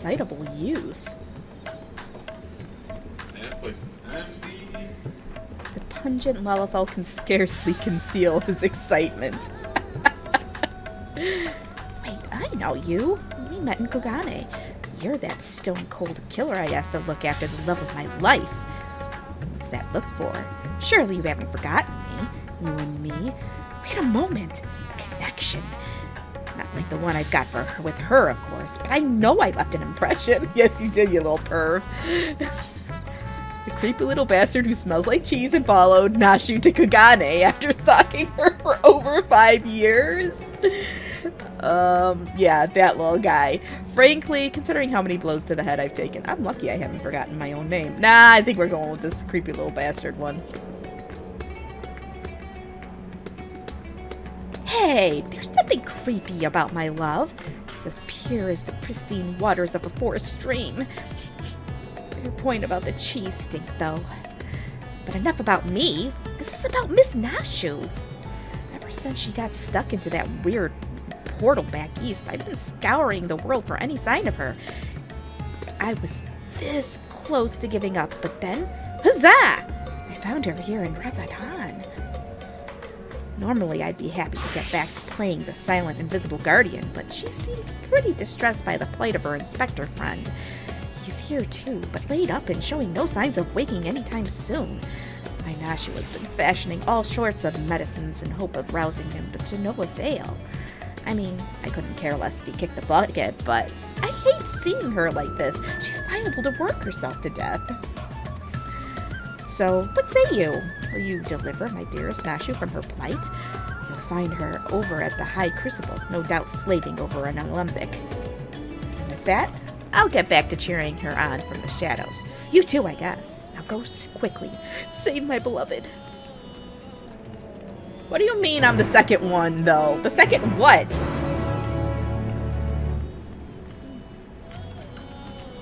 excitable youth. That place is empty. The pungent Lalafell can scarcely conceal his excitement. Wait, I know you. We met in Kogane. You're that stone-cold killer I asked to look after the love of my life. What's that look for? Surely you haven't forgotten me. You and me. We had a moment. A connection. Not like the one I've got with her, of course, but I know I left an impression. Yes, you did, you little perv. The creepy little bastard who smells like cheese and followed Nashu to Kagane after stalking her for over 5 years. Yeah, that little guy. Frankly, considering how many blows to the head I've taken, I'm lucky I haven't forgotten my own name. Nah, I think we're going with this creepy little bastard one. Hey, there's nothing creepy about my love. It's as pure as the pristine waters of a forest stream. Your point about the cheese stink, though. But enough about me. This is about Miss Nashu. Ever since she got stuck into that weird portal back east, I've been scouring the world for any sign of her. I was this close to giving up, but then, huzzah! I found her here in Razatan. Normally, I'd be happy to get back to playing the silent, invisible guardian, but she seems pretty distressed by the plight of her inspector friend. He's here too, but laid up and showing no signs of waking anytime soon. My Nashu has been fashioning all sorts of medicines in hope of rousing him, but to no avail. I mean, I couldn't care less if he kicked the bucket, but I hate seeing her like this. She's liable to work herself to death. So, what say you? Will you deliver my dearest Nashu from her plight? You'll find her over at the High Crucible, no doubt slaving over an alembic. And with that, I'll get back to cheering her on from the shadows. You too, I guess. Now go quickly. Save my beloved. What do you mean I'm the second one, though? The second what?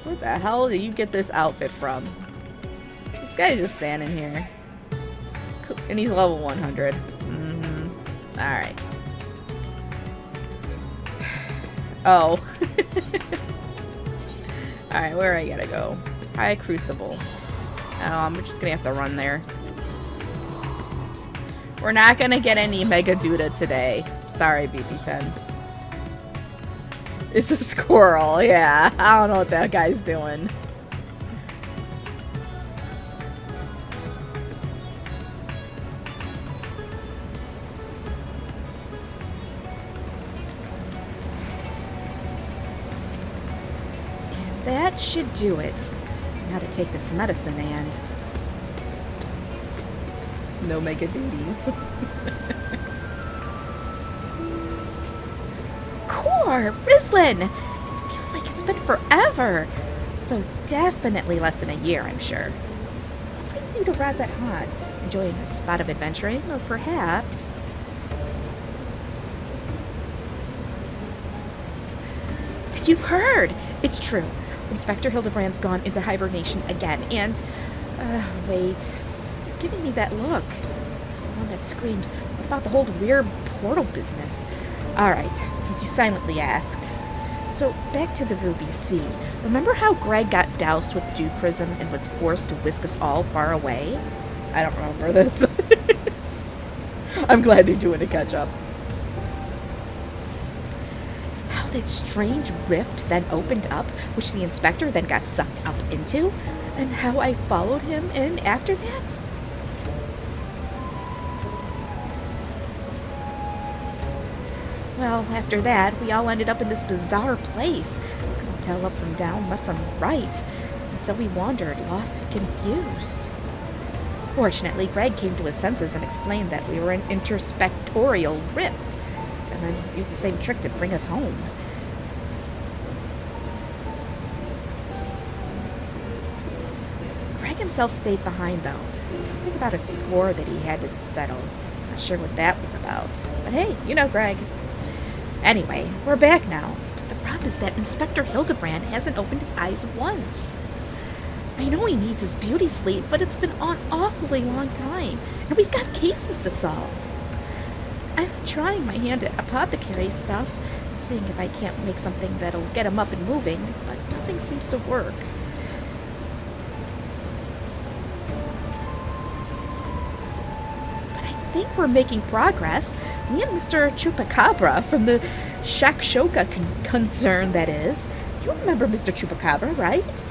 Where the hell do you get this outfit from? This guy's just standing here. And he's level 100. Alright. Oh. Alright, where I gotta go? High Crucible. Oh, I'm just gonna have to run there. We're not gonna get any Mega Duda today. Sorry, BP10. It's a squirrel, yeah. I don't know what that guy's doing. And that should do it. Now to take this medicine and... no mega duties. Core! Rislin! It feels like it's been forever. Though definitely less than a year, I'm sure. What brings you to Razat-Han? Enjoying a spot of adventuring? Or perhaps... Then you've heard! It's true. Inspector Hildibrand's gone into hibernation again, and... wait... giving me that look. The one that screams about the whole weird portal business. Alright, since you silently asked. So, back to the Ruby Sea. Remember how Greg got doused with dew prism and was forced to whisk us all far away? I don't remember this. I'm glad they're doing a catch-up. How that strange rift then opened up, which the inspector then got sucked up into, and how I followed him in after that? Well, after that, we all ended up in this bizarre place. Couldn't tell up from down, left from right. And so we wandered, lost and confused. Fortunately, Greg came to his senses and explained that we were an interspectorial rift, and then used the same trick to bring us home. Greg himself stayed behind, though. Something about a score that he had to settle. Not sure what that was about. But hey, you know Greg. Anyway, we're back now. But the problem is that Inspector Hildibrand hasn't opened his eyes once. I know he needs his beauty sleep, but it's been an awfully long time, and we've got cases to solve. I've been trying my hand at apothecary stuff, seeing if I can't make something that'll get him up and moving, but nothing seems to work. But I think we're making progress. Me and Mr. Chupacabra from the Shakshoka concern, that is. You remember Mr. Chupacabra, right?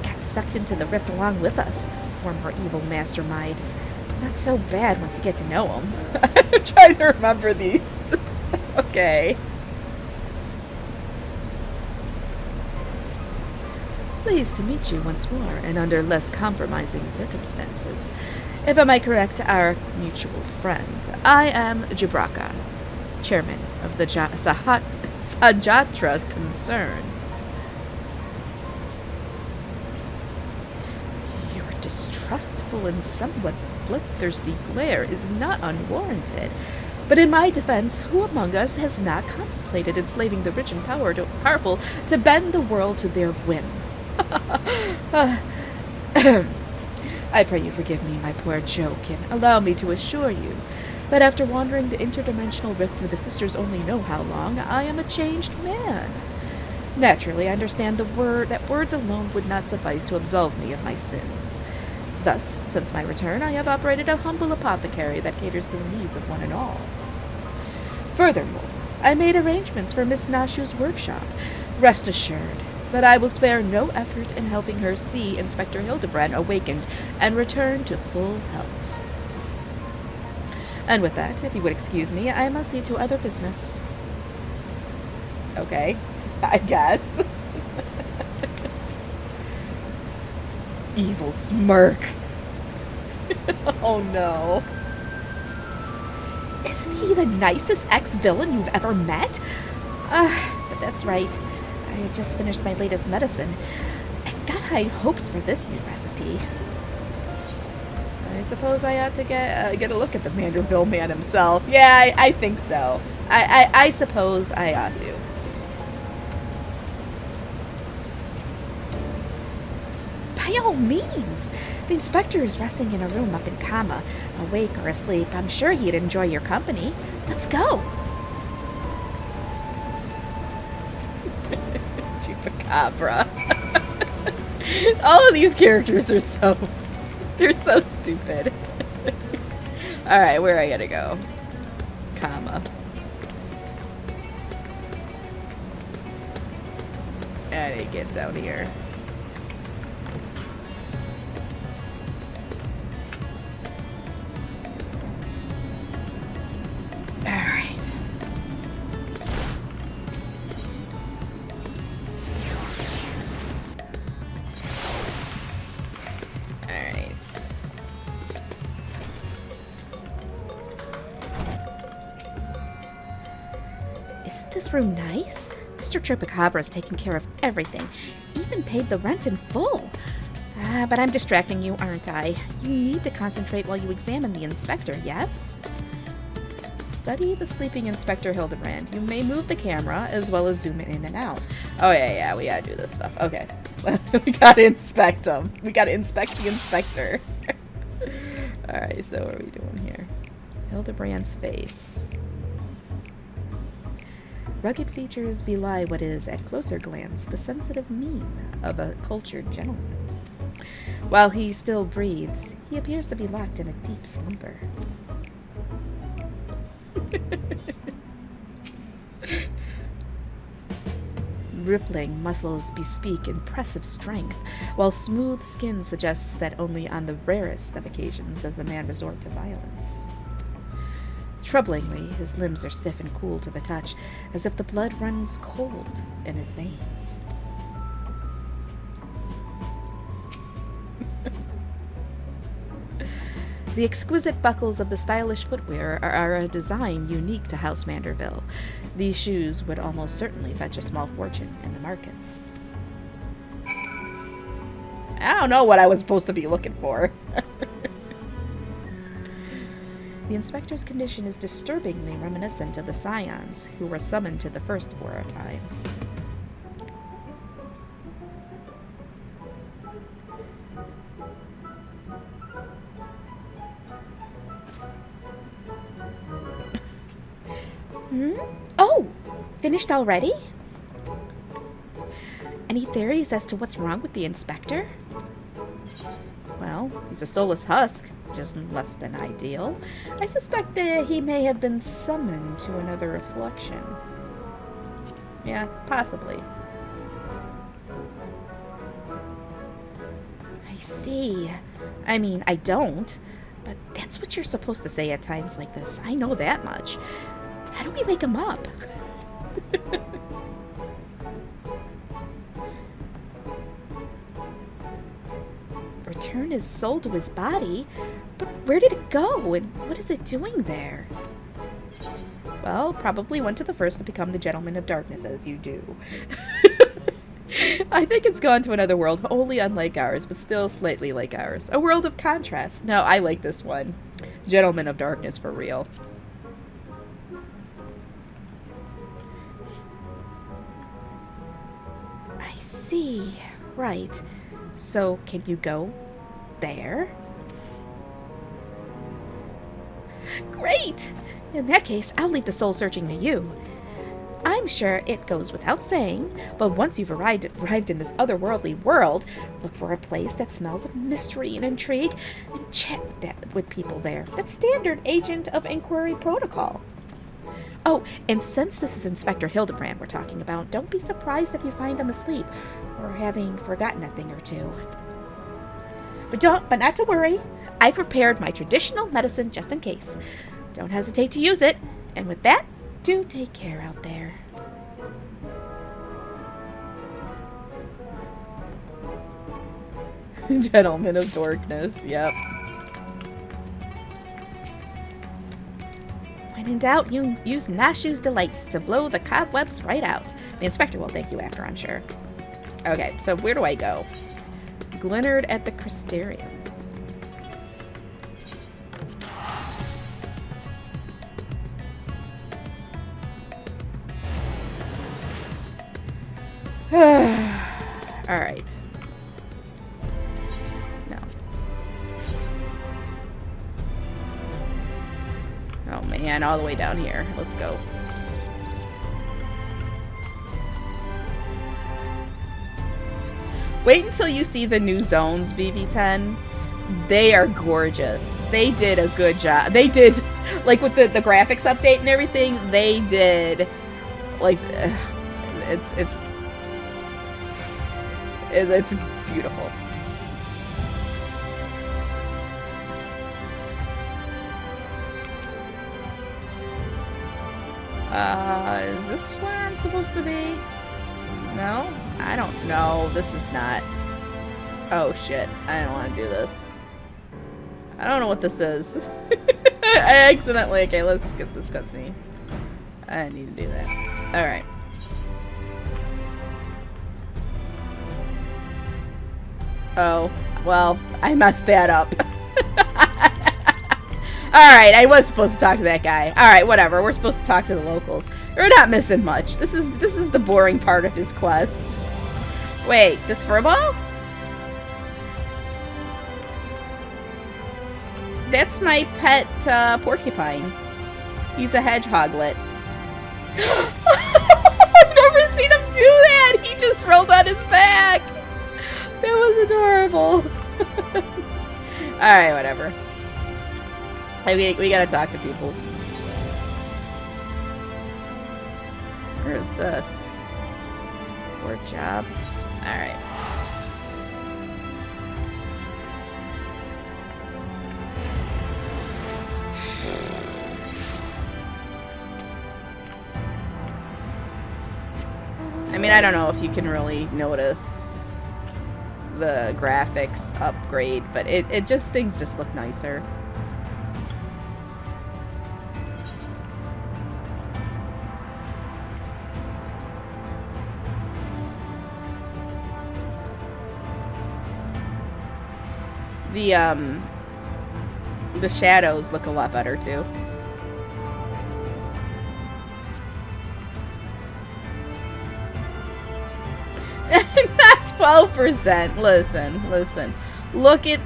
Got sucked into the rift along with us. Former evil mastermind. Not so bad once you get to know him. I'm trying to remember these. Okay. Pleased to meet you once more, and under less compromising circumstances. If I might correct our mutual friend, I am Jabraka, chairman of the Sajatra concern. Your distrustful and somewhat bloodthirsty glare is not unwarranted. But in my defense, who among us has not contemplated enslaving the rich and powerful to bend the world to their whim? I pray you forgive me my poor joke, and allow me to assure you that after wandering the interdimensional rift for the sisters only know how long, I am a changed man. Naturally, I understand that words alone would not suffice to absolve me of my sins. Thus, since my return, I have operated a humble apothecary that caters to the needs of one and all. Furthermore, I made arrangements for Miss Nashu's workshop. Rest assured that I will spare no effort in helping her see Inspector Hildibrand awakened and return to full health. And with that, if you would excuse me, I must see to other business. Okay, I guess. Evil smirk. Oh no. Isn't he the nicest ex-villain you've ever met? But that's right. I had just finished my latest medicine. I've got high hopes for this new recipe. I suppose I ought to get a look at the Manderville man himself. Yeah, I think so. I suppose I ought to. By all means. The inspector is resting in a room up in Kama. Awake or asleep, I'm sure he'd enjoy your company. Let's go. Chupacabra. All of these characters are they're so stupid. Alright, where I gotta go? Kama. I need to get down here. Isn't this room nice? Mr. Chupacabra's taken care of everything. Even paid the rent in full. But I'm distracting you, aren't I? You need to concentrate while you examine the inspector, yes? Study the sleeping Inspector Hildibrand. You may move the camera as well as zoom it in and out. Oh yeah, we gotta do this stuff. Okay. We gotta inspect him. We gotta inspect the inspector. Alright, so what are we doing here? Hildibrand's face. Rugged features belie what is, at closer glance, the sensitive mien of a cultured gentleman. While he still breathes, he appears to be locked in a deep slumber. Rippling muscles bespeak impressive strength, while smooth skin suggests that only on the rarest of occasions does the man resort to violence. Troublingly, his limbs are stiff and cool to the touch, as if the blood runs cold in his veins. The exquisite buckles of the stylish footwear are a design unique to House Manderville. These shoes would almost certainly fetch a small fortune in the markets. I don't know what I was supposed to be looking for. The inspector's condition is disturbingly reminiscent of the scions who were summoned to the first for a time. Oh, Finished already? Any theories as to what's wrong with the inspector? Well, he's a soulless husk, just less than ideal. I suspect that he may have been summoned to another reflection. Yeah, possibly. I see. I mean, I don't. But that's what you're supposed to say at times like this. I know that much. How do we wake him up? Return his soul to his body? But where did it go? And what is it doing there? Well, probably went to the first to become the Gentleman of Darkness, as you do. I think it's gone to another world, wholly unlike ours, but still slightly like ours. A world of contrast. No, I like this one. Gentleman of Darkness for real. I see. Right. So, can you go there? Great! In that case, I'll leave the soul searching to you. I'm sure it goes without saying, but once you've arrived in this otherworldly world, look for a place that smells of mystery and intrigue, and chat with people there. That's standard Agent of Inquiry protocol. Oh, and since this is Inspector Hildibrand we're talking about, don't be surprised if you find him asleep, or having forgotten a thing or two. But not to worry. I've prepared my traditional medicine just in case. Don't hesitate to use it. And with that, do take care out there. Gentleman of Darkness, yep. When in doubt, you use Nashu's Delights to blow the cobwebs right out. The inspector will thank you after, I'm sure. Okay, so where do I go? Glinard at the Crystarium. Alright. No. Oh man, all the way down here. Let's go. Wait until you see the new zones, BB10. They are gorgeous. They did a good job. They did, like with the graphics update and everything, they did, like, it's beautiful. Is this where I'm supposed to be? No? I don't know. This is not. Oh shit. I don't want to do this. I don't know what this is. I accidentally. Okay, let's skip this cutscene. I need to do that. Alright. Oh, well, I messed that up. Alright, I was supposed to talk to that guy. Alright, whatever. We're supposed to talk to the locals. We're not missing much. This is the boring part of his quests. Wait, this furball? That's my pet porcupine. He's a hedgehoglet. I've never seen him do that! He just rolled on his back! That was adorable. Alright, whatever. We gotta talk to peoples. Where is this? Work job. Alright. I mean, I don't know if you can really notice the graphics upgrade, but it just, things just look nicer. The shadows look a lot better too. Not 12%. Listen. Look at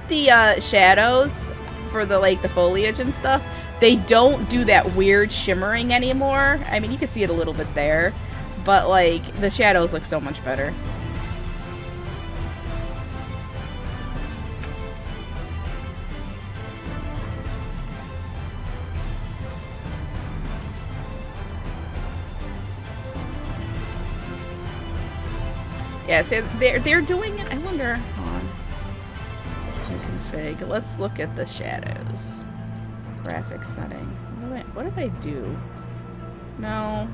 the shadows for the foliage and stuff. they don't do that weird shimmering anymore. I mean, you can see it a little bit there, but like the shadows look so much better. Yeah, so they're doing it. I wonder. Hold on. System config. Let's look at the shadows. Graphics setting. What did I do? No.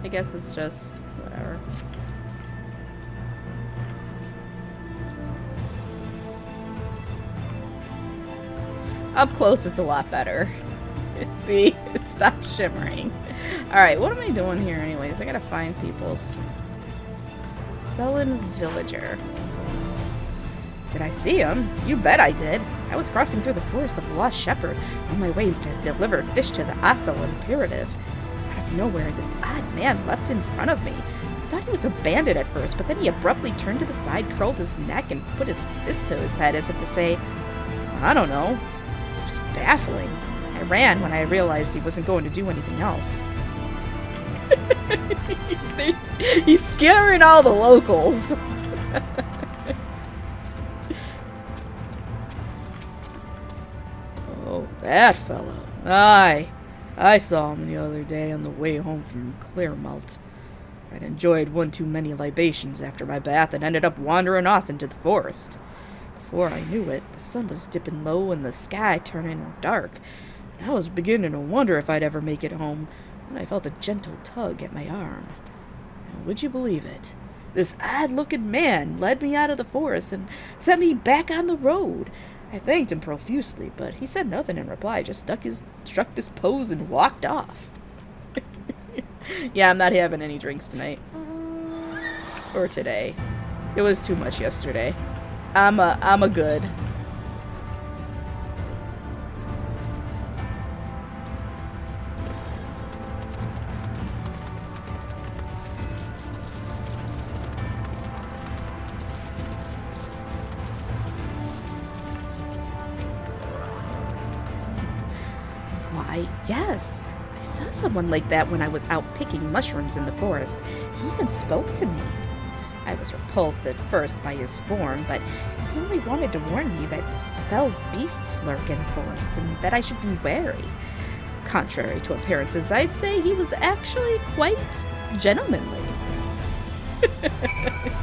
I guess it's just whatever. Up close, it's a lot better. See, it stopped shimmering. All right, what am I doing here, anyways? I gotta find people's. Sullen Villager. Did I see him? You bet I did. I was crossing through the forest of the Lost Shepherd on my way to deliver fish to the hostile imperative. Out of nowhere, this odd man leapt in front of me. I thought he was a bandit at first, but then he abruptly turned to the side, curled his neck, and put his fist to his head as if to say, I don't know. It was baffling. I ran when I realized he wasn't going to do anything else. He's scaring all the locals. Oh, that fellow. I saw him the other day on the way home from Claremont. I'd enjoyed one too many libations after my bath and ended up wandering off into the forest. Before I knew it, the sun was dipping low and the sky turning dark. And I was beginning to wonder if I'd ever make it home. And I felt a gentle tug at my arm. And would you believe it? This odd-looking man led me out of the forest and set me back on the road. I thanked him profusely, but he said nothing in reply, just struck this pose and walked off. Yeah, I'm not having any drinks tonight. Or today. It was too much yesterday. I'm a good. Why, yes. I saw someone like that when I was out picking mushrooms in the forest. He even spoke to me. I was repulsed at first by his form, but he only wanted to warn me that fell beasts lurk in the forest and that I should be wary. Contrary to appearances, I'd say he was actually quite gentlemanly.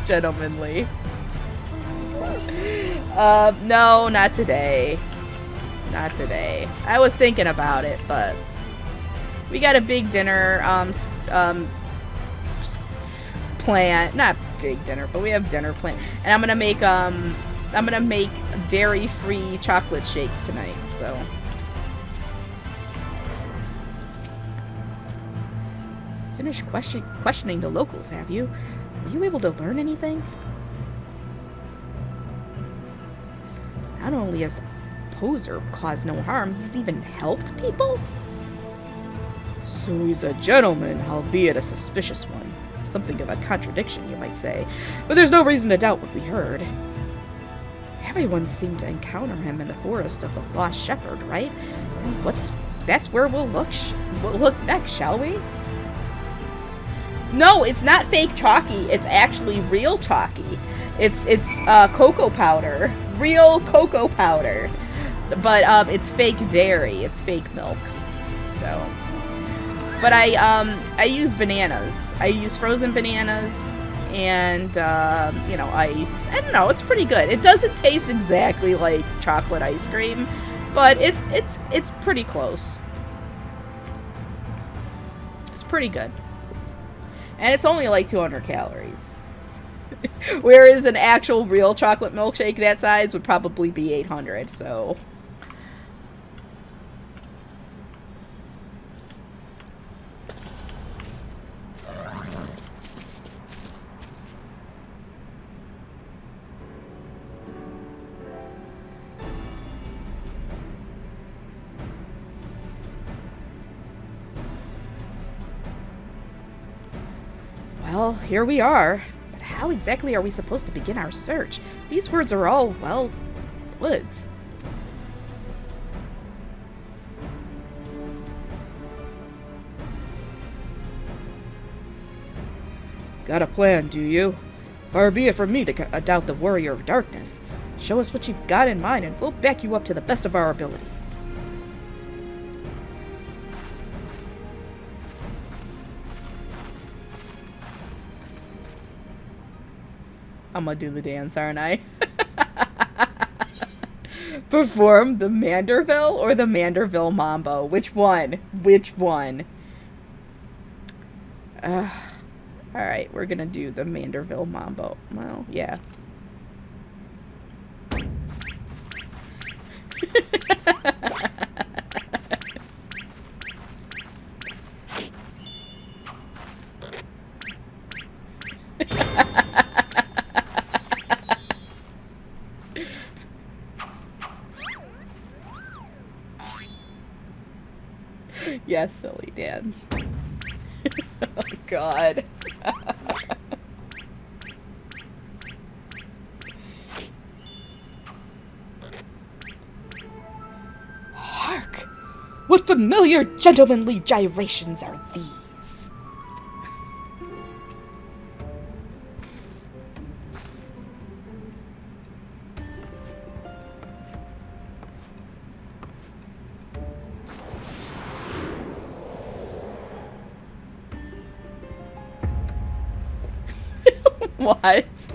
Gentlemanly. No, not today. Not today. I was thinking about it, but we got a big dinner plan. Not big dinner, but we have dinner plan, and I'm gonna make dairy-free chocolate shakes tonight. So finished questioning the locals, have you? Were you able to learn anything? Not only has the poser caused no harm, he's even helped people? So he's a gentleman, albeit a suspicious one. Something of a contradiction, you might say. But there's no reason to doubt what we heard. Everyone seemed to encounter him in the forest of the Lost Shepherd, right? Then that's where we'll look next, shall we? No, it's not fake chalky. It's actually real chalky. It's cocoa powder. Real cocoa powder. But it's fake dairy. It's fake milk. So, but I use bananas. I use frozen bananas and you know, ice. I don't know. It's pretty good. It doesn't taste exactly like chocolate ice cream, but it's pretty close. It's pretty good. And it's only like 200 calories. Whereas an actual real chocolate milkshake that size would probably be 800, so. Well, here we are. But how exactly are we supposed to begin our search? These words are all, well, woods. Got a plan, do you? Far be it from me to doubt the warrior of darkness. Show us what you've got in mind, and we'll back you up to the best of our ability. I'm gonna do the dance, aren't I? Perform the Manderville or the Manderville Mambo? Which one? Which one? Alright, we're gonna do the Manderville Mambo. Well, yeah. Yes, silly dance. Oh, God. Hark! What familiar gentlemanly gyrations are these? What?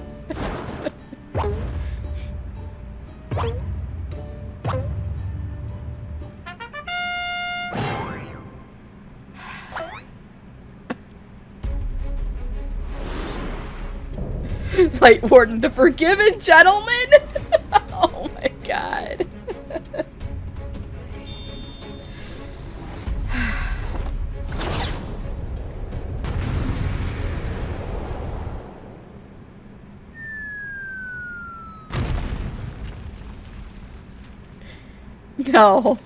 Light Warden, the Forgiven Gentleman? Oh my God. No.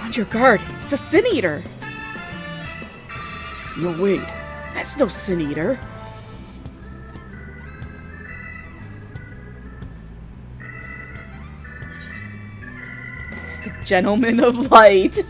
On your guard. It's a Sin Eater. No, wait. That's no Sin Eater. It's the Gentleman of Light.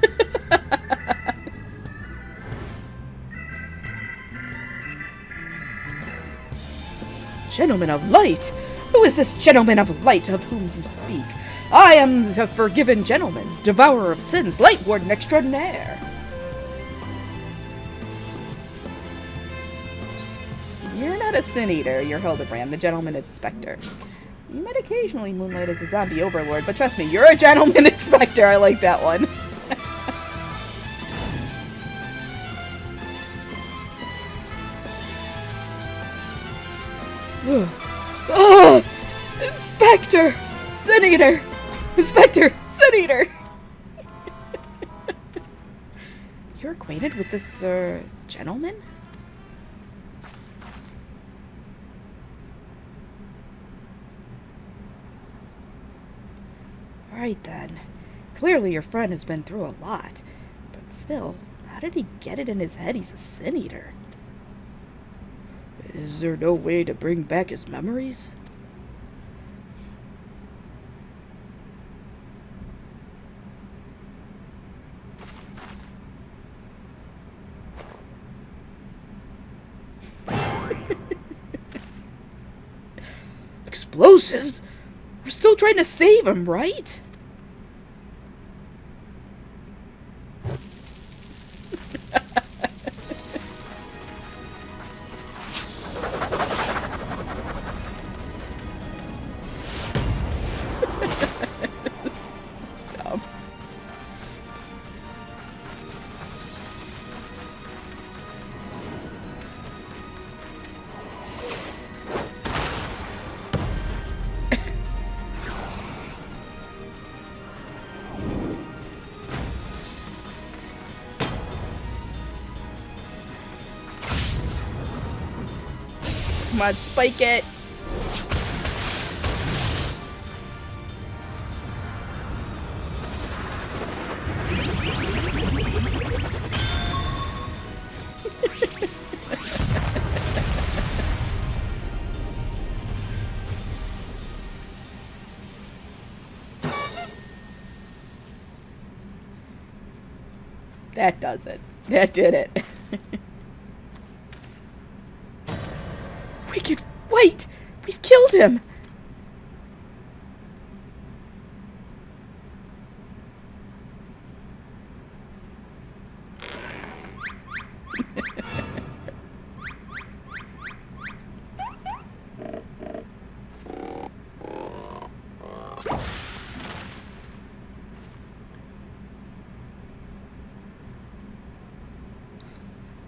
Gentleman of Light? Who is this Gentleman of Light of whom you speak? I am the Forgiven Gentleman, Devourer of Sins, Light Warden Extraordinaire. You're not a Sin Eater, you're Hildibrand, the Gentleman Inspector. You might occasionally moonlight as a zombie overlord, but trust me, you're a Gentleman Inspector. I like that one. Oh, Inspector! Sin Eater! Inspector! Sin Eater! You're acquainted with this, gentleman? Alright then. Clearly your friend has been through a lot. But still, how did he get it in his head he's a Sin Eater? Is there no way to bring back his memories? Explosives? We're still trying to save him, right? Dumb. Come on, spike it. That does it. That did it. Wicked White! We've killed him!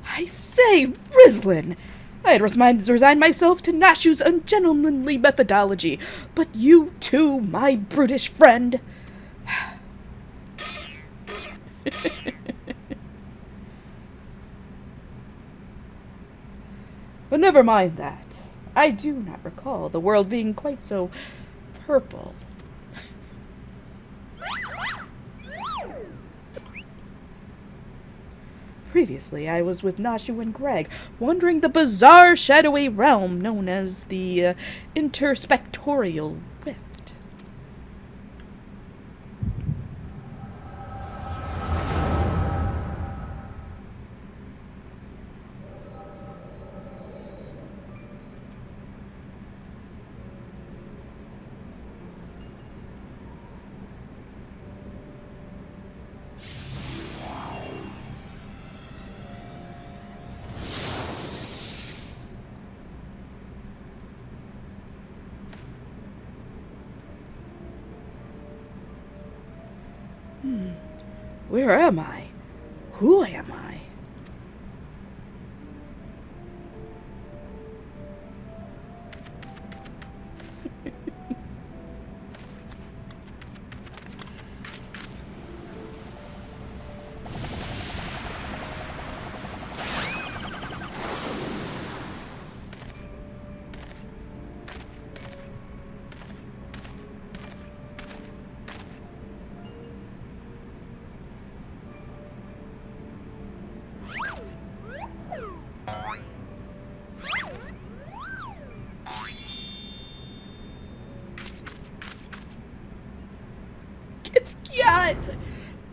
I say, Rislin! I had resigned myself to Nashu's ungentlemanly methodology, but you too, my brutish friend. But never mind that. I do not recall the world being quite so purple. Previously, I was with Nashu and Greg, wandering the bizarre, shadowy realm known as the Interspectorial Rift. Where am I? Who am I?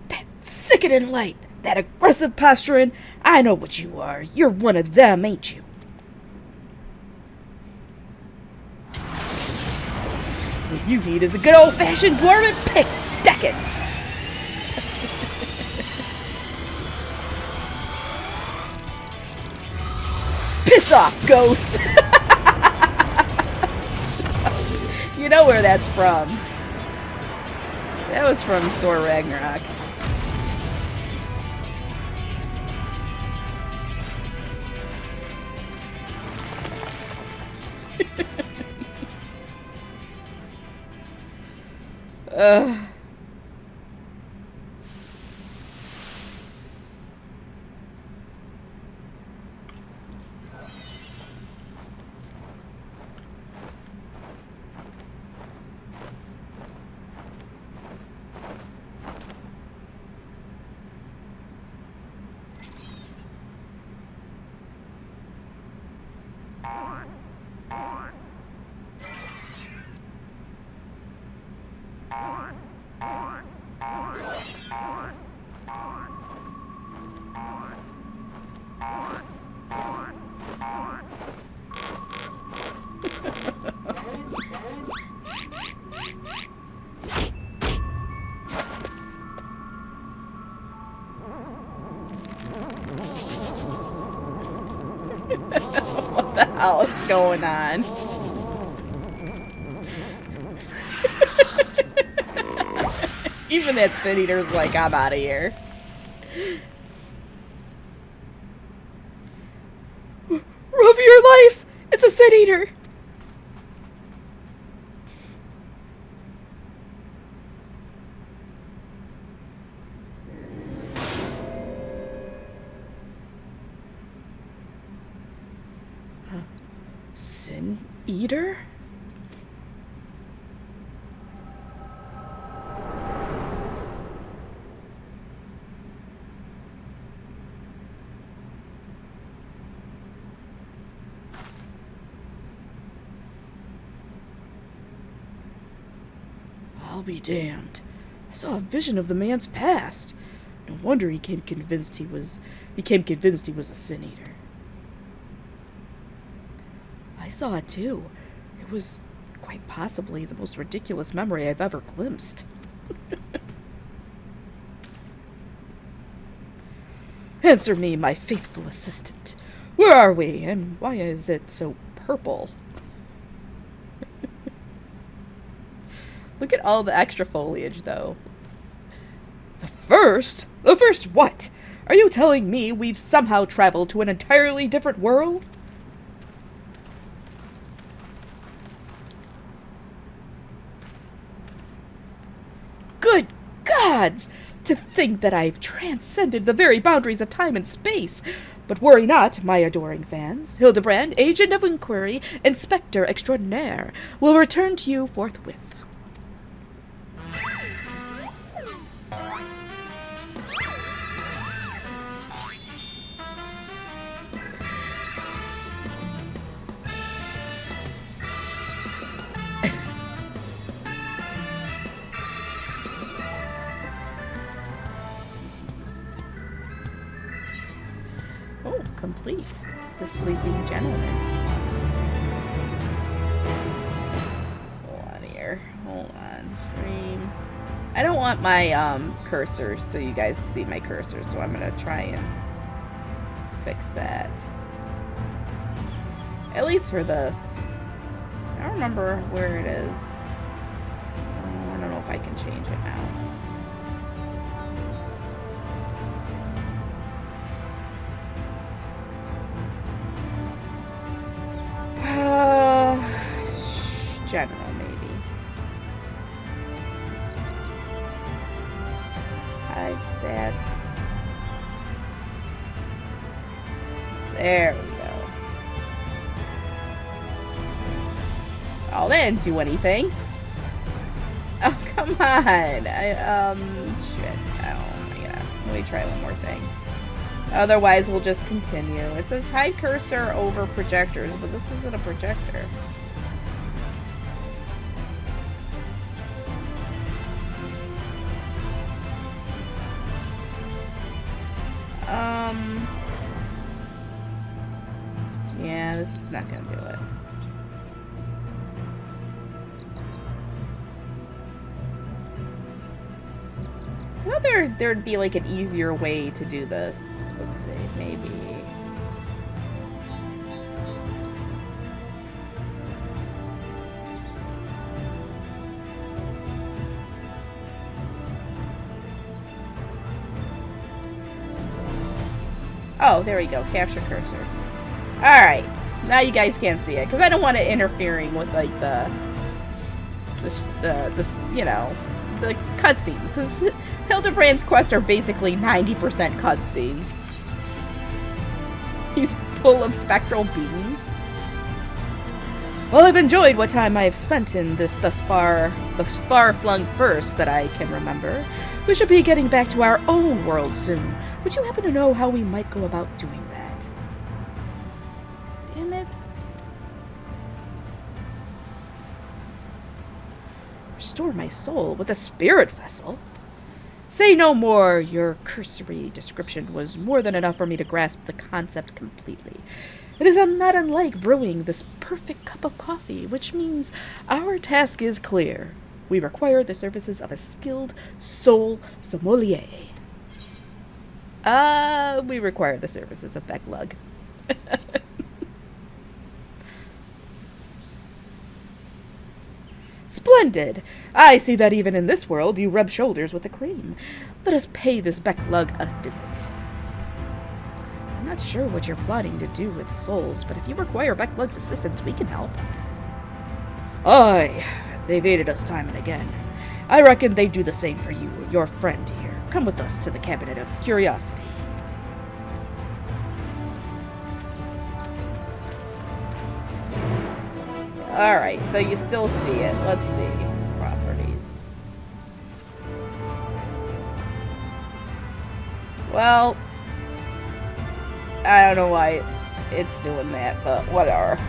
That sickening light, that aggressive posturing, I know what you are. You're one of them, ain't you? What you need is a good old-fashioned dwarven pick decking. Piss off, ghost! You know where that's from. That was from Thor Ragnarok. What the hell is going on? Even that Sin Eater's like, I'm out of here. Run for your lives! It's a Sin Eater! Sin Eater? I'll be damned. I saw a vision of the man's past. No wonder he became convinced he was a sin eater. I saw it too. It was quite possibly the most ridiculous memory I've ever glimpsed. Answer me, my faithful assistant. Where are we, and why is it so purple? Look at all the extra foliage, though. The first? The first what? Are you telling me we've somehow traveled to an entirely different world? Good gods! To think that I've transcended the very boundaries of time and space. But worry not, my adoring fans. Hildibrand, Agent of Inquiry, Inspector Extraordinaire, will return to you forthwith. Oh, complete. The Sleeping Gentleman. Hold on here. Hold on. Stream. I don't want my cursor so you guys see my cursor, so I'm going to try and fix that. At least for this. I don't remember where it is. I don't know if I can change it now. General, maybe. Hide stats. There we go. Oh, that didn't do anything. Oh, come on. Shit. Oh my god. Let me try one more thing. Otherwise, we'll just continue. It says hide cursor over projectors, but this isn't a projector. Yeah, this is not gonna do it. I thought there'd be like an easier way to do this. Let's see, maybe. Oh, there we go. Capture cursor. Alright. Now you guys can't see it. Because I don't want it interfering with, like, the you know, the cutscenes. Because Hildibrand's quests are basically 90% cutscenes. He's full of spectral beings. Well, I've enjoyed what time I have spent in this thus far-flung first that I can remember. We should be getting back to our own world soon. Would you happen to know how we might go about doing that? Damn it. Restore my soul with a spirit vessel? Say no more. Your cursory description was more than enough for me to grasp the concept completely. It is not unlike brewing this perfect cup of coffee, which means our task is clear. We require the services of a skilled soul sommelier. We require the services of Becklug. Splendid! I see that even in this world you rub shoulders with the cream. Let us pay this Becklug a visit. I'm not sure what you're plotting to do with souls, but if you require Becklug's assistance, we can help. Aye, they've aided us time and again. I reckon they'd do the same for you, your friend here. Come with us to the Cabinet of Curiosity. Alright, so you still see it. Let's see. Properties. Well, I don't know why it's doing that, but whatever.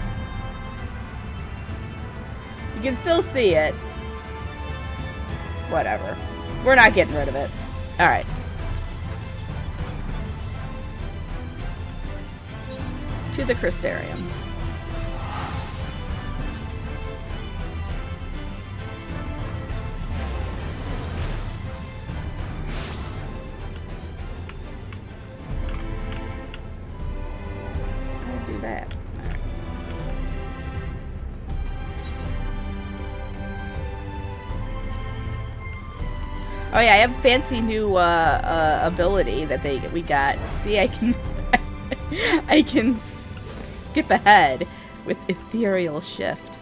You can still see it. Whatever. We're not getting rid of it. Alright. To the Crystarium. I'll do that. Alright. Oh yeah, I have a fancy new ability that we got. See, I can I can skip ahead with ethereal shift.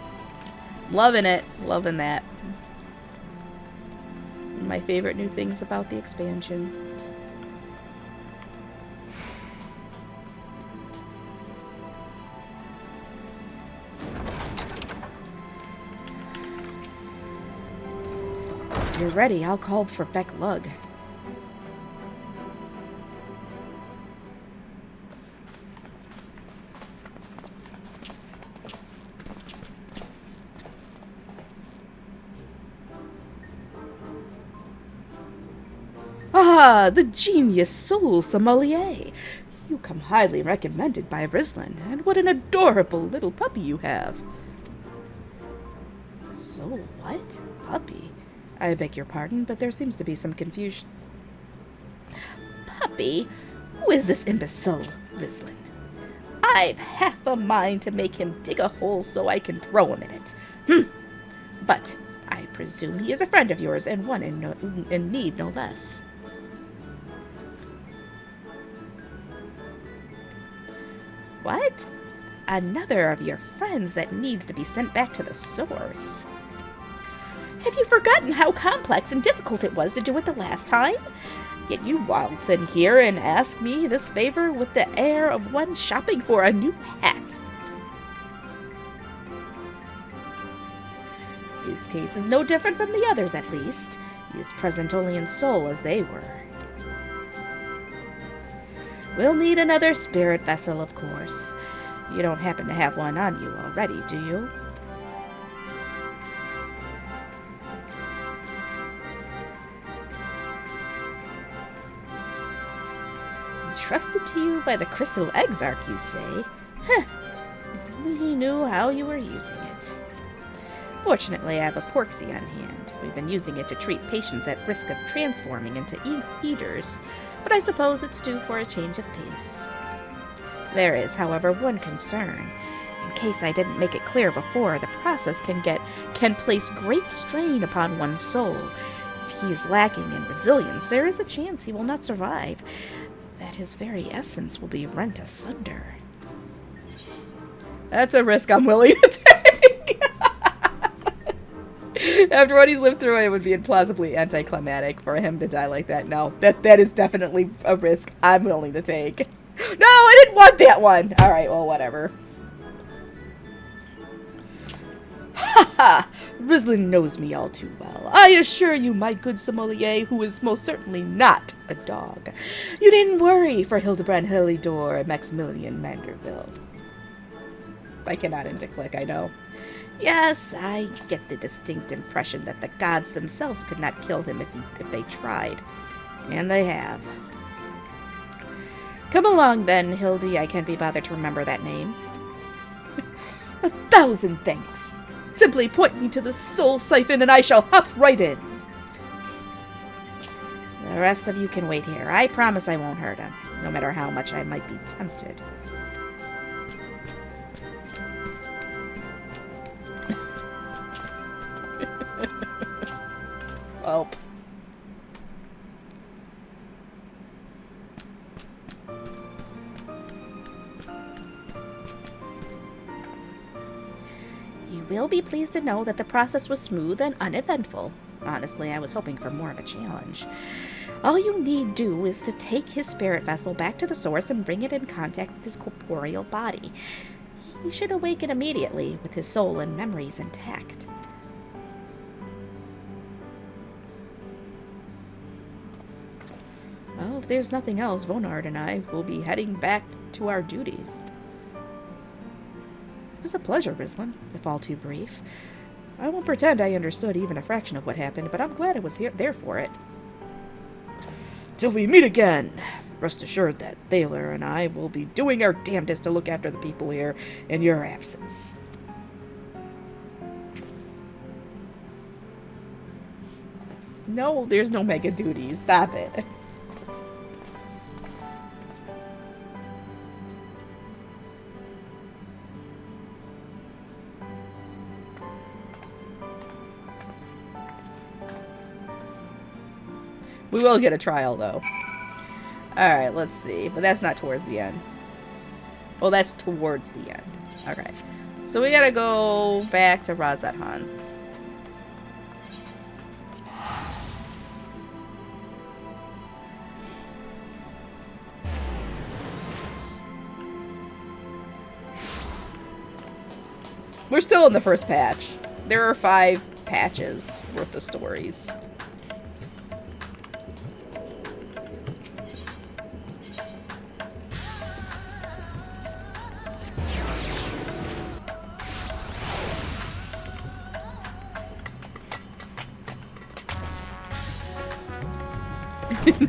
Loving it, loving that. My favorite new things about the expansion. If you're ready, I'll call for Beck Lug. Ah, the genius soul sommelier. You come highly recommended by Rislin, and what an adorable little puppy you have. Soul what? Puppy? I beg your pardon, but there seems to be some confusion. Puppy? Who is this imbecile, Rislin? I've half a mind to make him dig a hole so I can throw him in it. But I presume he is a friend of yours, and one in need no less. What? Another of your friends that needs to be sent back to the source. Have you forgotten how complex and difficult it was to do it the last time? Yet you waltz in here and ask me this favor with the air of one shopping for a new hat. His case is no different from the others, at least. He is present only in soul as they were. We'll need another spirit vessel, of course. You don't happen to have one on you already, do you? Entrusted to you by the Crystal Exarch, you say? Heh. If only he knew how you were using it. Fortunately, I have a porksy on hand. We've been using it to treat patients at risk of transforming into eaters, but I suppose it's due for a change of pace. There is, however, one concern. In case I didn't make it clear before, the process can place great strain upon one's soul. If he is lacking in resilience, there is a chance he will not survive, that his very essence will be rent asunder. That's a risk I'm willing to take. After what he's lived through, it would be implausibly anticlimactic for him to die like that. No, that is definitely a risk I'm willing to take. No, I didn't want that one! Alright, well, whatever. Ha ha! Rislin knows me all too well. I assure you, my good sommelier, who is most certainly not a dog. You needn't worry for Hildibrand Helidor and Maximilian Manderville. I cannot interclick, I know. Yes, I get the distinct impression that the gods themselves could not kill him if they tried. And they have. Come along then, Hildy. I can't be bothered to remember that name. 1,000 thanks. Simply point me to the soul siphon and I shall hop right in. The rest of you can wait here. I promise I won't hurt him, no matter how much I might be tempted. Oh. You will be pleased to know that the process was smooth and uneventful. Honestly, I was hoping for more of a challenge. All you need do is to take his spirit vessel back to the source and bring it in contact with his corporeal body. He should awaken immediately with his soul and memories intact. Well, if there's nothing else, Vonard and I will be heading back to our duties. It was a pleasure, Rislin, if all too brief. I won't pretend I understood even a fraction of what happened, but I'm glad I was there for it. Till we meet again, Rest assured that Thaler and I will be doing our damnedest to look after the people here in your absence. No, there's no mega duties. Stop it. We will get a trial, though. Alright, let's see. But that's not towards the end. Well, that's towards the end. Okay. So we gotta go back to Razathan. We're still in the first patch. There are 5 patches worth of stories.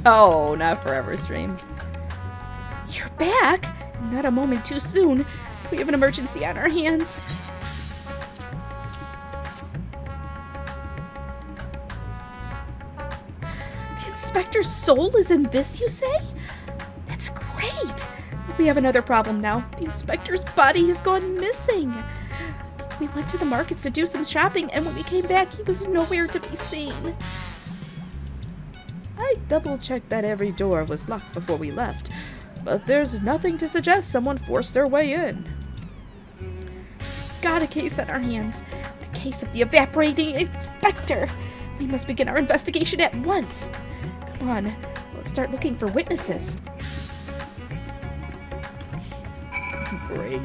No, not forever stream. You're back? Not a moment too soon. We have an emergency on our hands. The inspector's soul is in this, you say? That's great. We have another problem now. The inspector's body has gone missing. We went to the markets to do some shopping, and when we came back, he was nowhere to be seen. I double-checked that every door was locked before we left, but there's nothing to suggest someone forced their way in. Got a case on our hands. The case of the evaporating inspector. We must begin our investigation at once. Come on, let's start looking for witnesses. Great.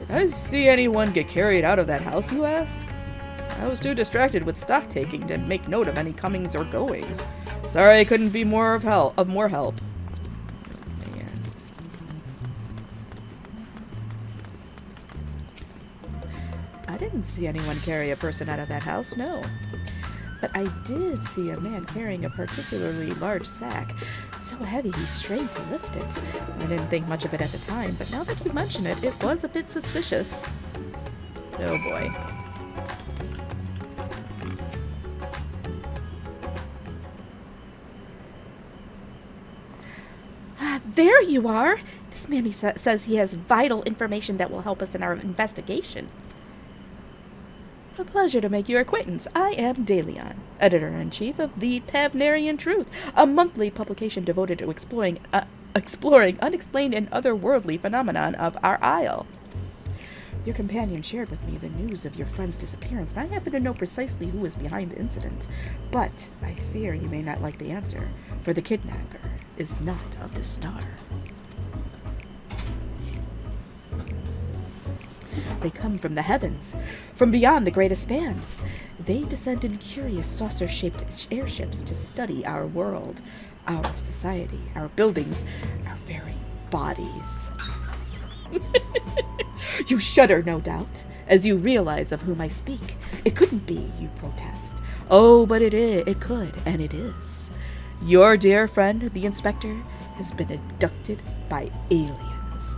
Did I see anyone get carried out of that house, you ask? I was too distracted with stock taking to make note of any comings or goings. Sorry I couldn't be more help. Man. I didn't see anyone carry a person out of that house, no. But I did see a man carrying a particularly large sack. So heavy he strained to lift it. I didn't think much of it at the time, but now that you mention it, it was a bit suspicious. Oh boy. There you are! This man says he has vital information that will help us in our investigation. A pleasure to make your acquaintance. I am Dalion, Editor-in-Chief of the Tavnarian Truth, a monthly publication devoted to exploring unexplained and otherworldly phenomenon of our isle. Your companion shared with me the news of your friend's disappearance, and I happen to know precisely who is behind the incident. But I fear you may not like the answer, for the kidnapper is not of this star. They come from the heavens, from beyond the great expanse. They descend in curious saucer-shaped airships to study our world, our society, our buildings, our very bodies. You shudder, no doubt, as you realize of whom I speak. It couldn't be, you protest. Oh, but it could, and it is. Your dear friend, the inspector, has been abducted by aliens.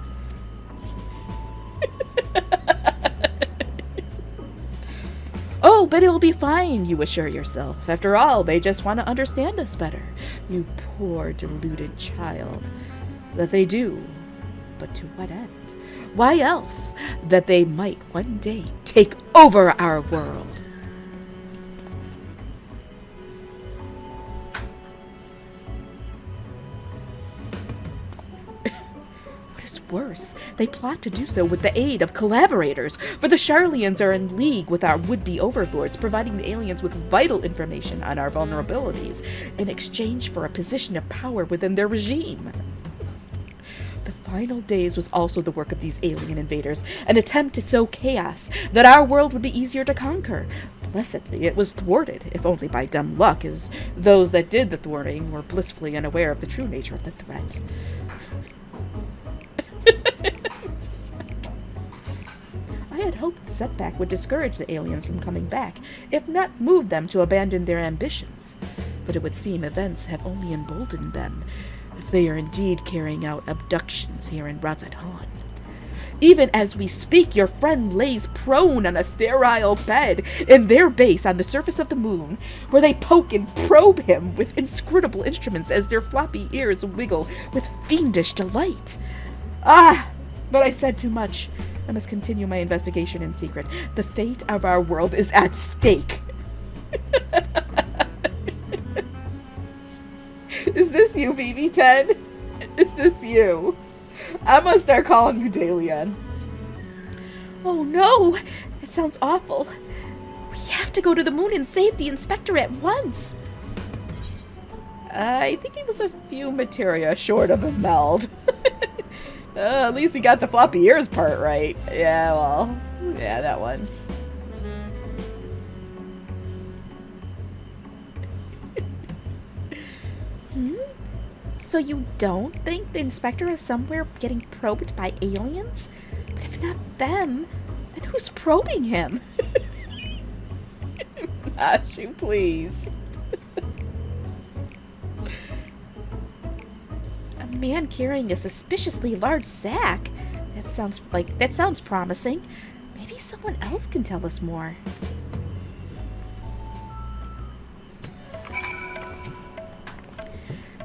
Oh, but it'll be fine, you assure yourself. After all, they just want to understand us better. You poor, deluded child. That they do. But to what end? Why else? That they might one day take over our world. Worse, they plot to do so with the aid of collaborators, for the Sharlians are in league with our would-be overlords, providing the aliens with vital information on our vulnerabilities in exchange for a position of power within their regime. The final days was also the work of these alien invaders, an attempt to sow chaos, that our world would be easier to conquer. Blessedly, it was thwarted, if only by dumb luck, as those that did the thwarting were blissfully unaware of the true nature of the threat. I had hoped the setback would discourage the aliens from coming back, if not move them to abandon their ambitions. But it would seem events have only emboldened them, if they are indeed carrying out abductions here in Razadhan. Even as we speak, your friend lays prone on a sterile bed in their base on the surface of the moon, where they poke and probe him with inscrutable instruments as their floppy ears wiggle with fiendish delight. Ah! But I've said too much. I must continue my investigation in secret. The fate of our world is at stake. Is this you, BB-10? Is this you? I'm gonna start calling you Dalian. Oh no! That sounds awful. We have to go to the moon and save the inspector at once. I think he was a few materia short of a meld. At least he got the floppy ears part right. Yeah, well, yeah, that one. So you don't think the inspector is somewhere getting probed by aliens? But if not them, then who's probing him? Ashu, please. A man carrying a suspiciously large sack. That sounds promising. Maybe someone else can tell us more.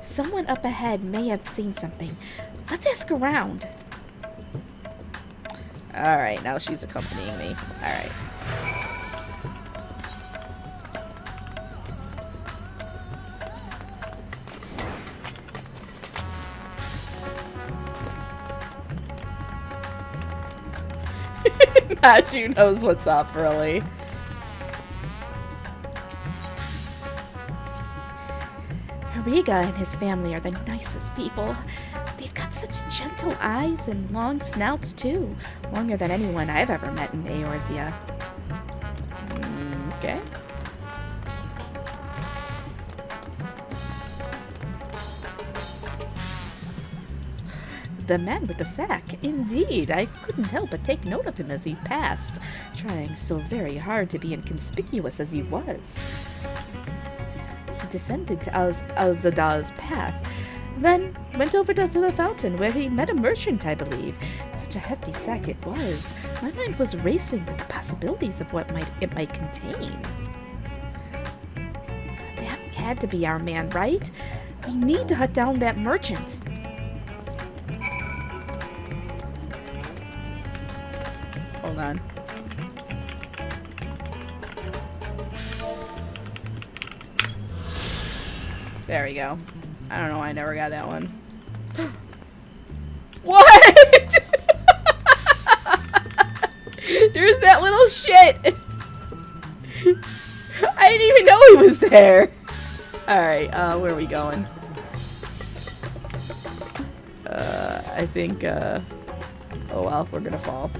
Someone up ahead may have seen something. Let's ask around. Alright, now she's accompanying me. Alright. Ashu knows what's up, really. Riga and his family are the nicest people. They've got such gentle eyes and long snouts, too. Longer than anyone I've ever met in Eorzea. Okay. The man with the sack. Indeed, I couldn't help but take note of him as he passed, trying so very hard to be inconspicuous as he was. Descended to Alzadal's path, then went over to the fountain where he met a merchant, I believe. Such a hefty sack it was. My mind was racing with the possibilities of what it might contain. That had to be our man, right? We need to hunt down that merchant. Hold on. There we go. I don't know why I never got that one. What? There's that little shit. I didn't even know he was there. Alright, where are we going? I think, oh well, we're gonna fall.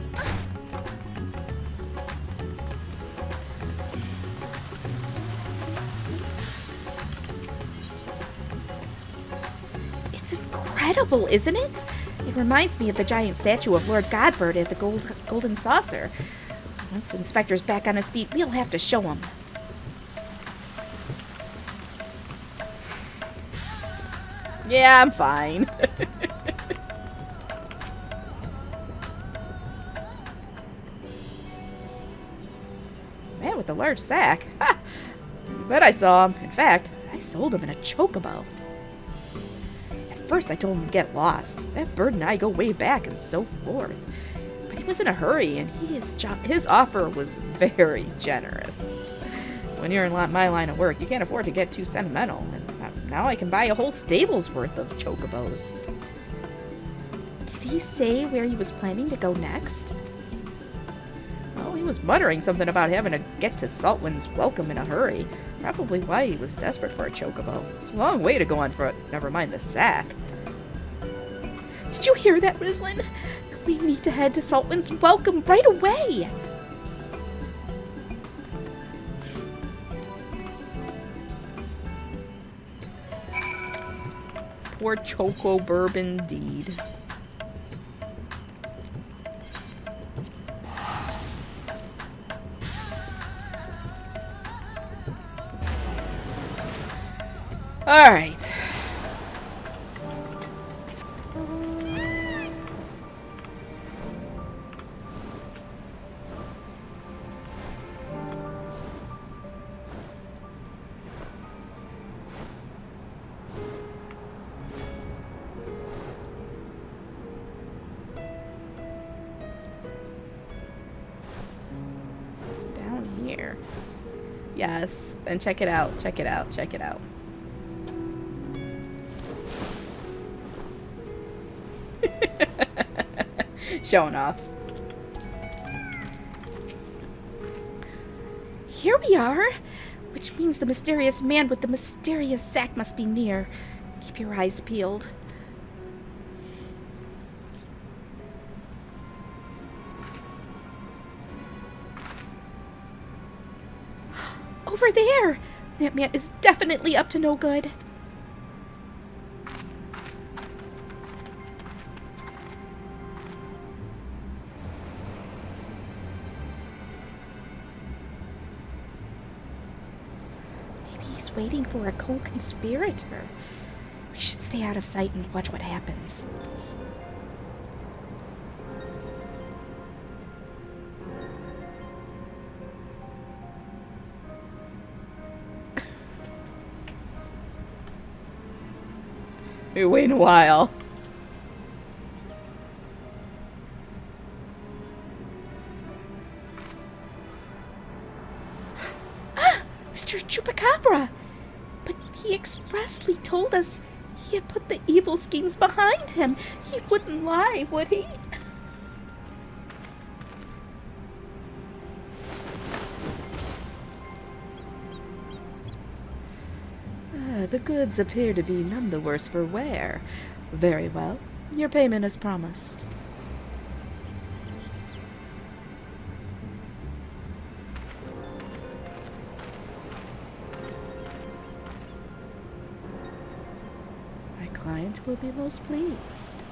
Incredible, isn't it? It reminds me of the giant statue of Lord Godbird at the Golden Saucer. Once the inspector's back on his feet, we'll have to show him. Yeah, I'm fine. Man with a large sack. Ha! Bet I saw him. In fact, I sold him in a chocobo. First, I told him to get lost. That bird and I go way back and so forth. But he was in a hurry, and his offer was very generous. When you're in my line of work, you can't afford to get too sentimental. And now I can buy a whole stable's worth of chocobos. Did he say where he was planning to go next? Well, he was muttering something about having to get to Saltwind's welcome in a hurry. Probably why he was desperate for a chocobo. It's a long way to go on foot. Never mind the sack. Did you hear that, Rislin? We need to head to Saltwind's welcome right away. Poor chocoburb indeed. Alright. Down here. Yes, and check it out, check it out, check it out. Showing off. Here we are, which means the mysterious man with the mysterious sack must be near. Keep your eyes peeled. Over there! That man is definitely up to no good. Maybe he's waiting for a co-conspirator. We should stay out of sight and watch what happens. We wait a while. Mr. Chupacabra! But he expressly told us he had put the evil schemes behind him. He wouldn't lie, would he? The goods appear to be none the worse for wear. Very well. Your payment is promised. My client will be most pleased.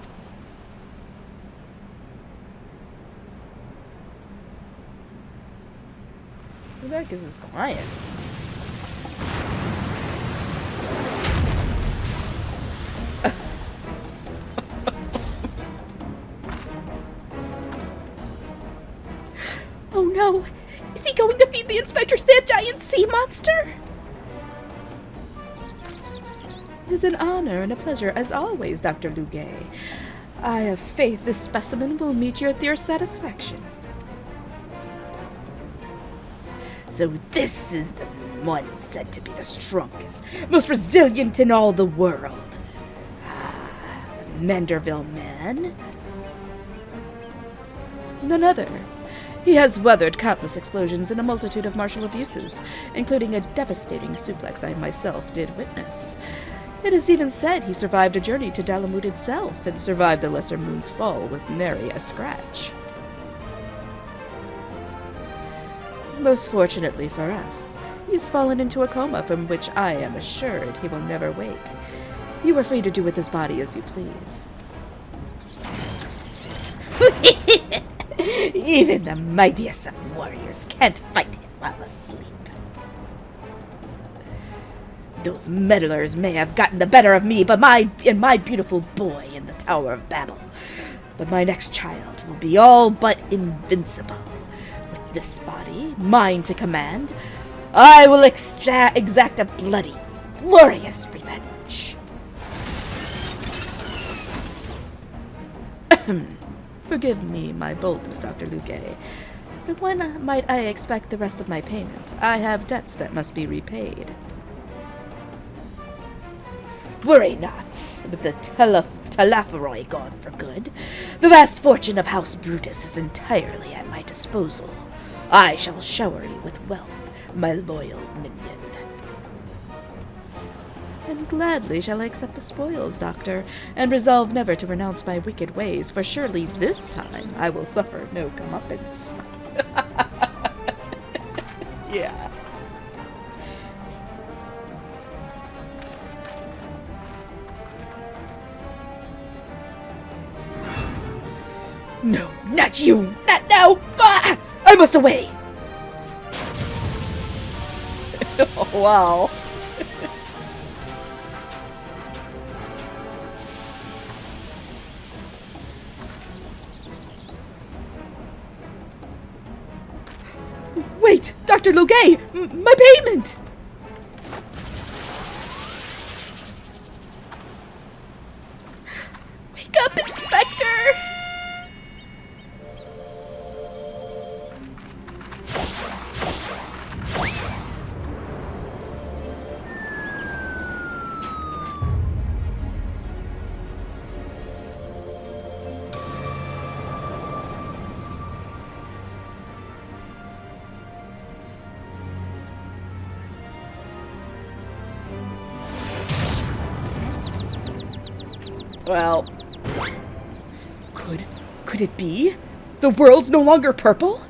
Who the heck is his client? Oh no! Is he going to feed the inspectors that giant sea monster? It is an honor and a pleasure as always, Dr. Lugay. I have faith this specimen will meet your satisfaction. So this is the one said to be the strongest, most resilient in all the world. Ah, the Manderville man. None other. He has weathered countless explosions and a multitude of martial abuses, including a devastating suplex I myself did witness. It is even said he survived a journey to Dalamud itself and survived the Lesser Moon's fall with nary a scratch. Most fortunately for us, he has fallen into a coma from which I am assured he will never wake. You are free to do with his body as you please. Even the mightiest of warriors can't fight him while asleep. Those meddlers may have gotten the better of me, but my beautiful boy in the Tower of Babel. But my next child will be all but invincible. With this body, mine to command, I will exact a bloody, glorious revenge. Forgive me my boldness, Dr. Lugay, but when might I expect the rest of my payment? I have debts that must be repaid. Worry not, with the Talaferoi gone for good. The vast fortune of House Brutus is entirely at my disposal. I shall shower you with wealth, my loyal minion. And gladly shall I accept the spoils, Doctor, and resolve never to renounce my wicked ways, for surely this time I will suffer no comeuppance. Yeah. No, not you! Not now! Ah! I must away! Oh, wow. Dr. Logay! My payment! Wake up, Inspector! Well, could it be? The world's no longer purple?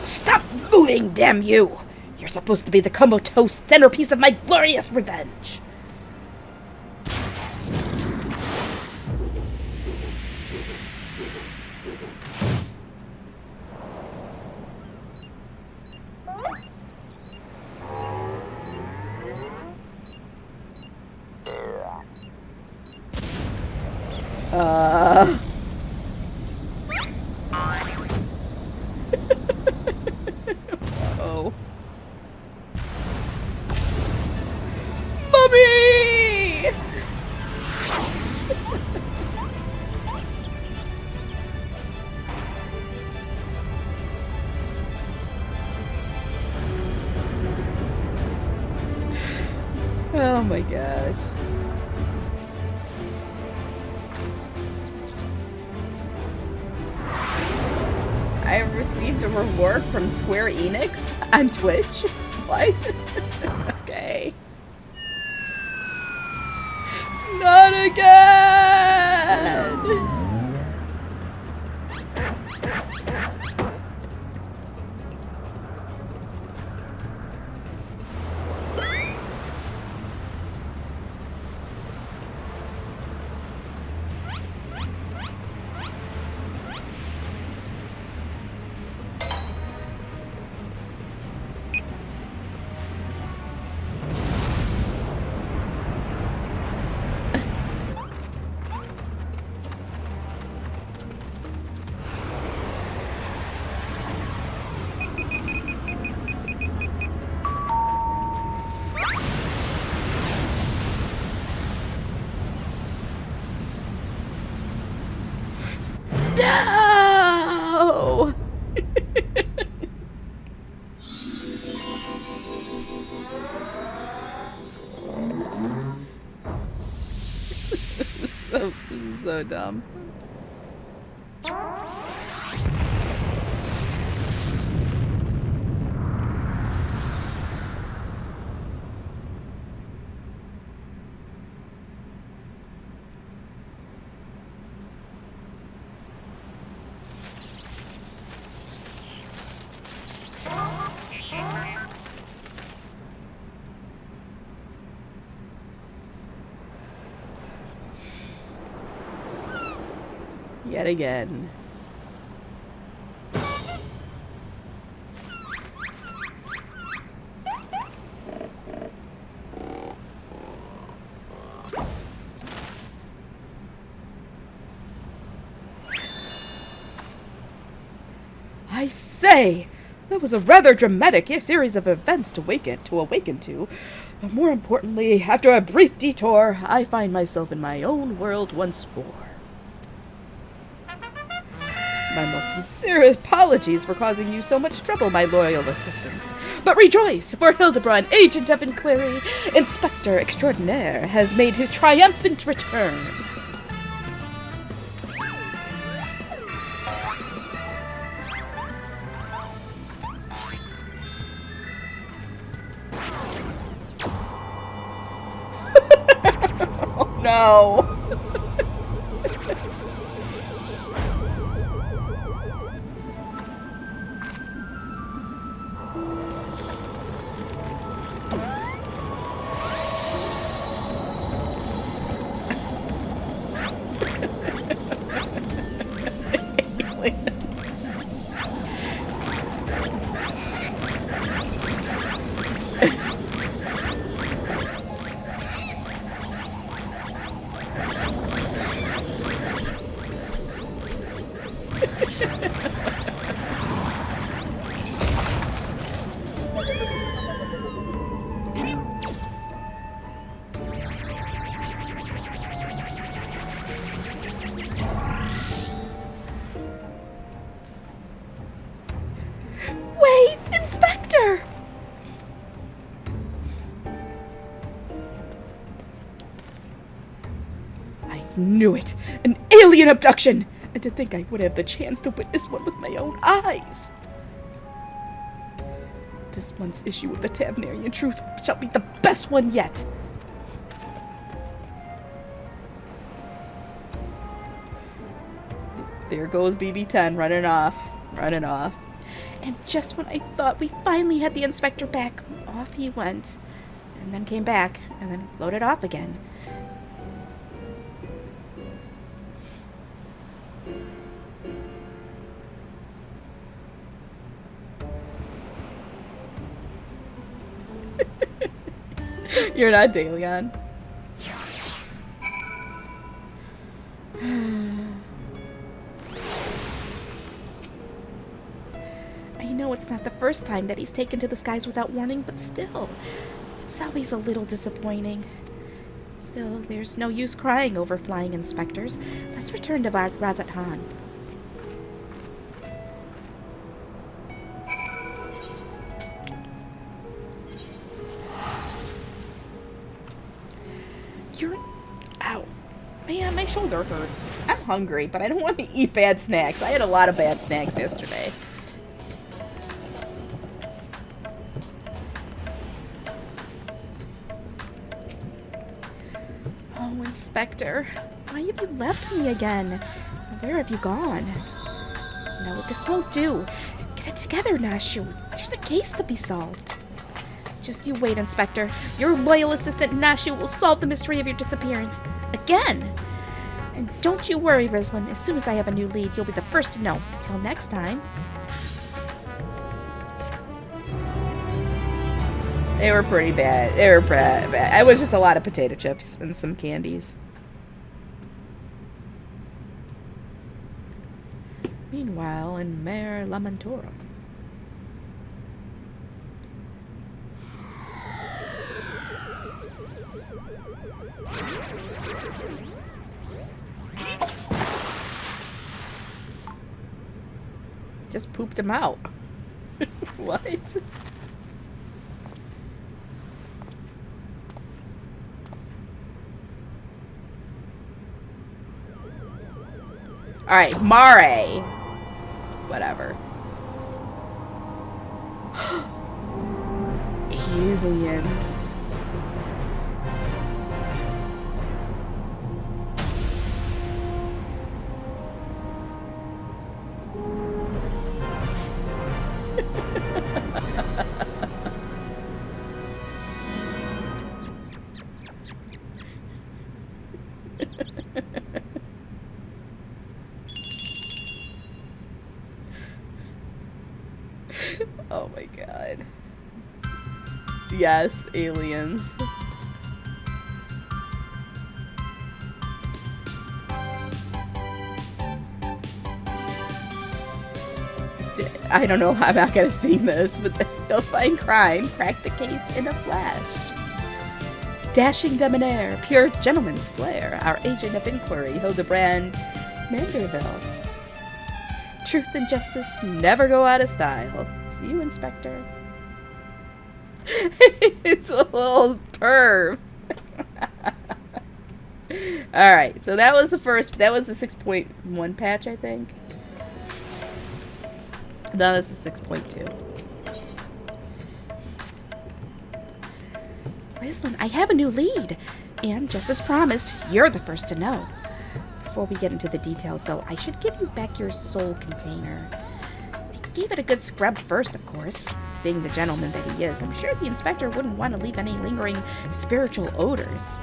Stop moving, damn you! You're supposed to be the comatose centerpiece of my glorious revenge! Oh. Mommy! Oh my gosh. I have received a reward from Square Enix on Twitch. What? Okay. Not again! No! so dumb. Yet again. I say, that was a rather dramatic series of events to awaken to. But more importantly, after a brief detour, I find myself in my own world once more. My most sincere apologies for causing you so much trouble, my loyal assistants. But rejoice, for Hildibrand, agent of inquiry, Inspector Extraordinaire, has made his triumphant return. Oh no! Knew it! An alien abduction! And to think I would have the chance to witness one with my own eyes! This month's issue of the Tavnerian Truth shall be the best one yet! There goes BB-10 running off. And just when I thought we finally had the inspector back, off he went. And then came back, and then floated off again. You're not Dalion. I know it's not the first time that he's taken to the skies without warning, but still, it's always a little disappointing. Still, there's no use crying over flying inspectors. Let's return to Razat Han. Ow. Man, my shoulder hurts. I'm hungry, but I don't want to eat bad snacks. I had a lot of bad snacks yesterday. Oh, Inspector. Why have you left me again? Where have you gone? No, this won't do. Get it together, Nashu. There's a case to be solved. Just you wait, Inspector. Your loyal assistant, Nashu, will solve the mystery of your disappearance. Again! And don't you worry, Rizlin. As soon as I have a new lead, you'll be the first to know. Till next time. They were pretty bad. They were bad. It was just a lot of potato chips and some candies. Meanwhile, in Mare Lamentorum. Just pooped him out. What? Alright, Mare. Whatever. Aliens. Oh my god. Yes, aliens. I don't know, I'm not gonna sing this, but they'll find crime, crack the case in a flash. Dashing debonair, pure gentleman's flair, our agent of inquiry, Hildibrand Manderville. Truth and justice never go out of style. See you, Inspector. It's a little perv. Alright, so that was the 6.1 patch, I think. No, this is 6.2. Rizlin, I have a new lead. And just as promised, you're the first to know. Before we get into the details, though, I should give you back your soul container. I gave it a good scrub first, of course. Being the gentleman that he is, I'm sure the inspector wouldn't want to leave any lingering spiritual odors.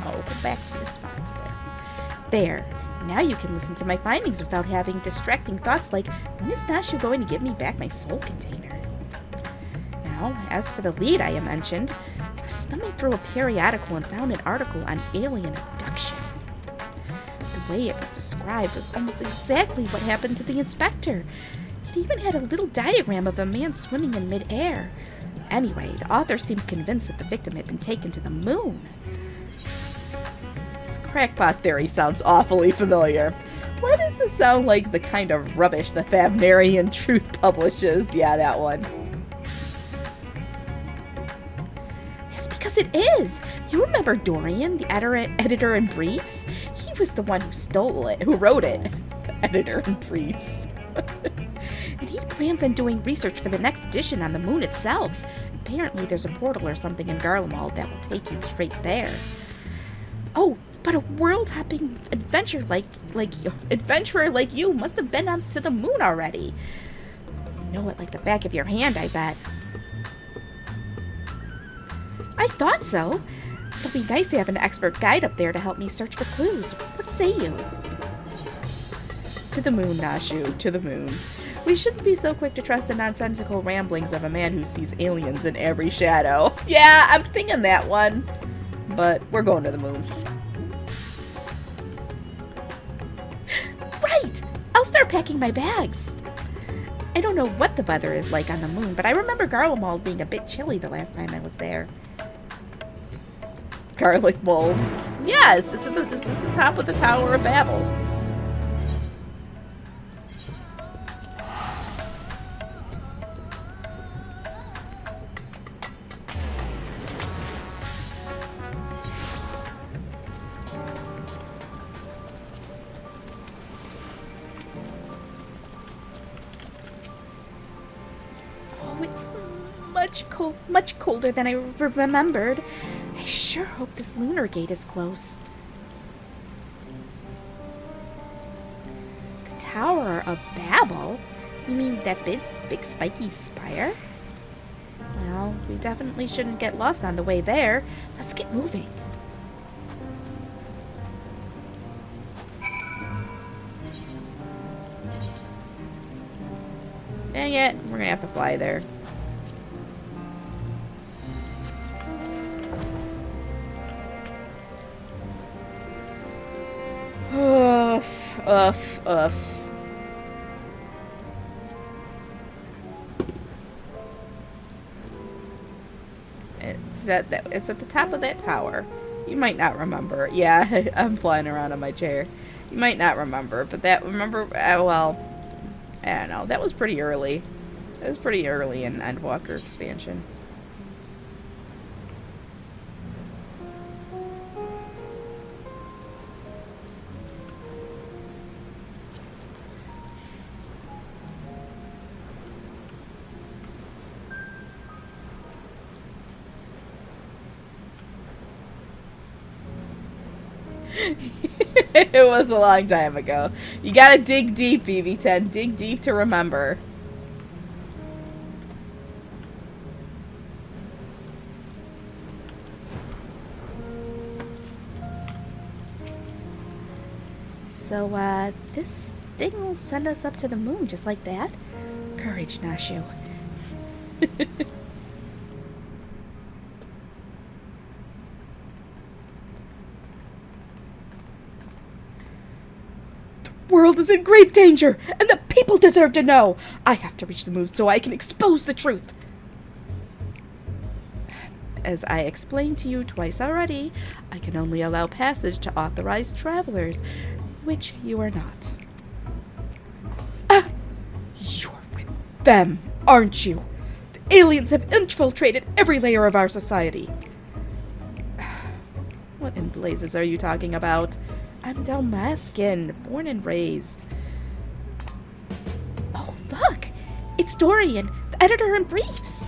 Oh, go back to your spot. There. Now you can listen to my findings without having distracting thoughts like, when is Nashu going to give me back my soul container? Now, as for the lead I mentioned, I was thumbing through a periodical and found an article on alien abduction. The way it was described was almost exactly what happened to the inspector. It even had a little diagram of a man swimming in midair. Anyway, the author seemed convinced that the victim had been taken to the moon. Crackpot theory sounds awfully familiar. Why does this sound like the kind of rubbish the Tavnerian Truth publishes? Yeah, that one. It's Because it is. You remember Dorian, the editor in briefs? He was the one who stole it, who wrote it. The editor in briefs. And he plans on doing research for the next edition on the moon itself. Apparently there's a portal or something in Garlemald that will take you straight there. Oh, but a world-hopping adventurer like you must have been up to the moon already. You know it like the back of your hand, I bet. I thought so. It'll be nice to have an expert guide up there to help me search for clues. What say you? To the moon, Nashu, to the moon. We shouldn't be so quick to trust the nonsensical ramblings of a man who sees aliens in every shadow. Yeah, I'm thinking that one. But we're going to the moon. Right! I'll start packing my bags. I don't know what the weather is like on the moon, but I remember Garlemald being a bit chilly the last time I was there. Garlic mold. Yes, it's at the top of the Tower of Babel. Oh, it's much colder than I remembered. I sure hope this lunar gate is close. The Tower of Babel? You mean that big spiky spire? Well, we definitely shouldn't get lost on the way there. Let's get moving. Dang it, we're gonna have to fly there. Oof. It's at the top of that tower. You might not remember. Yeah, I'm flying around on my chair. You might not remember, but well, I don't know. That was pretty early. That was pretty early in Endwalker expansion. It was a long time ago. You gotta dig deep, BB10. Dig deep to remember. So, this thing will send us up to the moon just like that? Courage, Nashu. The world is in grave danger, and the people deserve to know. I have to reach the moon so I can expose the truth. As I explained to you twice already, I can only allow passage to authorized travelers, which you are not. You're with them, aren't you? The aliens have infiltrated every layer of our society. What in blazes are you talking about? I'm Dalmascan, born and raised. Oh, look! It's Dorian, the editor in briefs!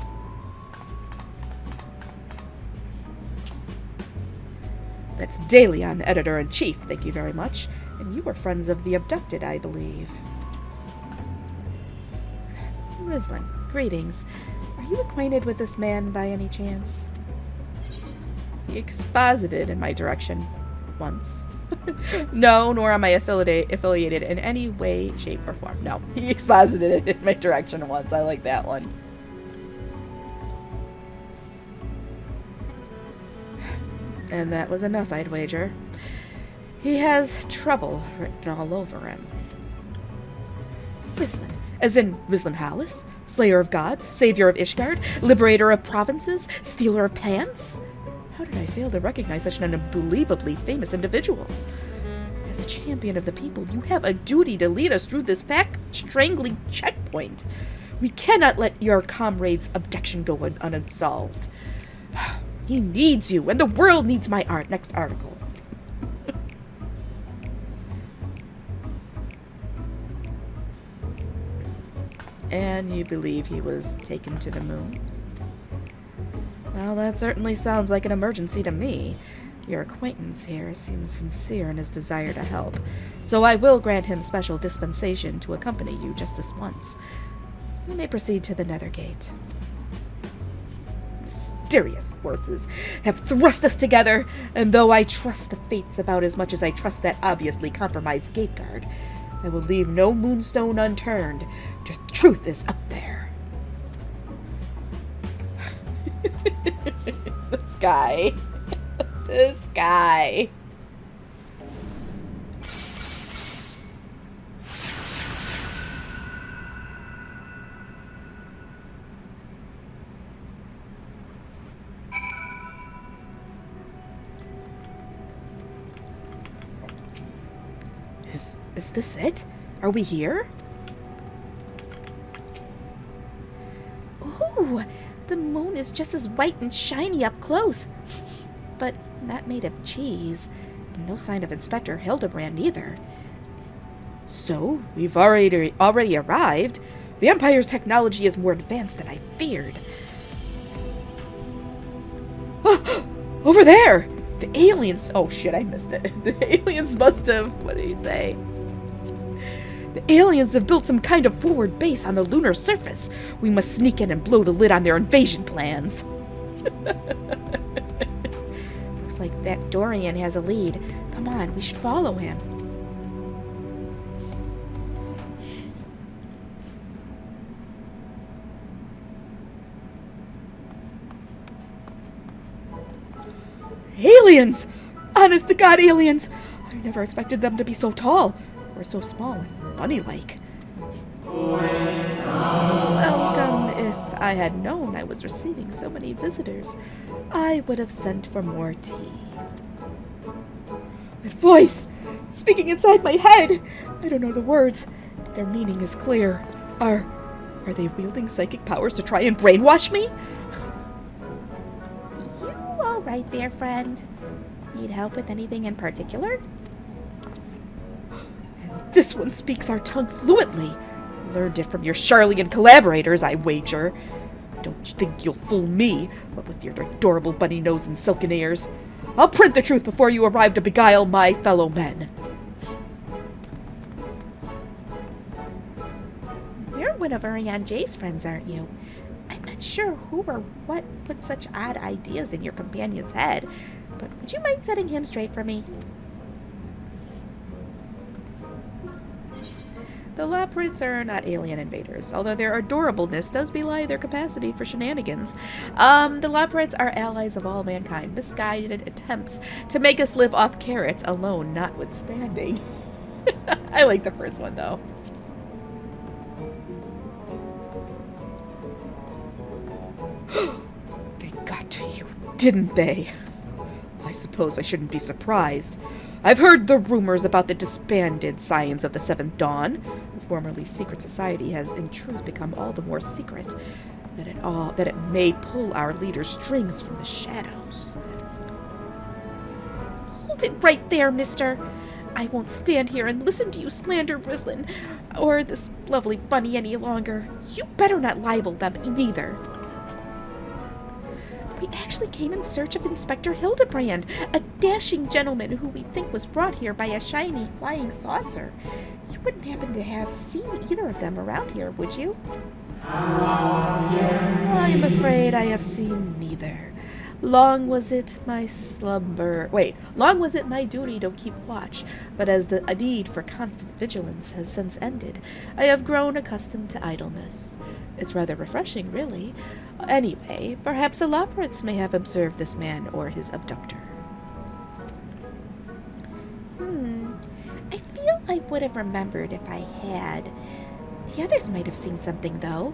That's Dalion, editor-in-chief, thank you very much. And you were friends of the abducted, I believe. Rislin, greetings. Are you acquainted with this man by any chance? He exposited in my direction once. No, nor am I affiliated in any way, shape, or form. No, he exposited in my direction once. I like that one. And that was enough, I'd wager. He has trouble written all over him. Rislin, as in Rislin Hollis? Slayer of gods, savior of Ishgard, liberator of provinces, stealer of pants? How did I fail to recognize such an unbelievably famous individual? As a champion of the people, you have a duty to lead us through this fact-strangling checkpoint. We cannot let your comrade's abduction go unsolved. He needs you, and the world needs my art. Next article. And you believe he was taken to the moon? Well, that certainly sounds like an emergency to me. Your acquaintance here seems sincere in his desire to help, so I will grant him special dispensation to accompany you just this once. You may proceed to the Nethergate. Mysterious forces have thrust us together, and though I trust the fates about as much as I trust that obviously compromised gate guard, I will leave no moonstone unturned. The truth is up there. This guy. This guy. Is this it? Are we here? Ooh, the moon is just as white and shiny up close. But not made of cheese. No sign of Inspector Hildibrand either. So, we've already arrived. The Empire's technology is more advanced than I feared. Oh, over there! The aliens... Oh shit, I missed it. The aliens must have... What did he say? The aliens have built some kind of forward base on the lunar surface. We must sneak in and blow the lid on their invasion plans. Looks like that Dorian has a lead. Come on, we should follow him. Aliens! Honest to God, aliens! I never expected them to be so tall, or so small and bunny-like. Welcome. If I had known I was receiving so many visitors, I would have sent for more tea. That voice! Speaking inside my head! I don't know the words, but their meaning is clear. Are they wielding psychic powers to try and brainwash me? You all right there, friend? Need help with anything in particular? And this one speaks our tongue fluently. Learned it from your Charlian collaborators, I wager. Don't think you'll fool me, what with your adorable bunny nose and silken ears. I'll print the truth before you arrive to beguile my fellow men. You're one of Ariane J's friends, aren't you? I'm not sure who or what put such odd ideas in your companion's head, but would you mind setting him straight for me? The Laprids are not alien invaders, although their adorableness does belie their capacity for shenanigans. The Laprids are allies of all mankind, misguided attempts to make us live off carrots alone notwithstanding. I like the first one, though. They got to you, didn't they? I suppose I shouldn't be surprised. I've heard the rumors about the disbanded Scions of the Seventh Dawn. The formerly secret society has in truth become all the more secret, that it may pull our leader's strings from the shadows. Hold it right there, mister. I won't stand here and listen to you slander Rislin or this lovely bunny any longer. You better not libel them neither. We actually came in search of Inspector Hildibrand, a dashing gentleman who we think was brought here by a shiny flying saucer. You wouldn't happen to have seen either of them around here, would you? I am afraid I have seen neither. Long was it my duty to keep watch, but as the need for constant vigilance has since ended, I have grown accustomed to idleness. It's rather refreshing, really. Anyway, perhaps the Laprids may have observed this man or his abductor. I feel I would have remembered if I had. The others might have seen something, though.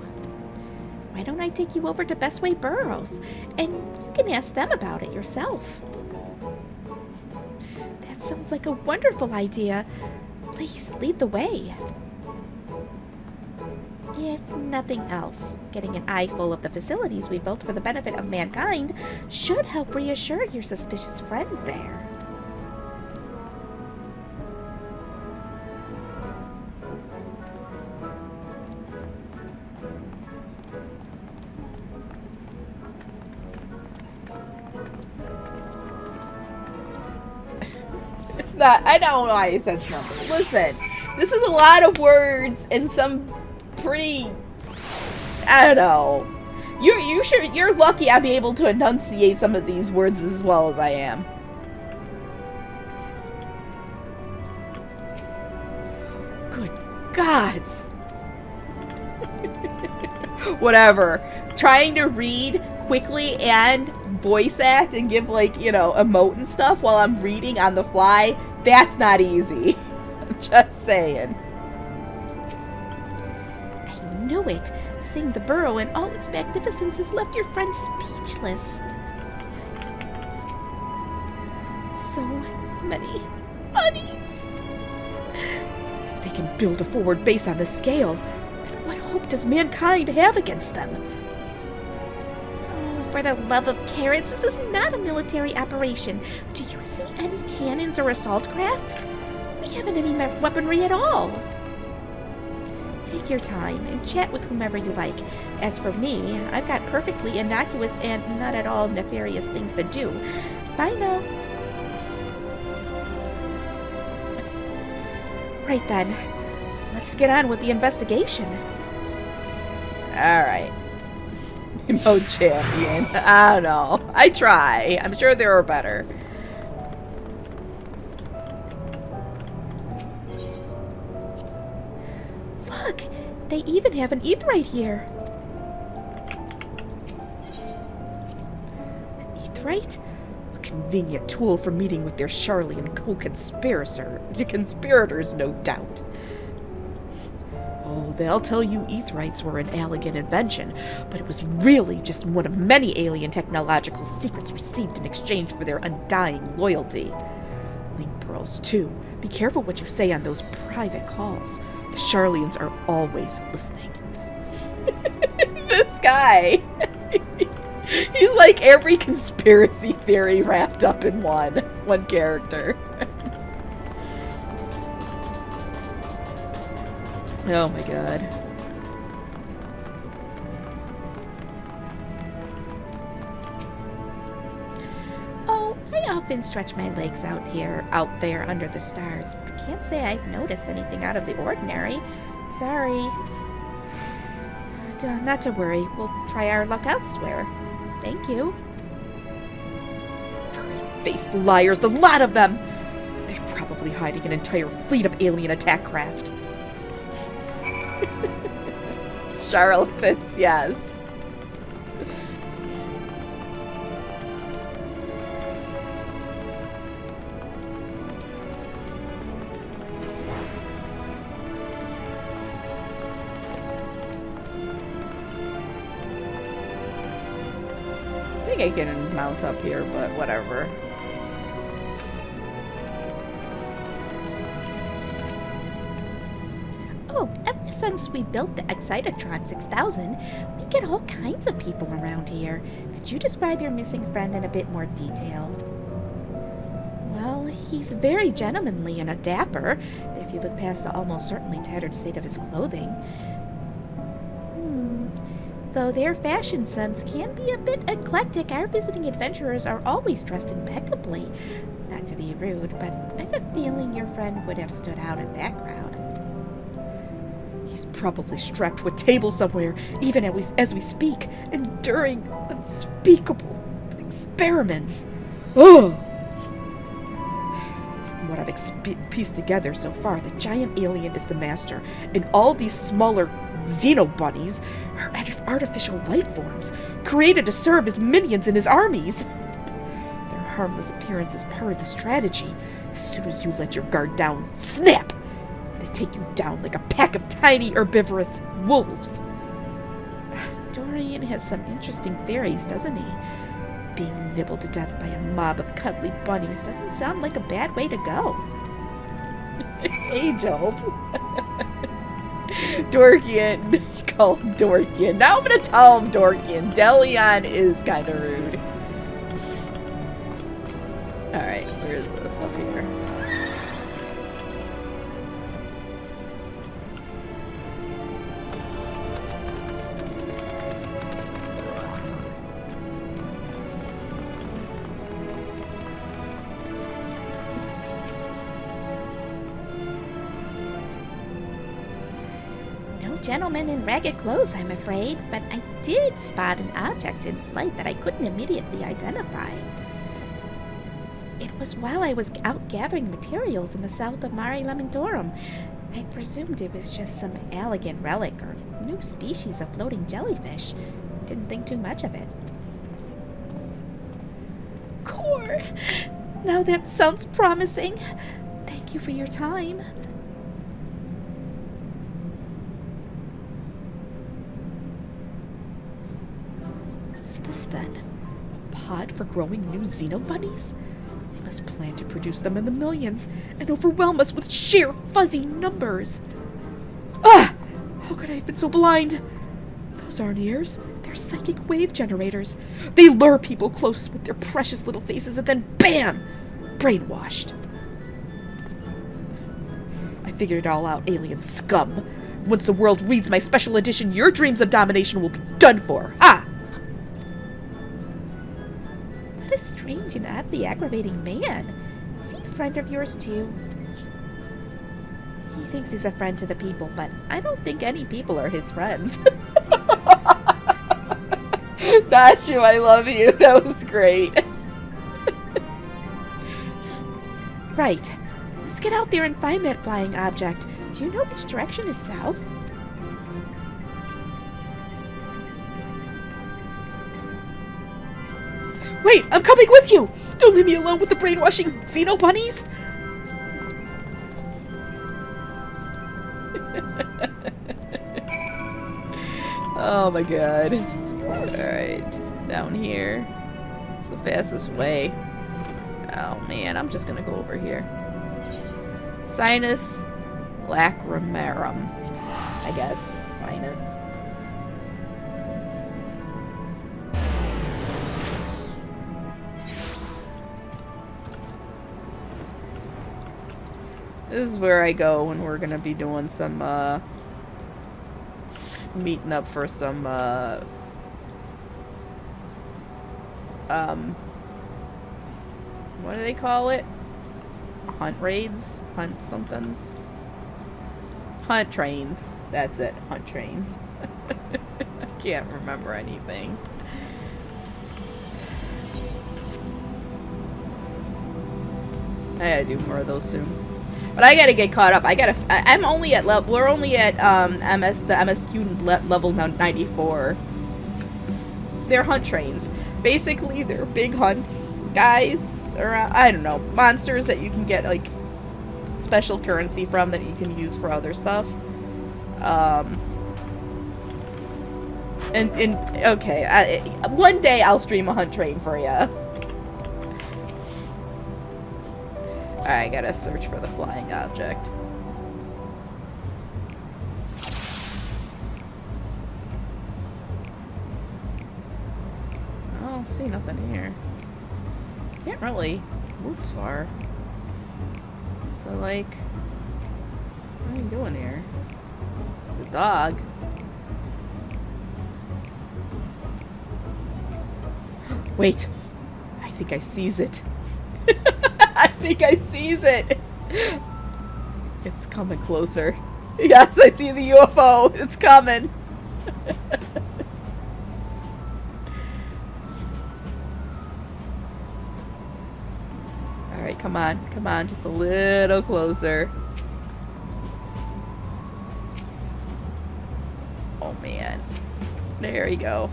Why don't I take you over to Bestway Burrows, and you can ask them about it yourself? That sounds like a wonderful idea. Please, lead the way. If nothing else, getting an eyeful of the facilities we built for the benefit of mankind should help reassure your suspicious friend there. It's not, I don't know why I said something. Listen, this is a lot of words and some pretty, I don't know. You're lucky I'll be able to enunciate some of these words as well as I am. Good gods. Whatever. Trying to read quickly and voice act and give, like, you know, emote and stuff while I'm reading on the fly, that's not easy. I'm just saying. I knew it. Seeing the burrow in all its magnificence has left your friend speechless. So many bunnies. If they can build a forward base on this scale, then what hope does mankind have against them? Oh, for the love of carrots, this is not a military operation. Do you see any cannons or assault craft? We haven't any weaponry at all. Take your time and chat with whomever you like. As for me, I've got perfectly innocuous and not at all nefarious things to do. Bye now. Right then, let's get on with the investigation. Alright. Emote champion. I don't know. I try. I'm sure there are better. Look, they even have an Aetheryte here. An Aetheryte? A convenient tool for meeting with their Charlian conspirators, no doubt. Oh, they'll tell you Aetherites were an elegant invention, but it was really just one of many alien technological secrets received in exchange for their undying loyalty. Link pearls, too. Be careful what you say on those private calls. The Charlians are always listening. This guy. He's like every conspiracy theory wrapped up in one character. Oh my god. Oh, I often stretch my legs out there under the stars. Can't say I've noticed anything out of the ordinary. Sorry. Not to worry. We'll try our luck elsewhere. Thank you. Furry-faced liars, the lot of them! They're probably hiding an entire fleet of alien attack craft. Charlatans, yes. I think I can mount up here, but whatever. Oh, ever since we built the XIV 6000, we get all kinds of people around here. Could you describe your missing friend in a bit more detail? Well, he's very gentlemanly and a dapper, if you look past the almost certainly tattered state of his clothing. Though their fashion sense can be a bit eclectic, our visiting adventurers are always dressed impeccably. Not to be rude, but I've a feeling your friend would have stood out in that crowd. He's probably strapped to a table somewhere, even as we speak, enduring unspeakable experiments. Oh! From what I've pieced together so far, the giant alien is the master, and all these smaller xenobunnies are artificial life forms, created to serve as minions in his armies. Their harmless appearance is part of the strategy. As soon as you let your guard down, snap! They take you down like a pack of tiny herbivorous wolves. Dorian has some interesting theories, doesn't he? Being nibbled to death by a mob of cuddly bunnies doesn't sound like a bad way to go. Age-old. Dorkian. Call him Dorkian. Now I'm gonna tell him Dorkian. Delion is kind of rude. Alright, where is this? Up here. Gentleman in ragged clothes, I'm afraid, but I did spot an object in flight that I couldn't immediately identify. It was while I was out gathering materials in the south of Mare Lamentorum. I presumed it was just some elegant relic or new species of floating jellyfish. Didn't think too much of it. Core! Now that sounds promising. Thank you for your time. What's this then? A pod for growing new xenobunnies? They must plan to produce them in the millions and overwhelm us with sheer fuzzy numbers. Ah! How could I have been so blind? Those aren't ears. They're psychic wave generators. They lure people close with their precious little faces and then BAM! Brainwashed. I figured it all out, alien scum. Once the world reads my special edition, your dreams of domination will be done for. Ah! What a strange and oddly aggravating man. Is he a friend of yours too? He thinks he's a friend to the people, but I don't think any people are his friends. Nashu, I love you. That was great. Right. Let's get out there and find that flying object. Do you know which direction is south? Wait, I'm coming with you! Don't leave me alone with the brainwashing xenobunnies! Oh my god. Alright, down here. It's the fastest way. Oh man, I'm just gonna go over here. Sinus lacrimarum. I guess. Sinus. This is where I go when we're gonna be doing some, meeting up for some, what do they call it? Hunt raids? Hunt somethings? Hunt trains. That's it. Hunt trains. I can't remember anything. I gotta do more of those soon. But I gotta get caught up. I'm only at level. We're only at the MSQ level 94. They're hunt trains. Basically, they're big hunts, guys. Around, I don't know, monsters that you can get like special currency from that you can use for other stuff. Okay, one day I'll stream a hunt train for ya. Alright, I gotta search for the flying object. I don't see nothing here. Can't really move far. So, like, what are you doing here? It's a dog. Wait. I think I sees it. I think I sees it. It's coming closer. Yes, I see the UFO. It's coming. Alright, come on. Come on, just a little closer. Oh, man. There you go.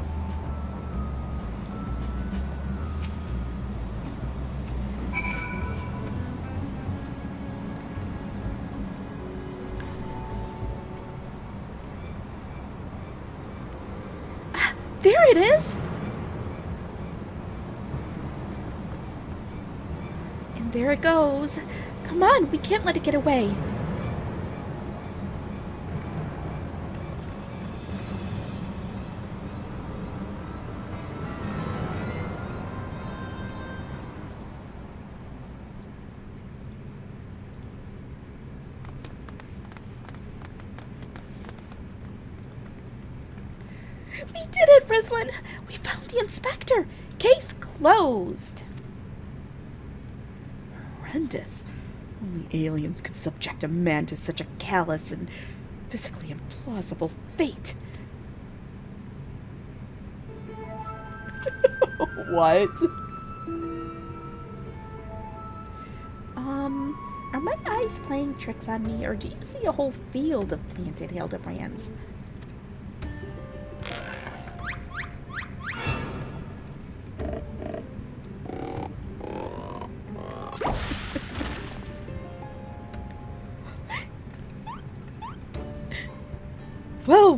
There it is! And there it goes. Come on, we can't let it get away. We did it, Rislin! We found the inspector! Case closed! Horrendous. Only aliens could subject a man to such a callous and physically implausible fate. What? Are my eyes playing tricks on me, or do you see a whole field of painted Hildebrands? Well,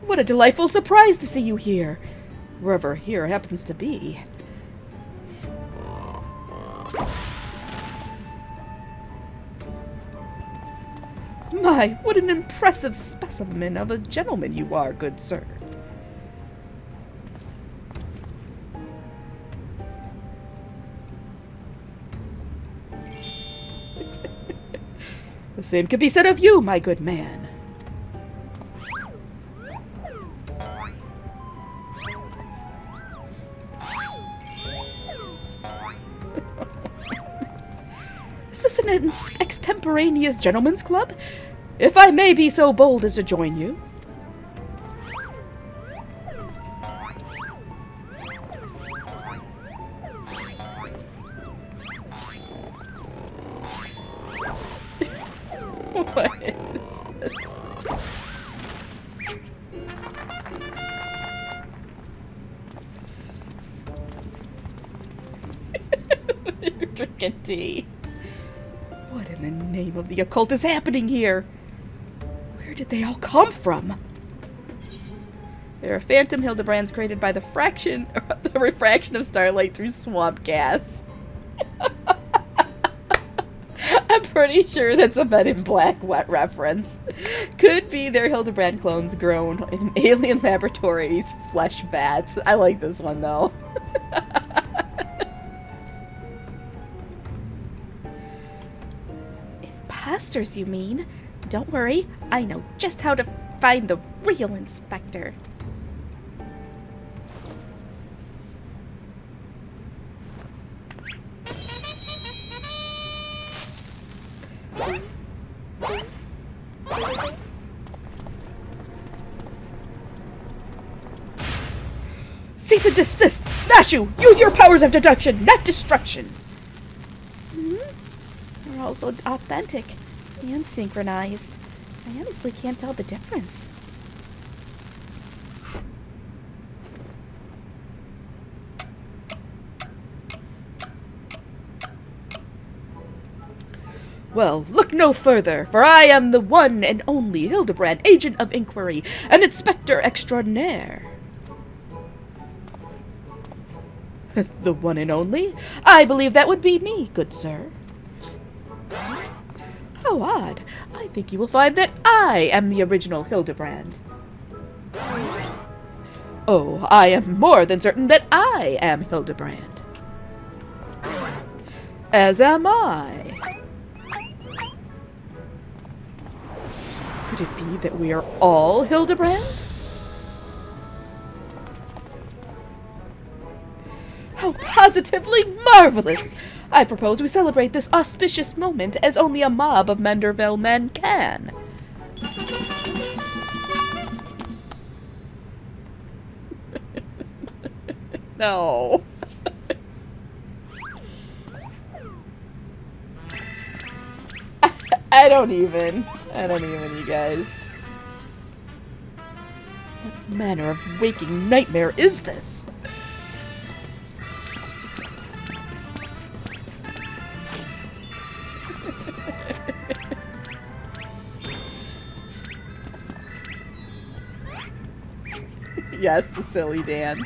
what a delightful surprise to see you here, wherever here happens to be. My, what an impressive specimen of a gentleman you are, good sir. The same could be said of you, my good man. Is this an extemporaneous gentleman's club? If I may be so bold as to join you. What is this? You're drinking tea. What in the name of the occult is happening here? Where did they all come from? There are phantom Hildebrands created by the refraction of starlight through swamp gas. I'm pretty sure that's a Men in Black wet reference. Could be their Hildibrand clones grown in alien laboratories, flesh bats. I like this one though. Imposters, you mean? Don't worry, I know just how to find the real inspector. Cease and desist! Nashu, use your powers of deduction, not destruction! They're also authentic and synchronized. I honestly can't tell the difference. Well, look no further, for I am the one and only Hildibrand, agent of inquiry and inspector extraordinaire. The one and only? I believe that would be me, good sir. How odd. I think you will find that I am the original Hildibrand. Oh, I am more than certain that I am Hildibrand. As am I. Could it be that we are all Hildibrand? How positively marvelous! I propose we celebrate this auspicious moment as only a mob of Menderville men can. No. I don't even, you guys. What manner of waking nightmare is this? Yes, the silly dance.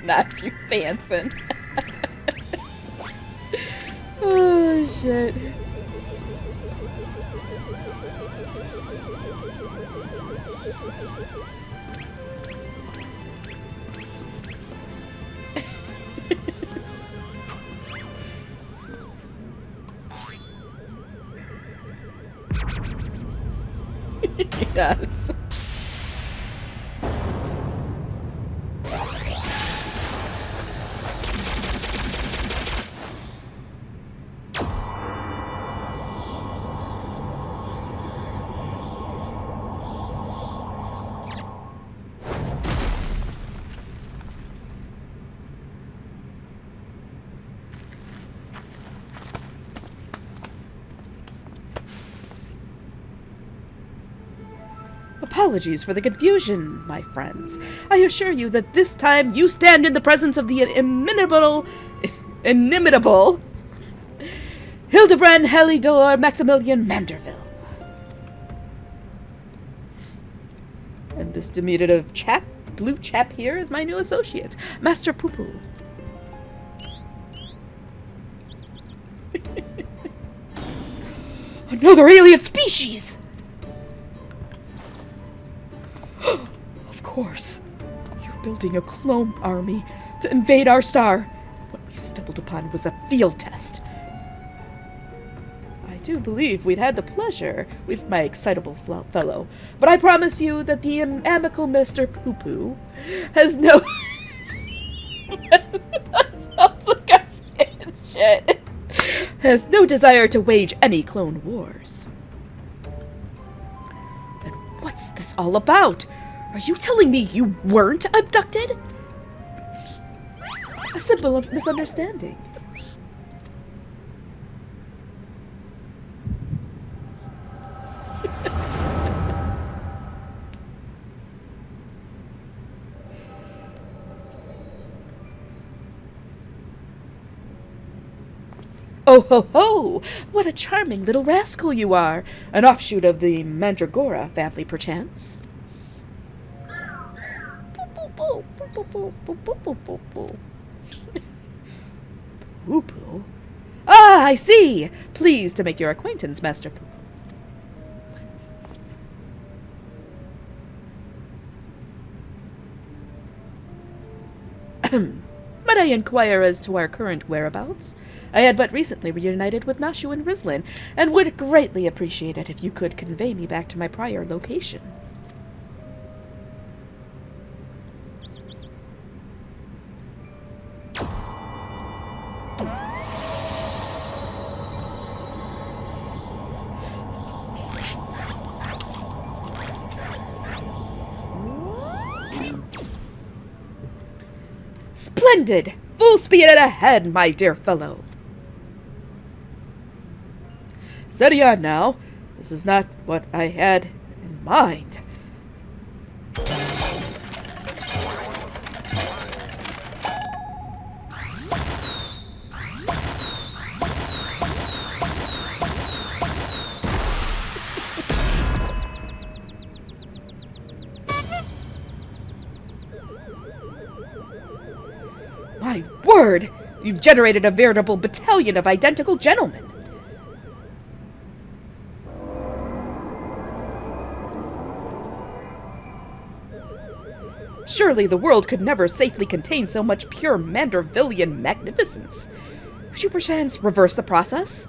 Now she's dancing. Oh, shit. Yes. Apologies for the confusion, my friends. I assure you that this time you stand in the presence of the inimitable Hildibrand Helidor Maximilian Manderville. And this diminutive blue chap here is my new associate, Master Poo-Poo. Another alien species! Of course. You're building a clone army to invade our star. What we stumbled upon was a field test. I do believe we'd had the pleasure with my excitable fellow, but I promise you that the amicable Mr. Poo-Poo has no... Sounds like I'm saying shit. Has no desire to wage any clone wars. Then what's this all about? Are you telling me you weren't abducted? A simple misunderstanding. Oh ho ho! What a charming little rascal you are! An offshoot of the Mandragora family, perchance? Poo-Poo? Ah, I see! Pleased to make your acquaintance, Master Poo-Poo. Might I inquire as to our current whereabouts? I had but recently reunited with Nashu and Rislin, and would greatly appreciate it if you could convey me back to my prior location. Splendid! Full speed ahead, my dear fellow! Steady on now. This is not what I had in mind. My word! You've generated a veritable battalion of identical gentlemen. Surely the world could never safely contain so much pure Mandervillian magnificence. Would you perchance reverse the process?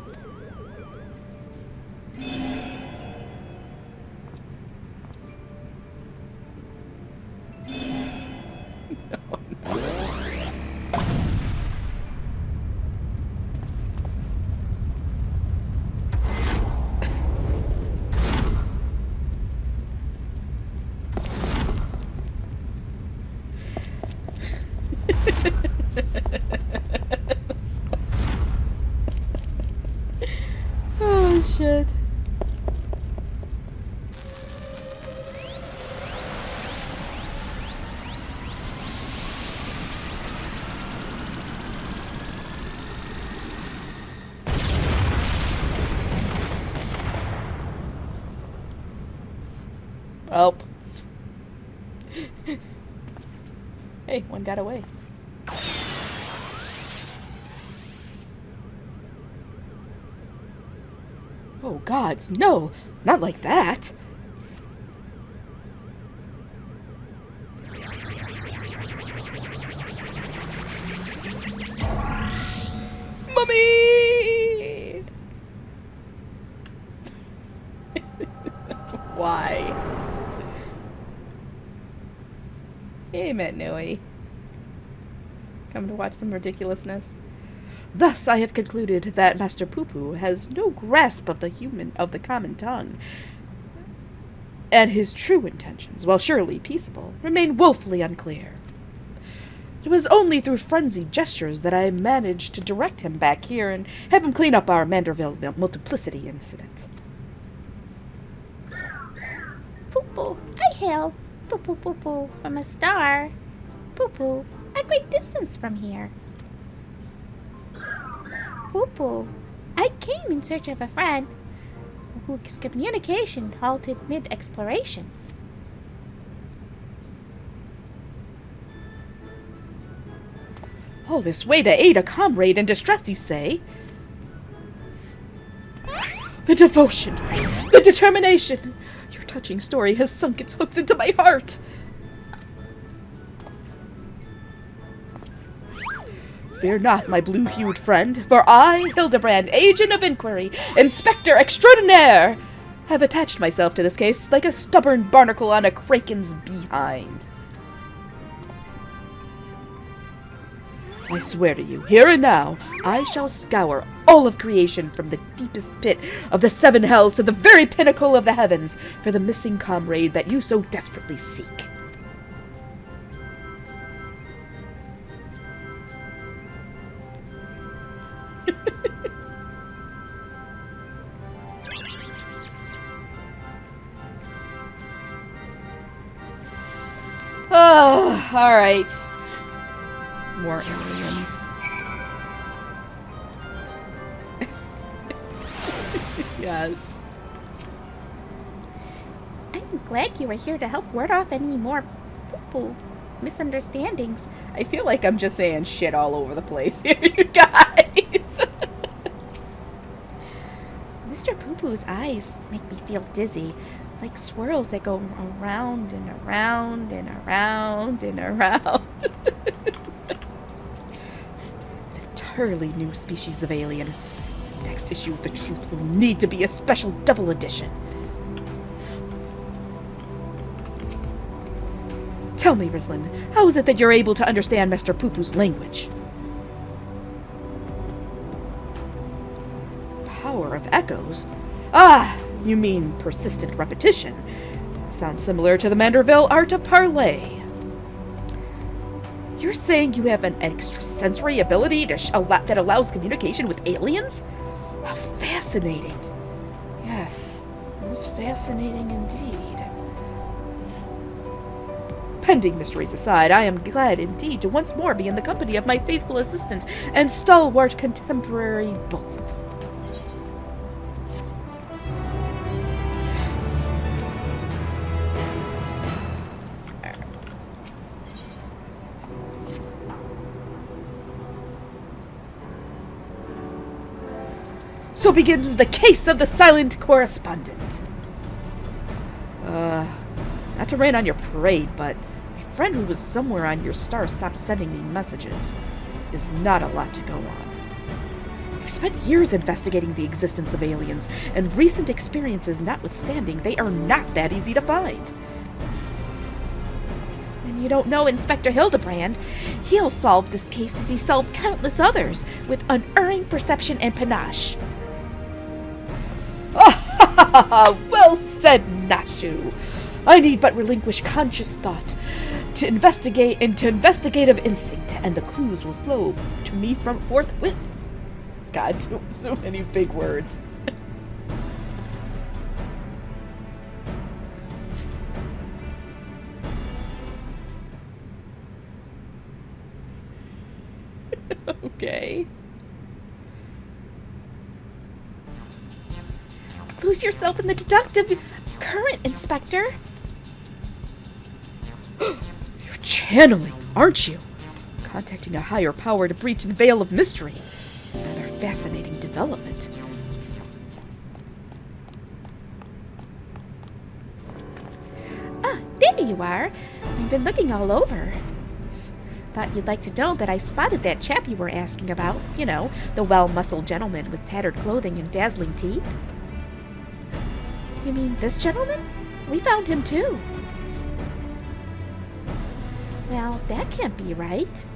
Oh, shit. Oh. Hey, one got away. Oh, gods, no! Not like that! Mummy! Why? Hey, Metnui. Come to watch some ridiculousness. Thus, I have concluded that Master Poo-Poo has no grasp of the common tongue, and his true intentions, while surely peaceable, remain woefully unclear. It was only through frenzied gestures that I managed to direct him back here and have him clean up our Manderville multiplicity incident. Poo-poo, I hail Poo-poo-poo-poo from a star. Poo-poo, a great distance from here. Poo-poo, I came in search of a friend whose communication halted mid-exploration. All this way to aid a comrade in distress, you say? The devotion, the determination. Your touching story has sunk its hooks into my heart. Fear not, my blue-hued friend, for I, Hildibrand, agent of inquiry, inspector extraordinaire, have attached myself to this case like a stubborn barnacle on a kraken's behind. I swear to you, here and now, I shall scour all of creation from the deepest pit of the seven hells to the very pinnacle of the heavens for the missing comrade that you so desperately seek. Oh, all right. More aliens. Yes. I'm glad you were here to help ward off any more poo-poo misunderstandings. I feel like I'm just saying shit all over the place here, you guys. Mr. Poo-poo's eyes make me feel dizzy, like swirls that go around and around and around and around. Entirely new species of alien. Next issue of the Truth will need to be a special double edition. Tell me, Rislin, how is it that you're able to understand Mr. Poo-Poo's language? Power of echoes? Ah, you mean persistent repetition. Sounds similar to the Manderville art of parley. You're saying you have an extrasensory ability that allows communication with aliens? How fascinating. Yes, most fascinating indeed. Pending mysteries aside, I am glad indeed to once more be in the company of my faithful assistant and stalwart contemporary both. So begins the case of the silent correspondent. Not to rain on your parade, but my friend who was somewhere on your star stopped sending me messages. Is not a lot to go on. I've spent years investigating the existence of aliens, and recent experiences notwithstanding, they are not that easy to find. And you don't know Inspector Hildibrand. He'll solve this case as he solved countless others, with unerring perception and panache. Well said, Nashu. I need but relinquish conscious thought to investigate into investigative instinct, and the clues will flow to me from forthwith. God, so many big words. Okay. Lose yourself in the deductive current, Inspector. You're channeling, aren't you? Contacting a higher power to breach the veil of mystery. Another fascinating development. Ah, there you are. I've been looking all over. Thought you'd like to know that I spotted that chap you were asking about. You know, the well-muscled gentleman with tattered clothing and dazzling teeth. You mean this gentleman? We found him too. Well, that can't be right.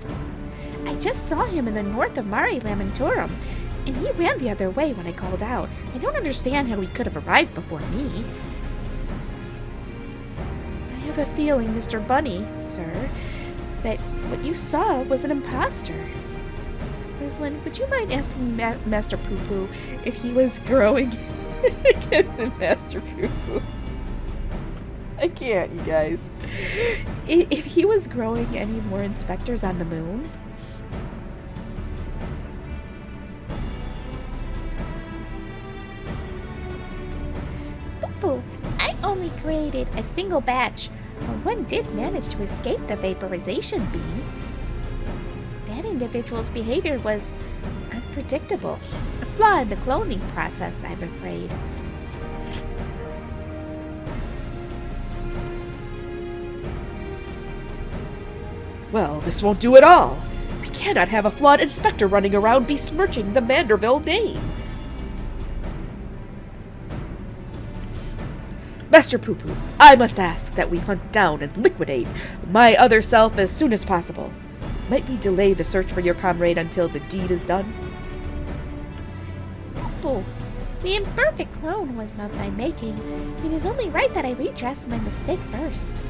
I just saw him in the north of Mare Lamentorum, and he ran the other way when I called out. I don't understand how he could have arrived before me. I have a feeling, Mr. Bunny, sir, that what you saw was an imposter. Rislin, would you mind asking Master Poo Poo if he was growing? Master Poo Poo. I can't, you guys. If he was growing any more inspectors on the moon? Poo-poo, I only created a single batch, but one did manage to escape the vaporization beam. That individual's behavior was unpredictable. A flaw in the cloning process, I'm afraid. Well, this won't do at all. We cannot have a flawed inspector running around besmirching the Manderville name. Master Poo Poo, I must ask that we hunt down and liquidate my other self as soon as possible. Might we delay the search for your comrade until the deed is done? Poo-poo, the imperfect clone was of my making. It is only right that I redress my mistake first.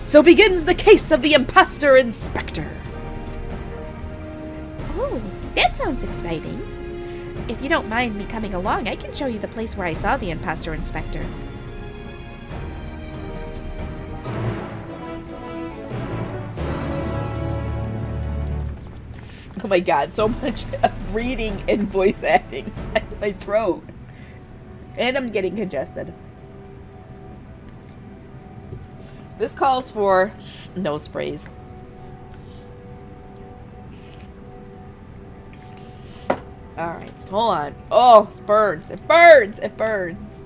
So begins the case of the imposter inspector. Oh, that sounds exciting. If you don't mind me coming along, I can show you the place where I saw the imposter inspector. Oh my god, so much reading and voice acting at my throat. And I'm getting congested. This calls for nose sprays. Alright, hold on. Oh, it burns. It burns. It burns.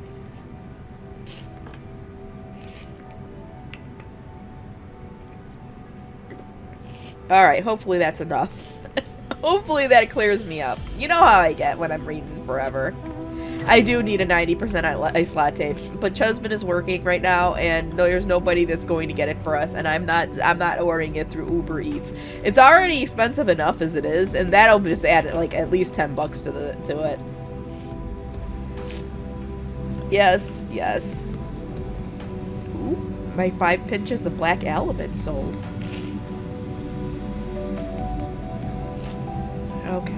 Alright, hopefully that's enough. Hopefully that clears me up. You know how I get when I'm reading forever. I do need a 90% ice latte, but Chusman is working right now, and there's nobody that's going to get it for us, and I'm not ordering it through Uber Eats. It's already expensive enough as it is, and that'll just add like at least $10 to it. Yes, yes. Ooh, my 5 pinches of black alum sold. Okay.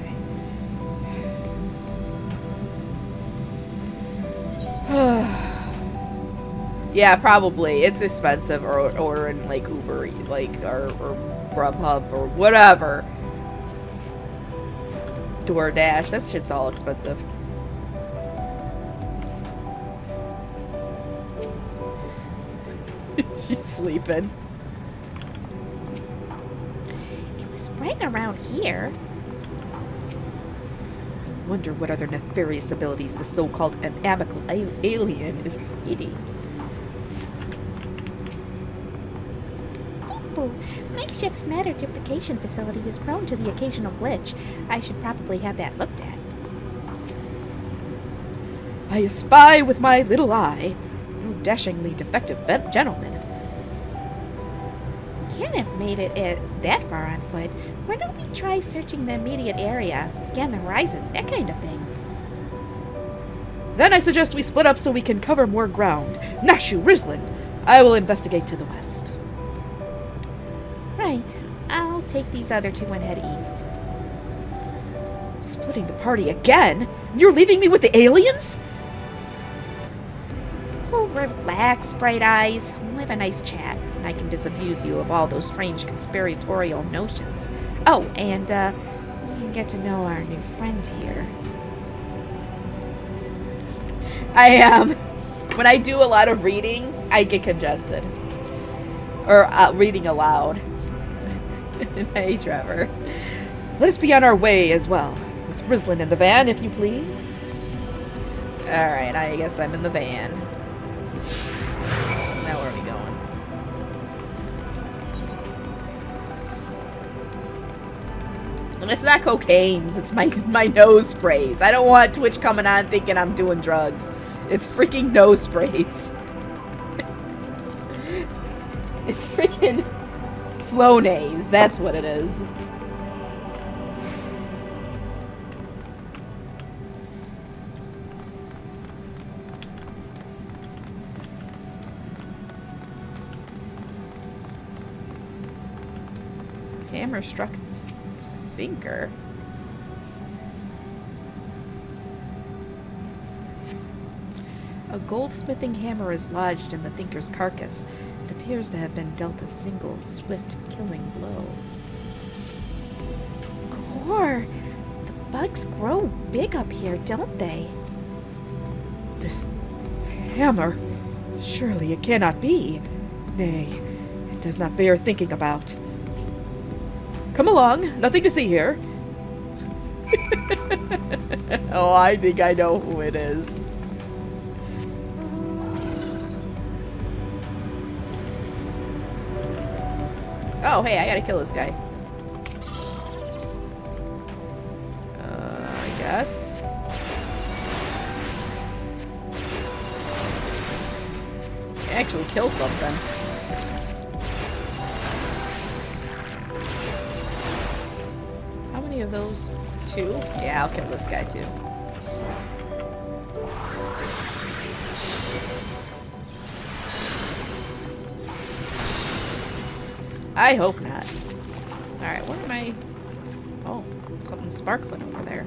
Yeah, probably. It's expensive or ordering like Uber Eats, like or Grubhub or whatever. DoorDash, that shit's all expensive. She's sleeping. It was right around here. I wonder what other nefarious abilities the so-called amical alien is hiding. My ship's matter duplication facility is prone to the occasional glitch. I should probably have that looked at. I espy with my little eye no dashingly defective gentleman. Can't have made it that far on foot. Why don't we try searching the immediate area, scan the horizon, that kind of thing? Then I suggest we split up so we can cover more ground. Nashu, Rislin, I will investigate to the west. Right. I'll take these other two and head east. Splitting the party again? You're leaving me with the aliens? Oh, relax, Bright Eyes. We'll have a nice chat, and I can disabuse you of all those strange conspiratorial notions. Oh, and, we can get to know our new friend here. I am. When I do a lot of reading, I get congested. Or reading aloud. Hey, Trevor. Let us be on our way as well. With Rislin in the van, if you please. Alright, I guess I'm in the van. Now where are we going? It's not cocaine. It's my nose sprays. I don't want Twitch coming on thinking I'm doing drugs. It's freaking nose sprays. It's freaking Flonase. That's what it is. Hammer struck Thinker. A goldsmithing hammer is lodged in the Thinker's carcass. It appears to have been dealt a single, swift, killing blow. Core, the bugs grow big up here, don't they? This hammer? Surely it cannot be. Nay, it does not bear thinking about. Come along, nothing to see here. Oh, I think I know who it is. Oh, hey, I gotta kill this guy. I guess. Actually kill something. How many of those? 2? Yeah, I'll kill this guy too. I hope not. Alright, what am I... Oh, something's sparkling over there.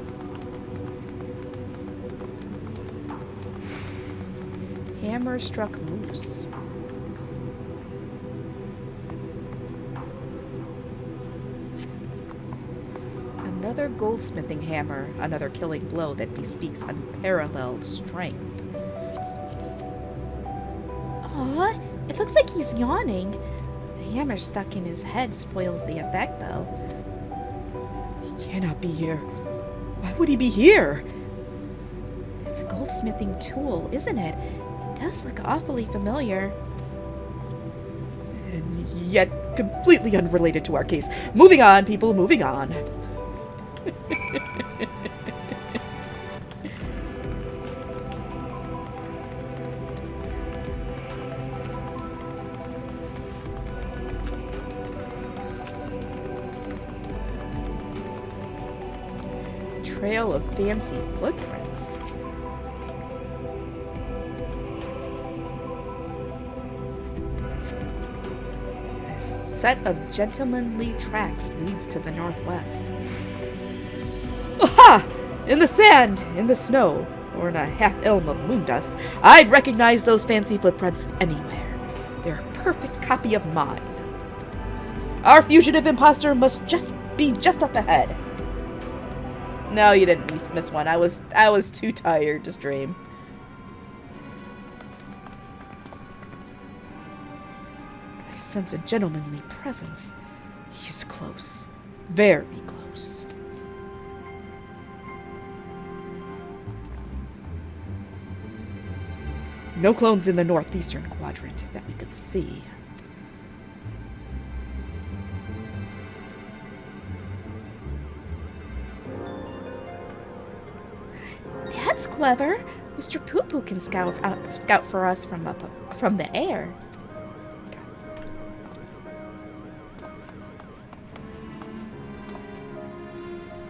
Hammer struck moose. Another goldsmithing hammer, another killing blow that bespeaks unparalleled strength. Aw, it looks like he's yawning. The hammer stuck in his head spoils the effect, though. He cannot be here. Why would he be here? It's a goldsmithing tool, isn't it? It does look awfully familiar. And yet completely unrelated to our case. Moving on, people, moving on. Trail of fancy footprints. A set of gentlemanly tracks leads to the northwest. Aha! In the sand, in the snow, or in a half-ilm of moon dust, I'd recognize those fancy footprints anywhere. They're a perfect copy of mine. Our fugitive imposter must be just up ahead. No, you didn't miss one. I was too tired to stream. I sense a gentlemanly presence. He's close. Very close. No clones in the northeastern quadrant that we could see. That's clever. Mr. Poo Poo can scout for us from the air.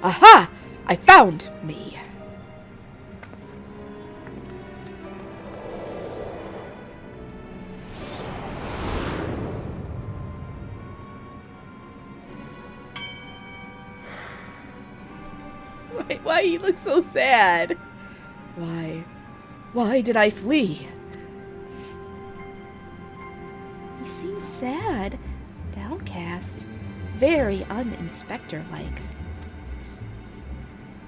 Aha! I found me. Why he looks so sad? Why did I flee? He seems sad, downcast, very un-inspector-like.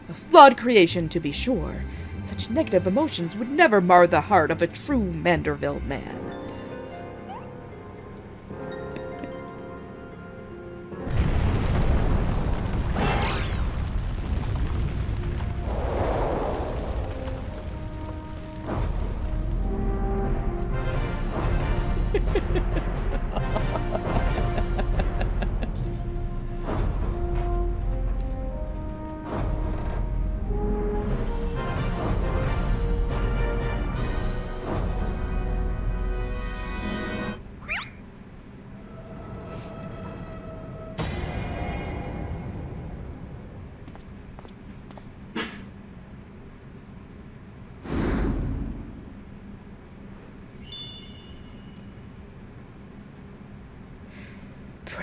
A flawed creation, to be sure. Such negative emotions would never mar the heart of a true Manderville man.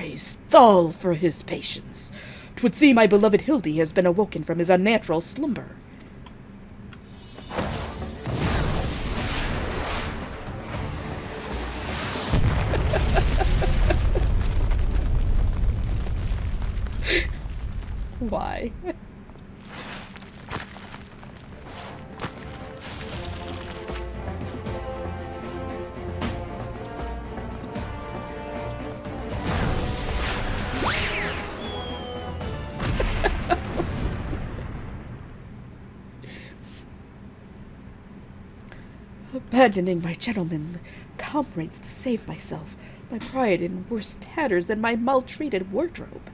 Praise Thal for his patience. 'Twould seem my beloved Hildy has been awoken from his unnatural slumber. Why? Abandoning my gentlemen comrades to save myself, my pride in worse tatters than my maltreated wardrobe.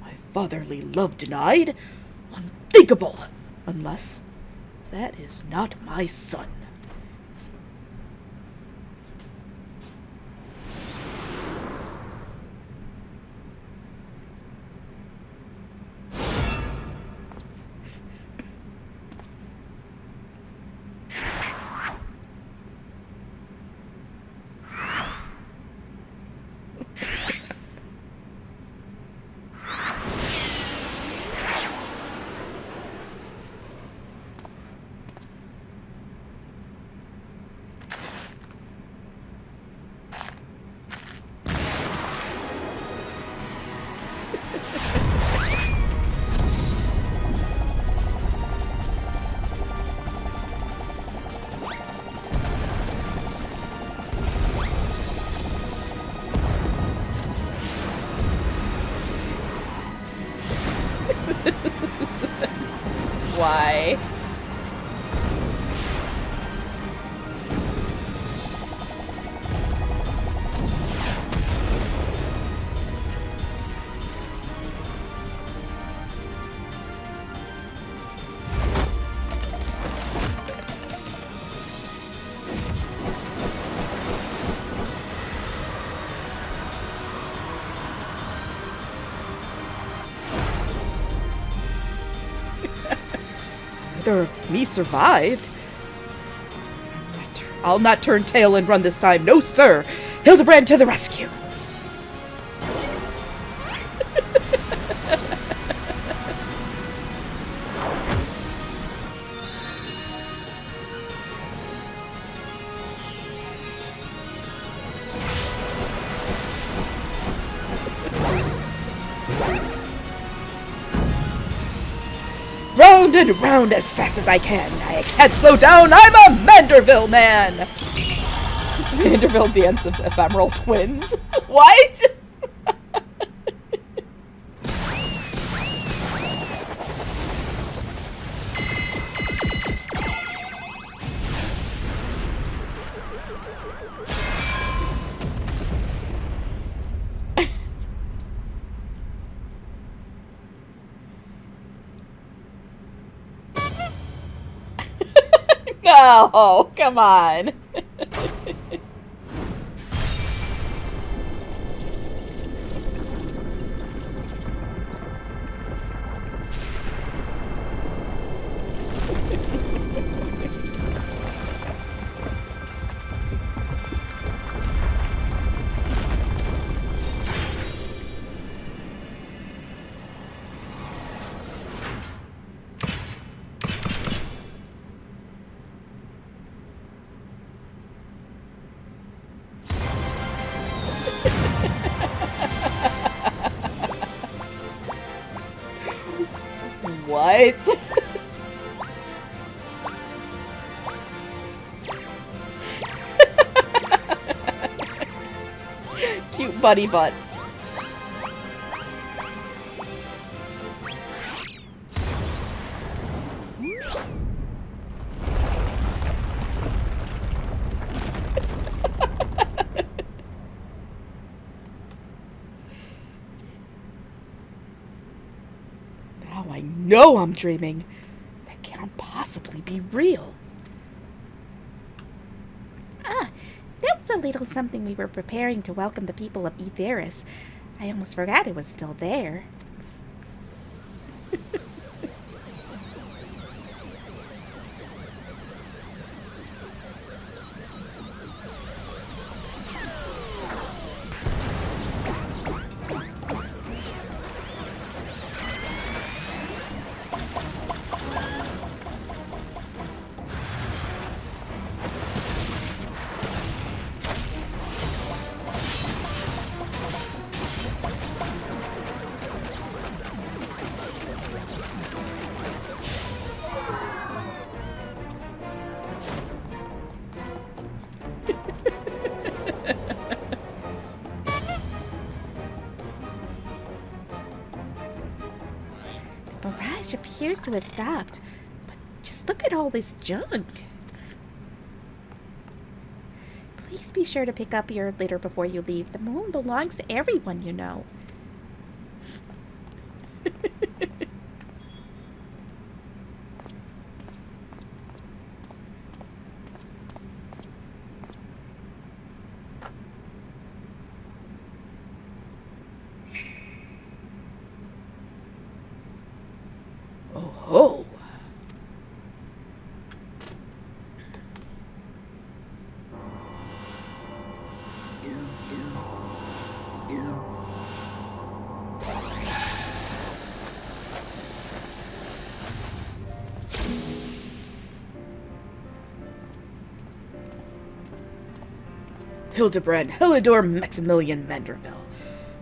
My fatherly love denied? Unthinkable! Unless that is not my son. Why? Neither of me survived. I'll not turn tail and run this time. No, sir! Hildibrand to the rescue! Round and round as fast as I can. I can't slow down. I'm a Manderville man. Manderville dance of ephemeral twins. What? No, come on. What? Cute buddy butts. Now I know I'm dreaming. That can't possibly be real. Ah, That was a little something we were preparing to welcome the people of Etheris. I almost forgot it was still there. The barrage appears to have stopped, but just look at all this junk. Please be sure to pick up your litter before you leave. The moon belongs to everyone, you know. Oh. Hildibrand, Helidor, Maximilian Vanderbilt.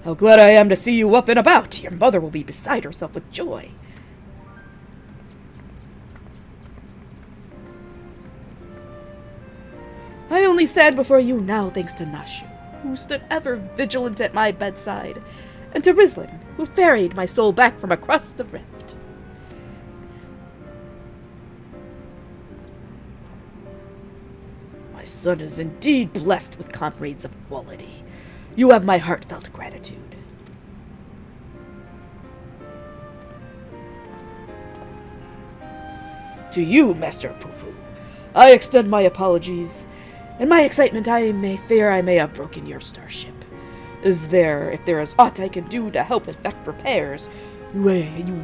How glad I am to see you up and about. Your mother will be beside herself with joy. I only stand before you now thanks to Nashu, who stood ever vigilant at my bedside, and to Rislin, who ferried my soul back from across the rift. My son is indeed blessed with comrades of quality. You have my heartfelt gratitude. To you, Master Poo-Poo, I extend my apologies. In my excitement, I may have broken your starship. If there is aught I can do to help effect repairs, you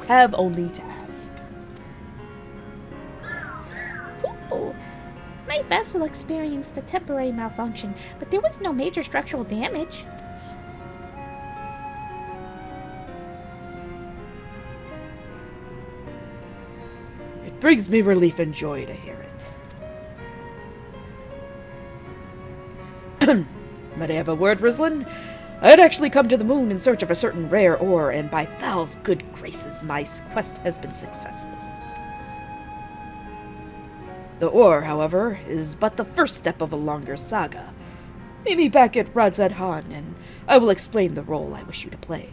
have only to ask. Ooh, my vessel experienced a temporary malfunction, but there was no major structural damage. It brings me relief and joy to hear it. Might I have a word, Rislin? I had actually come to the moon in search of a certain rare ore, and by Thal's good graces, my quest has been successful. The ore, however, is but the first step of a longer saga. Meet me back at Radzad Han, and I will explain the role I wish you to play.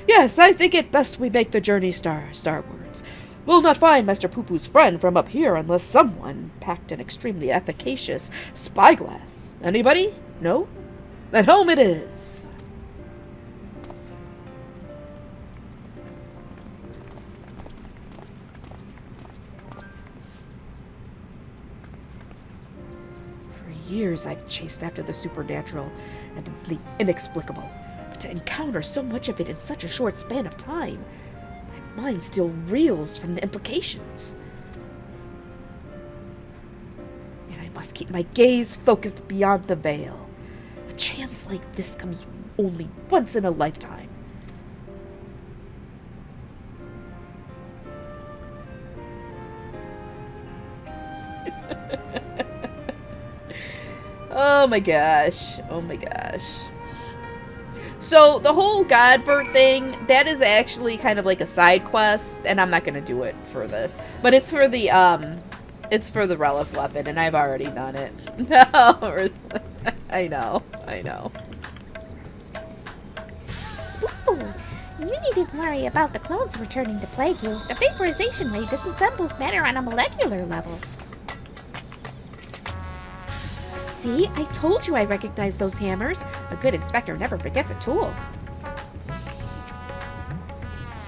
Yes, I think it best we make the journey starwards. We'll not find Master Poo-Poo's friend from up here unless someone packed an extremely efficacious spyglass. Anybody? No? Then home it is. For years I've chased after the supernatural and the inexplicable, but to encounter so much of it in such a short span of time, my mind still reels from the implications. And I must keep my gaze focused beyond the veil. A chance like this comes only once in a lifetime. Oh my gosh. Oh my gosh. So, the whole Godbird thing, that is actually kind of like a side quest, and I'm not gonna do it for this. But it's for the relic weapon, and I've already done it. No, I know. Ooh, you needn't worry about the clones returning to plague you. The vaporization ray disassembles matter on a molecular level. See, I told you I recognized those hammers. A good inspector never forgets a tool.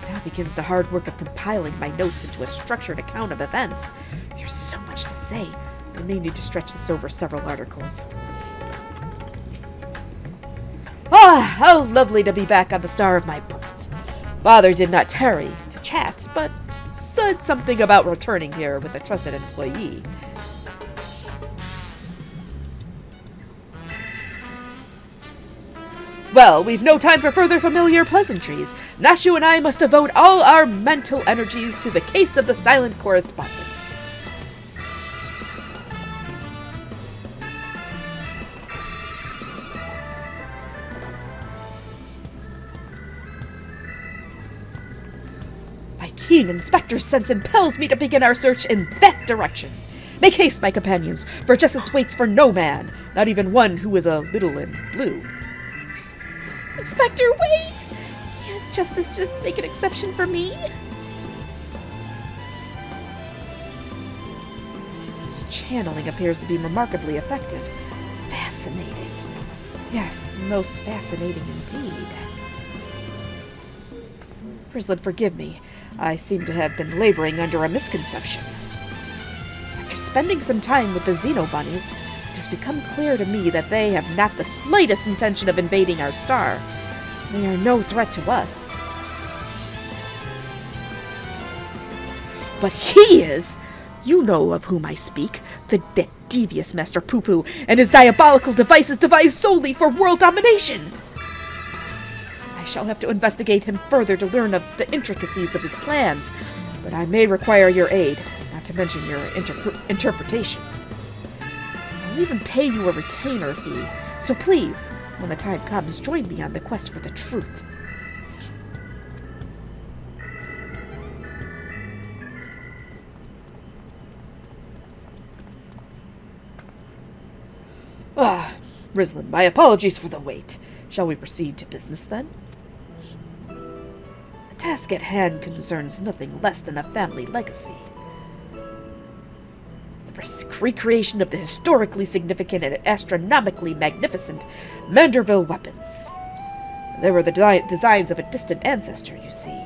Now Now begins the hard work of compiling my notes into a structured account of events. There's so much to say. I may need to stretch this over several articles. Ah, how lovely to be back on the star of my birth. Father did not tarry to chat, but said something about returning here with a trusted employee. Well, we've no time for further familiar pleasantries. Nashu and I must devote all our mental energies to the case of the silent correspondent. My keen inspector's sense impels me to begin our search in that direction. Make haste, my companions, for justice waits for no man, not even one who is a little in blue. Inspector, wait! Can't justice just make an exception for me? This channeling appears to be remarkably effective. Fascinating. Yes, most fascinating indeed. Frizzlin, forgive me. I seem to have been laboring under a misconception. After spending some time with the Xenobunnies, it has become clear to me that they have not the slightest intention of invading our star. They are no threat to us. But he is! You know of whom I speak. That devious Master Poo-Poo and his diabolical devices devised solely for world domination! I shall have to investigate him further to learn of the intricacies of his plans, but I may require your aid, not to mention your interpretation. I'll even pay you a retainer fee, so please, when the time comes, join me on the quest for the truth. Ah, Rislin, my apologies for the wait. Shall we proceed to business, then? The task at hand concerns nothing less than a family legacy. The recreation of the historically significant and astronomically magnificent Manderville weapons. They were the designs of a distant ancestor, you see.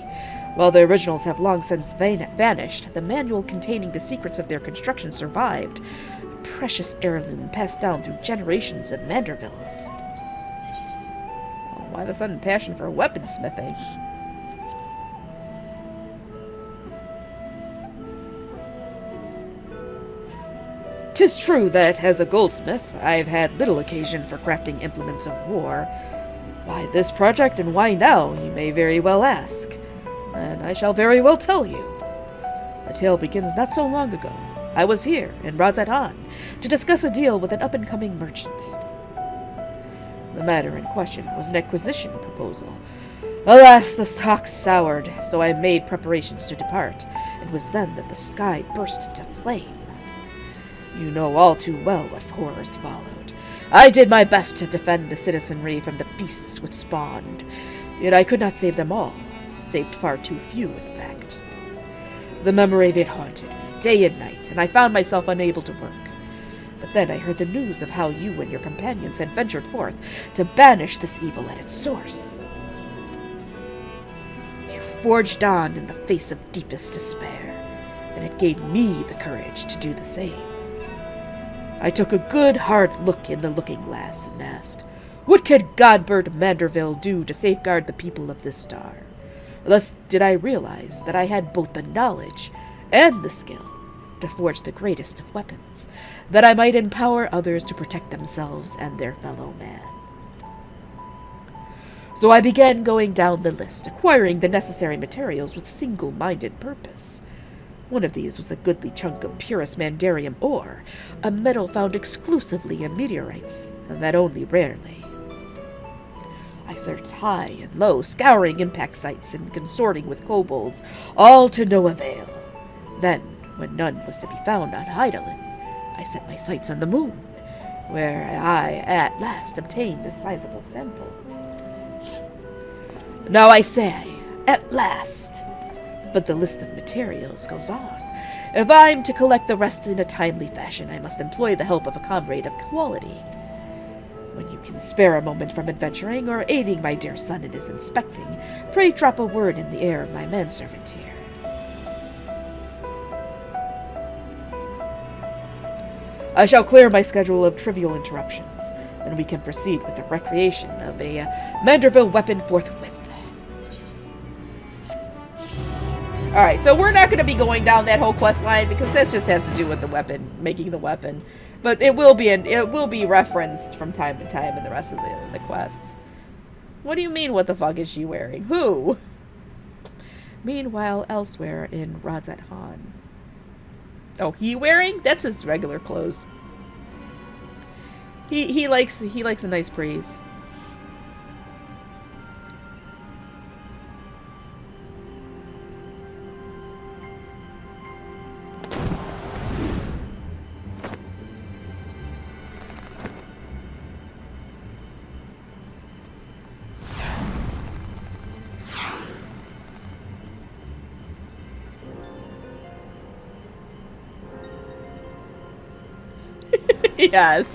While the originals have long since vanished, the manual containing the secrets of their construction survived, a precious heirloom passed down through generations of Mandervilles. Oh, why the sudden passion for weaponsmithing? 'Tis true that, as a goldsmith, I've had little occasion for crafting implements of war. Why this project and why now, you may very well ask. And I shall very well tell you. The tale begins not so long ago. I was here, in Radzat-Han, to discuss a deal with an up-and-coming merchant. The matter in question was an acquisition proposal. Alas, the talk soured, so I made preparations to depart. It was then that the sky burst into flame. You know all too well what horrors followed. I did my best to defend the citizenry from the beasts which spawned, yet I could not save them all, saved far too few, in fact. The memory of it haunted me, day and night, and I found myself unable to work. But then I heard the news of how you and your companions had ventured forth to banish this evil at its source. You forged on in the face of deepest despair, and it gave me the courage to do the same. I took a good, hard look in the looking-glass and asked, what could Godbird Manderville do to safeguard the people of this star? Thus did I realize that I had both the knowledge and the skill to forge the greatest of weapons, that I might empower others to protect themselves and their fellow man. So I began going down the list, acquiring the necessary materials with single-minded purpose. One of these was a goodly chunk of purest Mandarium ore, a metal found exclusively in meteorites, and that only rarely. I searched high and low, scouring impact sites and consorting with kobolds, all to no avail. Then, when none was to be found on Heidelin, I set my sights on the moon, where I at last obtained a sizable sample. Now I say, at last. But the list of materials goes on. If I'm to collect the rest in a timely fashion, I must employ the help of a comrade of quality. When you can spare a moment from adventuring or aiding my dear son in his inspecting, pray drop a word in the ear of my manservant here. I shall clear my schedule of trivial interruptions, and we can proceed with the recreation of a Manderville weapon forthwith. Alright, so we're not going to be going down that whole quest line because that just has to do with the weapon, making the weapon. But it will be referenced from time to time in the rest of the quests. What do you mean, what the fuck is she wearing? Who? Meanwhile, elsewhere in Radzat Han. Oh, he wearing? That's his regular clothes. He likes a nice breeze. Yes.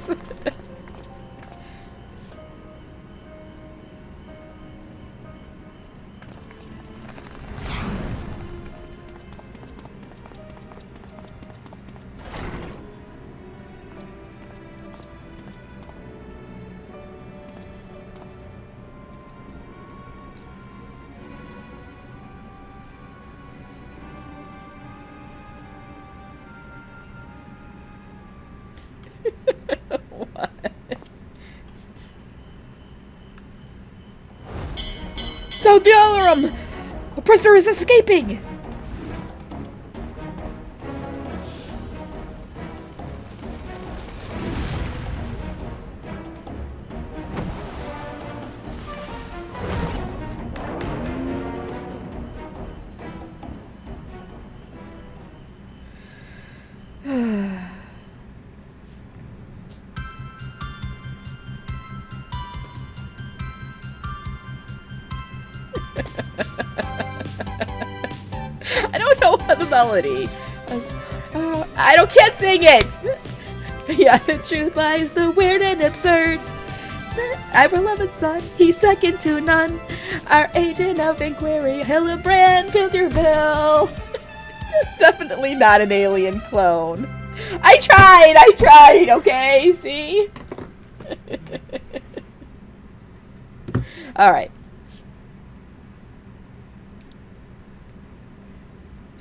What? Sound the alarm! A prisoner is escaping! I don't know what the melody. Can't sing it. Yeah, the truth lies, the weird and absurd. Our beloved son, he's second to none. Our agent of inquiry, Hildibrand, Bilderville. Definitely not an alien clone. I tried, okay? See? Alright.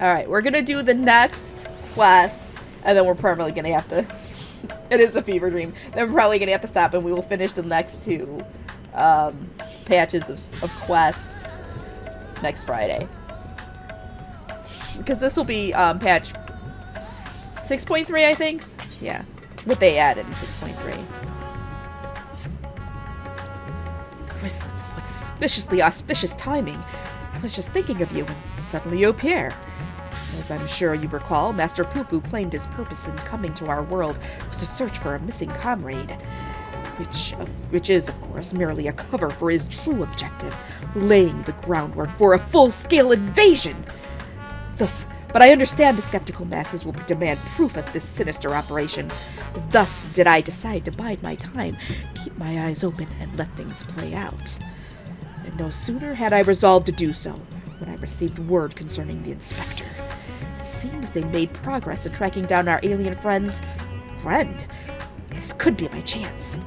Alright, we're gonna do the next quest, and then we're probably gonna have to... It is a fever dream. Then we're probably gonna have to stop, and we will finish the next two patches of quests next Friday. Because this will be patch 6.3, I think? Yeah. What they added in 6.3. Grislin, what suspiciously auspicious timing. I was just thinking of you, and suddenly you appear. As I'm sure you recall, Master Poo-Poo claimed his purpose in coming to our world was to search for a missing comrade. Which is, of course, merely a cover for his true objective, laying the groundwork for a full-scale invasion. But I understand the skeptical masses will demand proof of this sinister operation. Thus did I decide to bide my time, keep my eyes open, and let things play out. And no sooner had I resolved to do so, when I received word concerning the inspector. It seems they made progress in tracking down our alien friend. This could be my chance.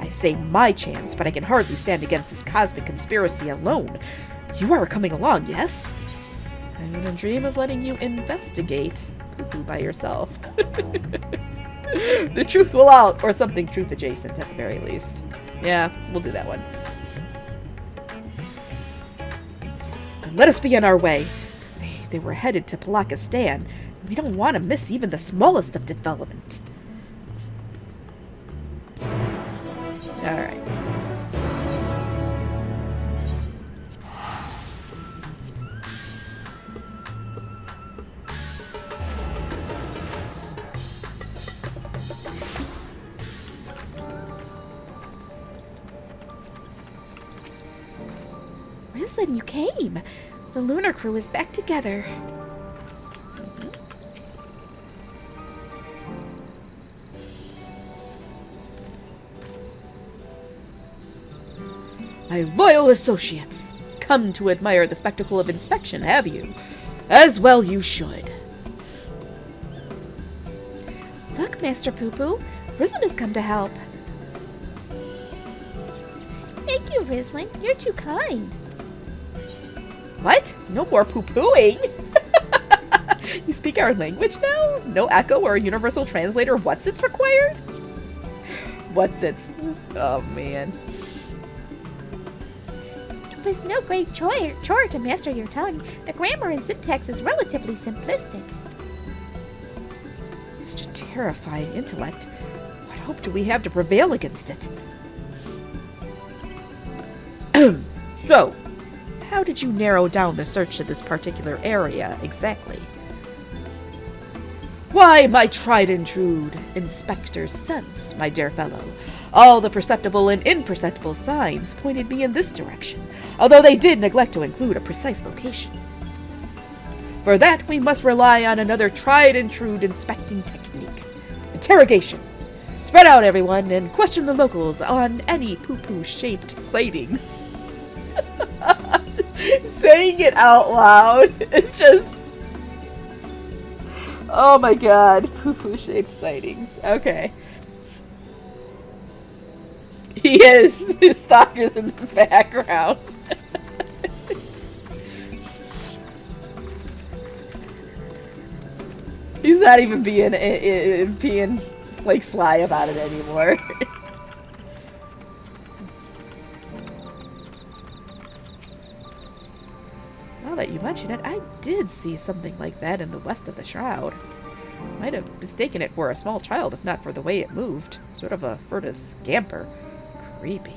I say my chance, but I can hardly stand against this cosmic conspiracy alone. You are coming along, yes? I wouldn't dream of letting you investigate Poo-Poo by yourself. The truth will out, or something truth adjacent at the very least. Yeah, we'll do that one. And let us be on our way. They were headed to Palakistan. We don't want to miss even the smallest of development. Alright. Grislin, you came. The lunar crew is back together. My loyal associates, come to admire the spectacle of inspection, have you? As well you should. Look, Master Poo-Poo, Rislin has come to help. Thank you, Rislin. You're too kind. What? No more poo-pooing? You speak our language now? No echo or universal translator what's-its required? What's-its? Oh, man. It was no great chore to master your tongue. The grammar and syntax is relatively simplistic. Such a terrifying intellect. What hope do we have to prevail against it? So, how did you narrow down the search to this particular area exactly? Why, my tried and true inspector's sense, my dear fellow. All the perceptible and imperceptible signs pointed me in this direction, although they did neglect to include a precise location. For that, we must rely on another tried and true inspecting technique. Interrogation. Spread out, everyone, and question the locals on any poo-poo-shaped sightings. Saying it out loud, it's just... Oh my god, poo-poo-shaped sightings. Okay. He is. His stalker's in the background. He's not even being like sly about it anymore. Now that you mention it, I did see something like that in the west of the Shroud. Might have mistaken it for a small child if not for the way it moved. Sort of a furtive scamper. Creepy.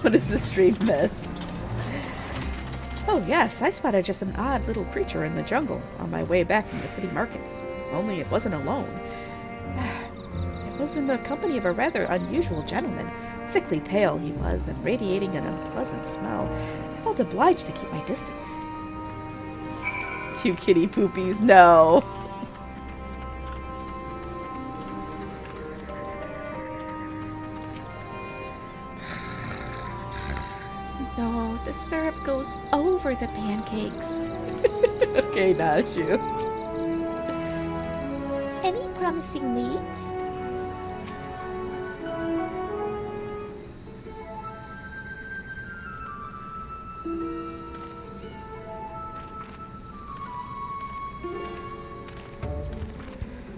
What does the stream miss? Oh yes, I spotted just an odd little creature in the jungle on my way back from the city markets. Only it wasn't alone. It was in the company of a rather unusual gentleman. Sickly pale he was, and radiating an unpleasant smell. I felt obliged to keep my distance. You kitty poopies, no. No, the syrup goes over the pancakes. Okay, Nashu. Any promising leads?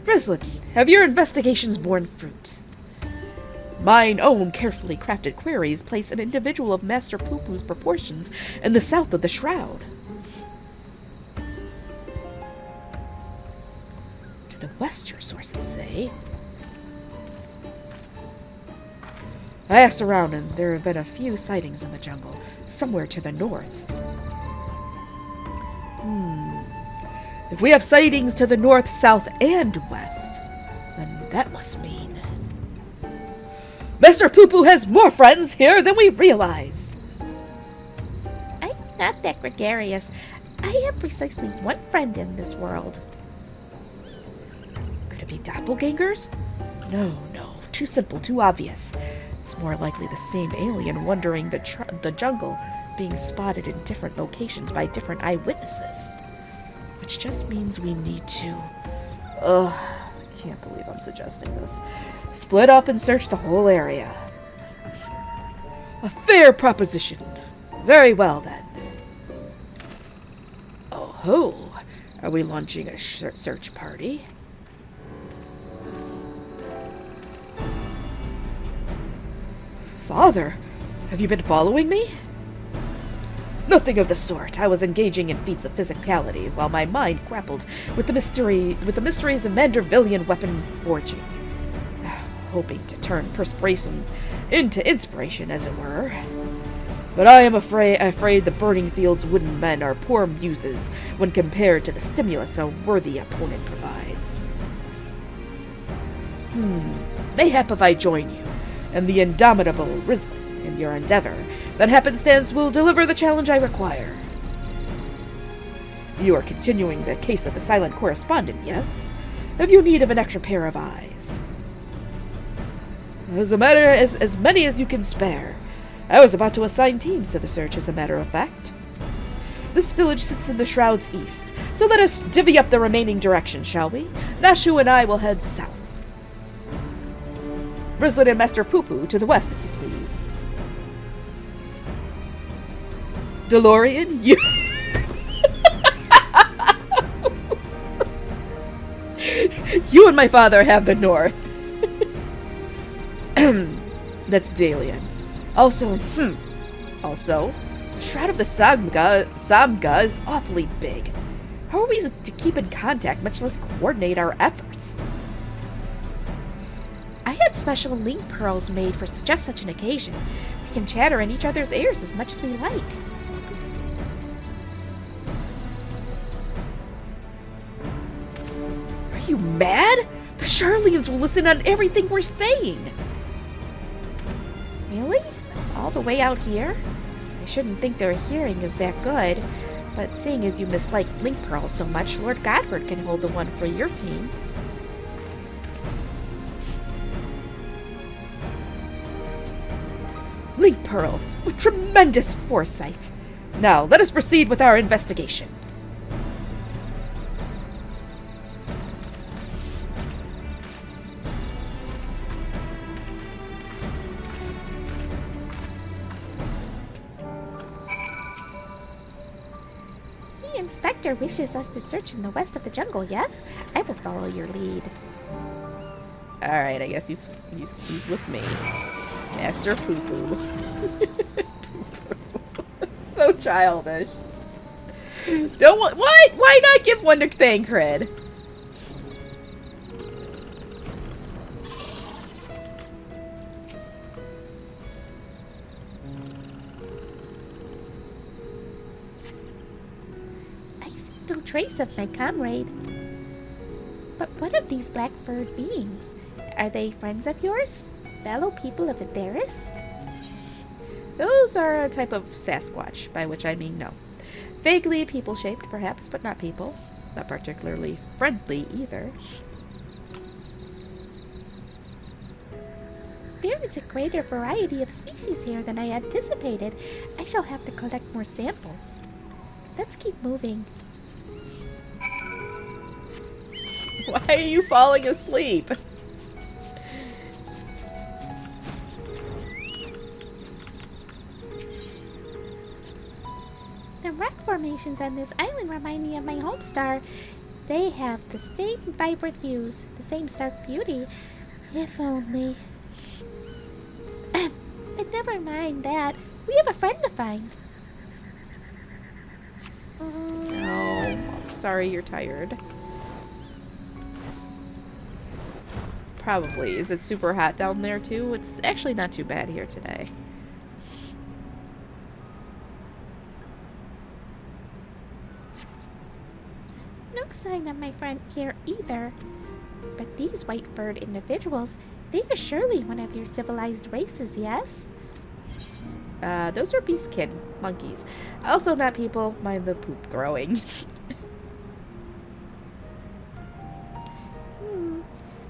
Rislin, have your investigations borne fruit? Mine own carefully crafted queries place an individual of Master Poo-Poo's proportions in the south of the Shroud. To the west, your sources say. I asked around, and there have been a few sightings in the jungle, somewhere to the north. If we have sightings to the north, south, and west, then that must mean Mr. Poo-Poo has more friends here than we realized. I'm not that gregarious. I have precisely one friend in this world. Could it be doppelgangers? No, too simple, too obvious. It's more likely the same alien wandering the jungle, being spotted in different locations by different eyewitnesses. Which just means we need to... can't believe I'm suggesting this. Split up and search the whole area. A fair proposition. Very well, then. Oh ho! Are we launching a search party? Father, have you been following me? Nothing of the sort. I was engaging in feats of physicality, while my mind grappled with the mysteries of Mandervillian weapon forging, hoping to turn perspiration into inspiration, as it were. But I am afraid the Burning Fields wooden men are poor muses when compared to the stimulus a worthy opponent provides. Mayhap if I join you, and the indomitable Rislin, in your endeavor, then happenstance will deliver the challenge I require. You are continuing the case of the silent correspondent, yes? Have you need of an extra pair of eyes? As many as you can spare. I was about to assign teams to the search, as a matter of fact. This village sits in the Shroud's east, so let us divvy up the remaining direction, shall we? Nashu and I will head south. Rislin and Master Poo-Poo to the west, if you please. DeLorean, you... You and my father have the north. That's Dalian. Also, Shroud of the Samga is awfully big. How are we to keep in contact, much less coordinate our efforts? I had special link pearls made for just such an occasion. We can chatter in each other's ears as much as we like. Are you mad? The Charlians will listen on everything we're saying. Really? All the way out here? I shouldn't think their hearing is that good, but seeing as you mislike link pearls so much, Lord Godward can hold the one for your team. Link pearls, with tremendous foresight. Now, let us proceed with our investigation. The inspector wishes us to search in the west of the jungle, yes? I will follow your lead. Alright, I guess he's with me. Master Poo-Poo. So childish. What? Why not give one to Thancred? I see no trace of my comrade. But what of these black-furred beings? Are they friends of yours? Fellow people of Etheris? Those are a type of Sasquatch, by which I mean no. Vaguely people-shaped, perhaps, but not people. Not particularly friendly, either. There is a greater variety of species here than I anticipated. I shall have to collect more samples. Let's keep moving. Why are you falling asleep? The rock formations on this island remind me of my home star. They have the same vibrant hues, the same stark beauty. If only. But never mind that. We have a friend to find. Oh, I'm sorry you're tired. Probably. Is it super hot down there too? It's actually not too bad here today. No sign of my friend here either. But these white-furred individuals, they are surely one of your civilized races, yes? Those are beastkin monkeys. Also not people. Mind the poop throwing.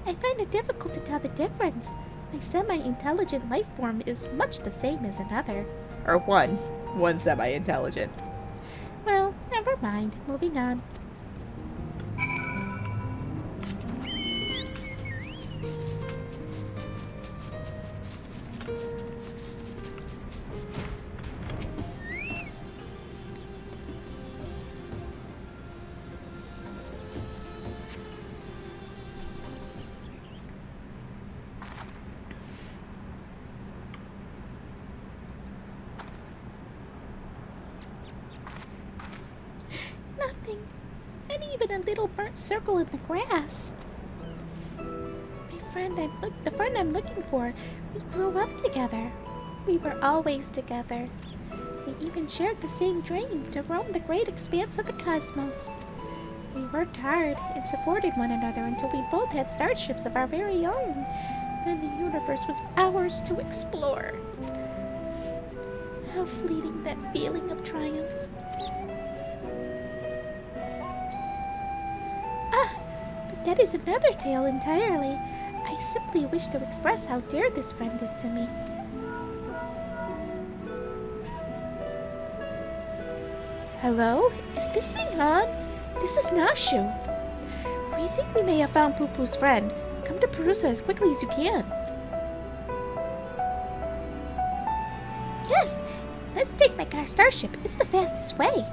I find it difficult to tell the difference. My semi-intelligent life form is much the same as another. Or one semi-intelligent. Well, never mind. Moving on. Nothing. Not even a little burnt circle in the grass. The friend I'm looking for, we grew up together. We were always together. We even shared the same dream to roam the great expanse of the cosmos. We worked hard and supported one another until we both had starships of our very own. then the universe was ours to explore. How fleeting that feeling of triumph. Ah, but that is another tale entirely. I simply wish to express how dear this friend is to me. Hello? Is this thing on? This is Nashu. We think we may have found Poo-Poo's friend. Come to Perusa as quickly as you can. Yes, let's take my car Starship. It's the fastest way.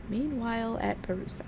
Meanwhile, at Perusa.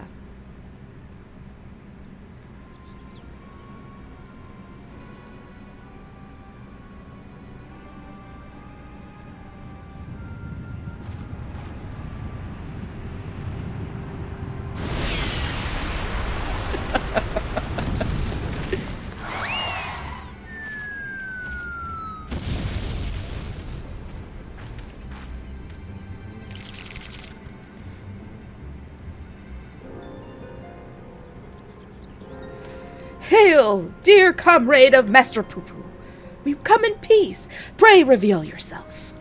Hail, dear comrade of Master Poo-Poo. We come in peace. Pray reveal yourself.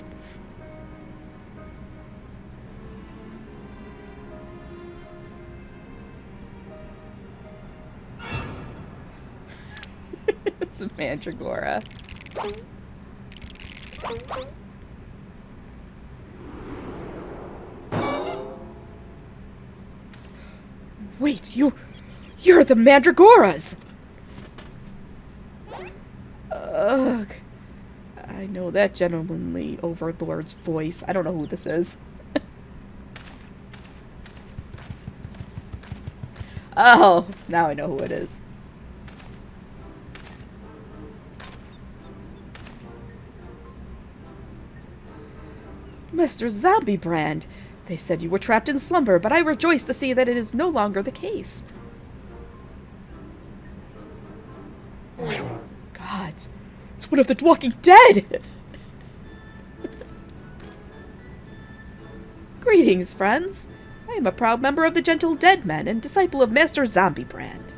It's a mandragora. Wait, you're the mandragoras. Ugh. I know that gentlemanly overlord's voice. I don't know who this is. Oh, now I know who it is. Mr. Zombiebrand, they said you were trapped in slumber, but I rejoice to see that it is no longer the case. God, it's one of the Walking Dead! Greetings, friends. I am a proud member of the Gentle Dead Men and disciple of Master Zombiebrand.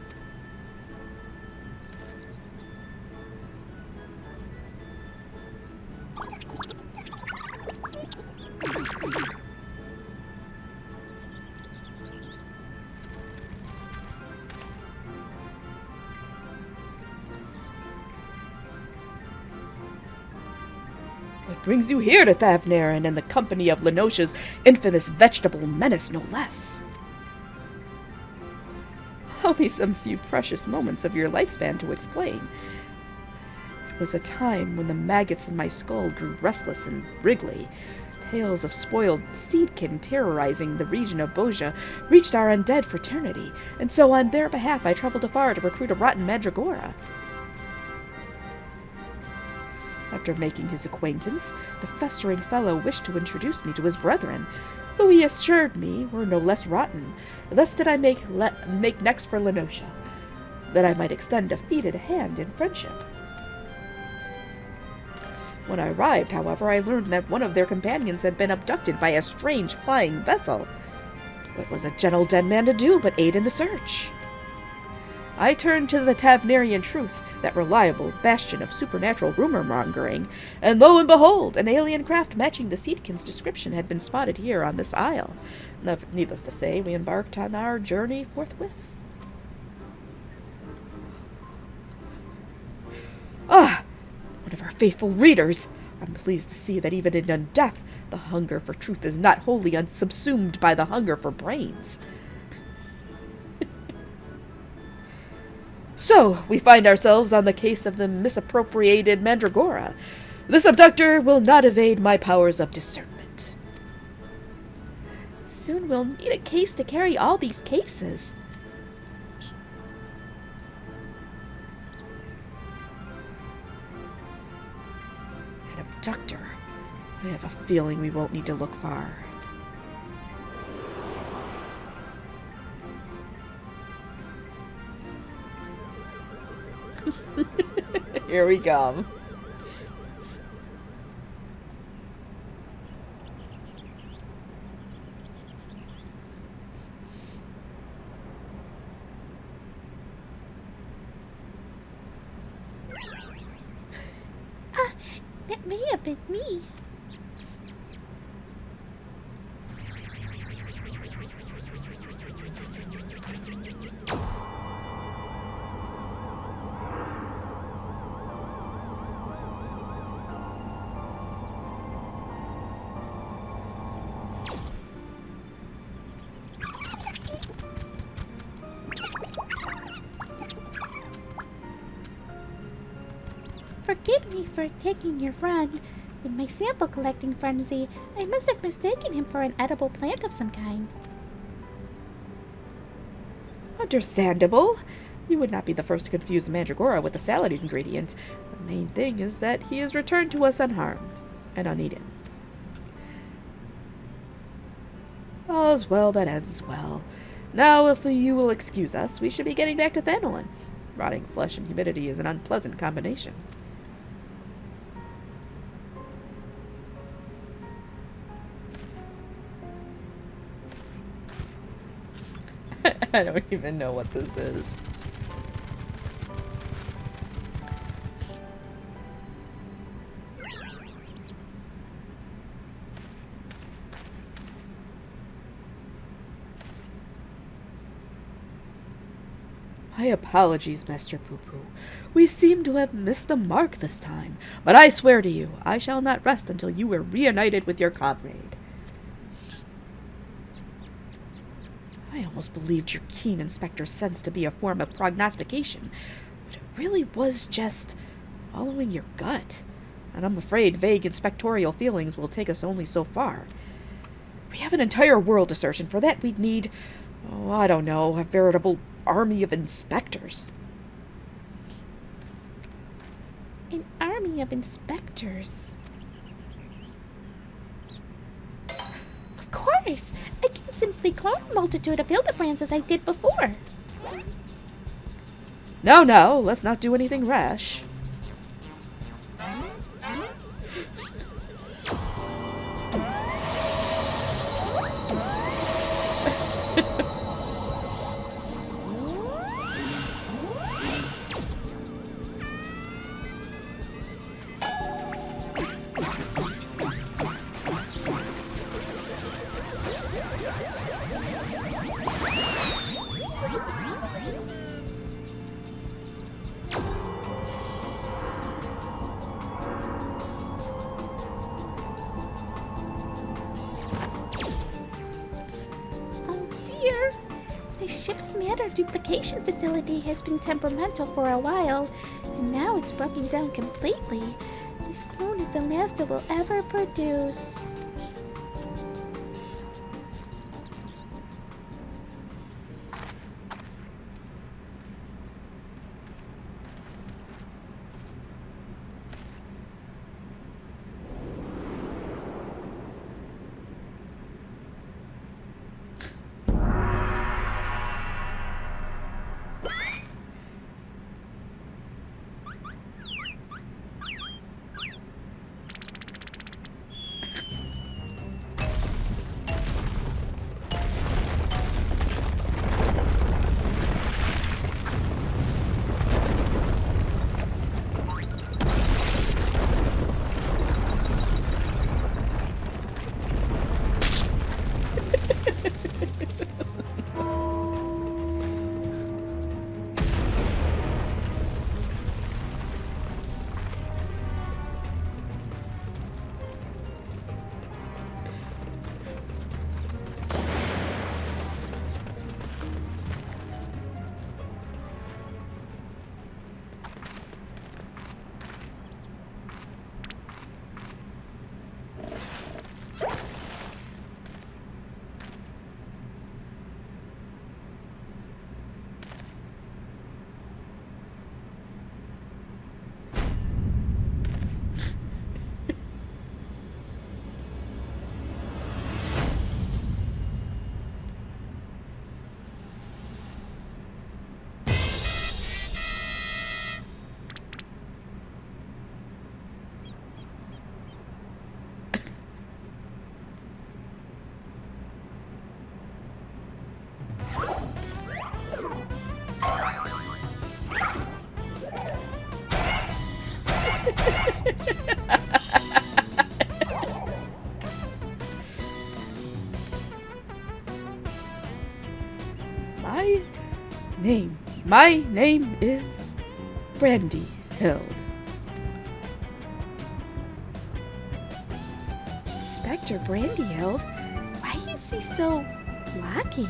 What brings you here to Thavner and in the company of Lenosha's infamous vegetable menace, no less? Allow me some few precious moments of your lifespan to explain. It was a time when the maggots in my skull grew restless and wriggly. Tales of spoiled seedkin terrorizing the region of Boja reached our undead fraternity, and so on their behalf I traveled afar to recruit a rotten mandragora. After making his acquaintance, the festering fellow wished to introduce me to his brethren, who he assured me were no less rotten. Thus did I make next for Lenosha, that I might extend a feated hand in friendship. When I arrived, however, I learned that one of their companions had been abducted by a strange flying vessel. What was a gentle dead man to do but aid in the search? I turned to the Tavnerian Truth, that reliable bastion of supernatural rumor-mongering, and lo and behold, an alien craft matching the Seedkin's description had been spotted here on this isle. Needless to say, we embarked on our journey forthwith. Ah! One of our faithful readers! I'm pleased to see that even in death, the hunger for truth is not wholly unsubsumed by the hunger for brains. So, we find ourselves on the case of the misappropriated mandragora. This abductor will not evade my powers of discernment. Soon we'll need a case to carry all these cases. An abductor. I have a feeling we won't need to look far. Here we come. may have been me. Forgive me for taking your friend. In my sample collecting frenzy, I must have mistaken him for an edible plant of some kind. Understandable. You would not be the first to confuse mandragora with a salad ingredient. The main thing is that he is returned to us unharmed and uneaten. All's well that ends well. Now, if you will excuse us, we should be getting back to Thanolin. Rotting flesh and humidity is an unpleasant combination. I don't even know what this is. My apologies, Master Poo-Poo. We seem to have missed the mark this time, but I swear to you, I shall not rest until you are reunited with your comrade. I almost believed your keen inspector sense to be a form of prognostication, but it really was just following your gut. And I'm afraid vague inspectorial feelings will take us only so far. We have an entire world to search, and for that we'd need, I don't know, a veritable army of inspectors. An army of inspectors. Of course! I can simply clone a multitude of Hildibrands as I did before. No, let's not do anything rash. The ship's matter duplication facility has been temperamental for a while, and now it's broken down completely. This clone is the last it will ever produce. My name is Brandy Hild. Inspector Brandyhild? Why is he so blocky?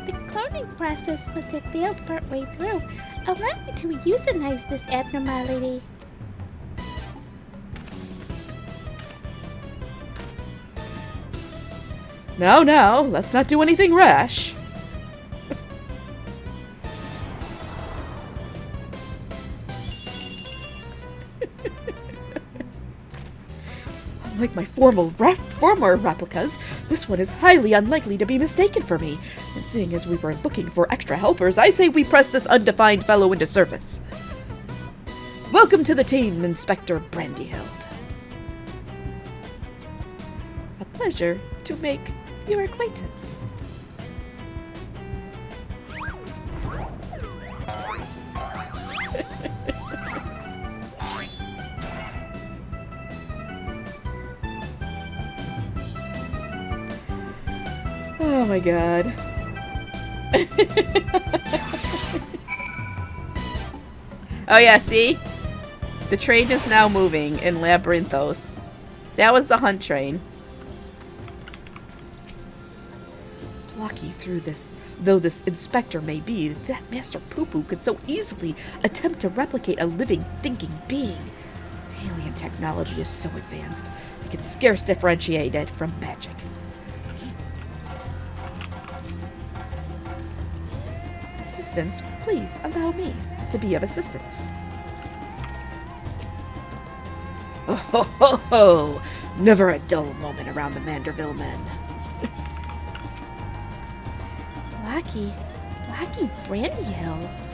The cloning process must have failed partway through. Allow me to euthanize this abnormality. Now, let's not do anything rash. Unlike my former replicas, this one is highly unlikely to be mistaken for me. And seeing as we were looking for extra helpers, I say we press this undefined fellow into service. Welcome to the team, Inspector Brandyhild. A pleasure to make your acquaintance. Oh my god. Oh yeah, see? The train is now moving in Labyrinthos. That was the hunt train. Blocky through this, though this inspector may be, that Master Poo-Poo could so easily attempt to replicate a living, thinking being. Alien technology is so advanced, we can scarce differentiate it from magic. Assistance, please allow me to be of assistance. Oh ho ho ho! Never a dull moment around the Manderville men. Blocky Brandyhild.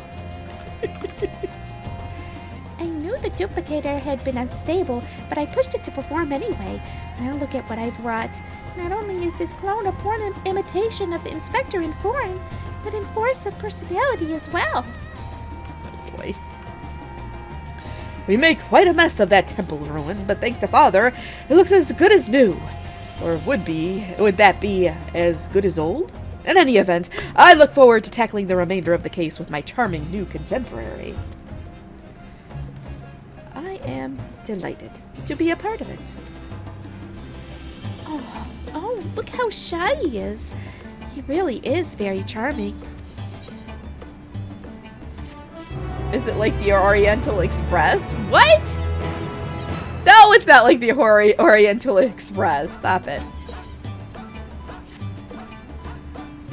I knew the duplicator had been unstable, but I pushed it to perform anyway. Now look at what I've wrought. Not only is this clone a poor imitation of the inspector in form, but in force of personality as well. Oh boy. We make quite a mess of that temple ruin, but thanks to Father, it looks as good as new. Or would that be as good as old? In any event, I look forward to tackling the remainder of the case with my charming new contemporary. I am delighted to be a part of it. Oh, look how shy he is. He really is very charming. Is it like the Oriental Express? What? No, it's not like the Oriental Express. Stop it.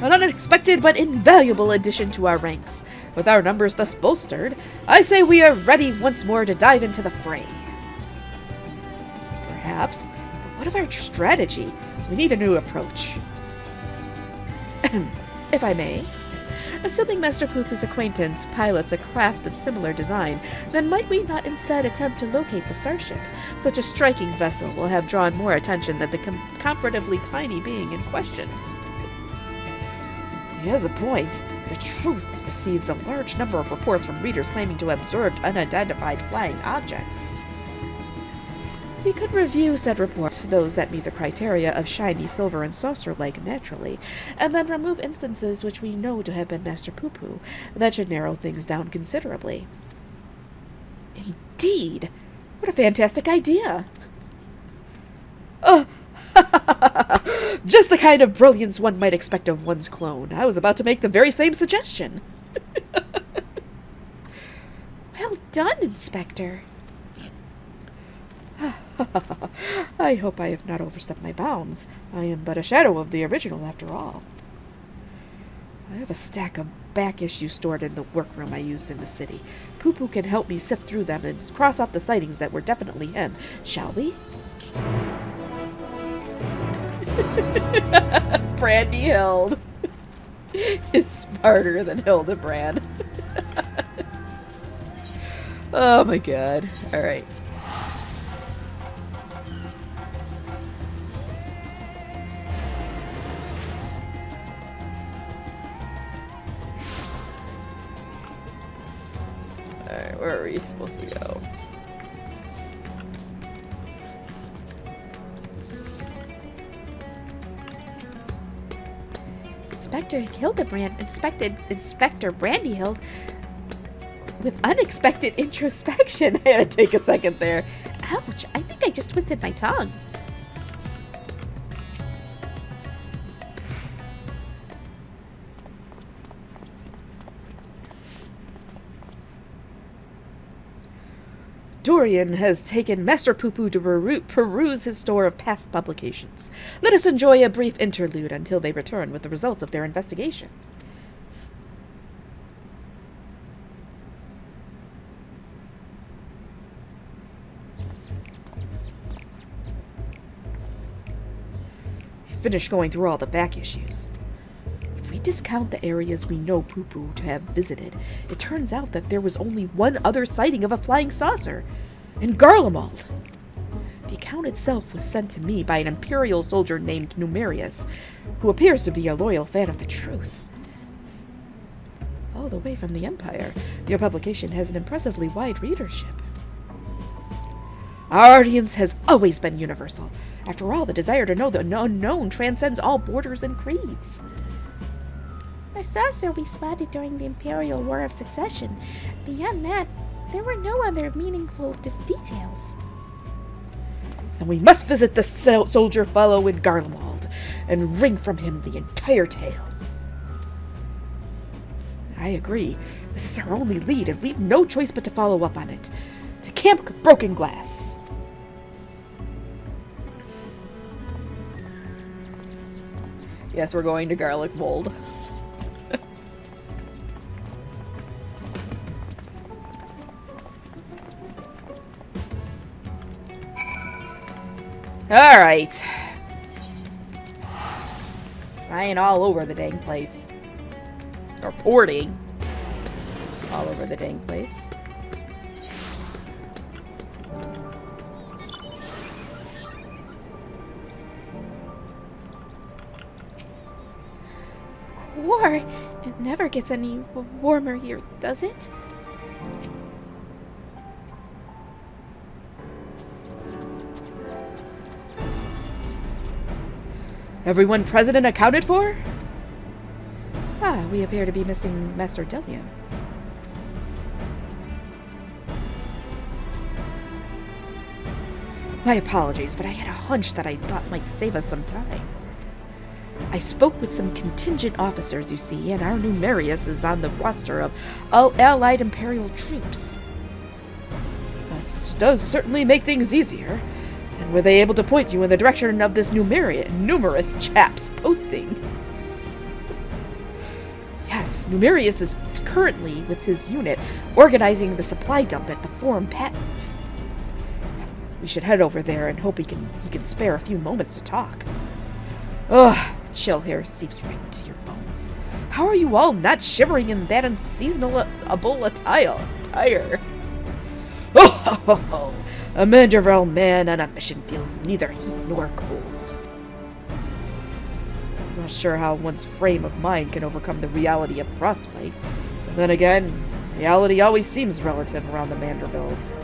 An unexpected but invaluable addition to our ranks. With our numbers thus bolstered, I say we are ready once more to dive into the fray. Perhaps, but what of our strategy? We need a new approach. If I may. Assuming Master Poo-Poo's acquaintance pilots a craft of similar design, then might we not instead attempt to locate the starship? Such a striking vessel will have drawn more attention than the comparatively tiny being in question. He has a point. The Truth receives a large number of reports from readers claiming to have observed unidentified flying objects. We could review said reports, those that meet the criteria of shiny, silver, and saucer-like naturally, and then remove instances which we know to have been Master Poo-Poo. That should narrow things down considerably. Indeed! What a fantastic idea! Just the kind of brilliance one might expect of one's clone. I was about to make the very same suggestion. Well done, Inspector. I hope I have not overstepped my bounds. I am but a shadow of the original, after all. I have a stack of back issues stored in the workroom I used in the city. Poo-Poo can help me sift through them and cross off the sightings that were definitely him. Shall we? Brandyhild is smarter than Hildibrand. Oh my god. Alright. Alright, where are we supposed to go? Inspector Hildibrand inspected Inspector Brandyhild with unexpected introspection. I had to take a second there. Ouch, I think I just twisted my tongue. Dorian has taken Master Poo-Poo to peruse his store of past publications. Let us enjoy a brief interlude until they return with the results of their investigation. Finished going through all the back issues. If we discount the areas we know Poo-Poo to have visited, it turns out that there was only one other sighting of a flying saucer, in Garlemald. The account itself was sent to me by an Imperial soldier named Numerius, who appears to be a loyal fan of the truth. All the way from the Empire, your publication has an impressively wide readership. Our audience has always been universal. After all, the desire to know the unknown transcends all borders and creeds. The saucer we spotted during the Imperial War of Succession. Beyond that, there were no other meaningful details. And we must visit the soldier fellow in Garlemald and wring from him the entire tale. I agree. This is our only lead, and we've no choice but to follow up on it. To Camp Broken Glass. Yes, we're going to Garlic Mold. Alright. Flying all over the dang place. Or porting. All over the dang place. War? It never gets any warmer here, does it? Everyone present and accounted for? Ah, we appear to be missing Master Delian. My apologies, but I had a hunch that I thought might save us some time. I spoke with some contingent officers, you see, and our Numerius is on the roster of all allied Imperial troops. That does certainly make things easier. And were they able to point you in the direction of this numerous chap's posting? Yes, Numerius is currently, with his unit, organizing the supply dump at the Forum Patents. We should head over there and hope he can spare a few moments to talk. Ugh, the chill here seeps right into your bones. How are you all not shivering in that unseasonable attire? Oh, ho, ho, ho. A Manderville man on a mission feels neither heat nor cold. I'm not sure how one's frame of mind can overcome the reality of frostbite. But then again, reality always seems relative around the Mandervilles.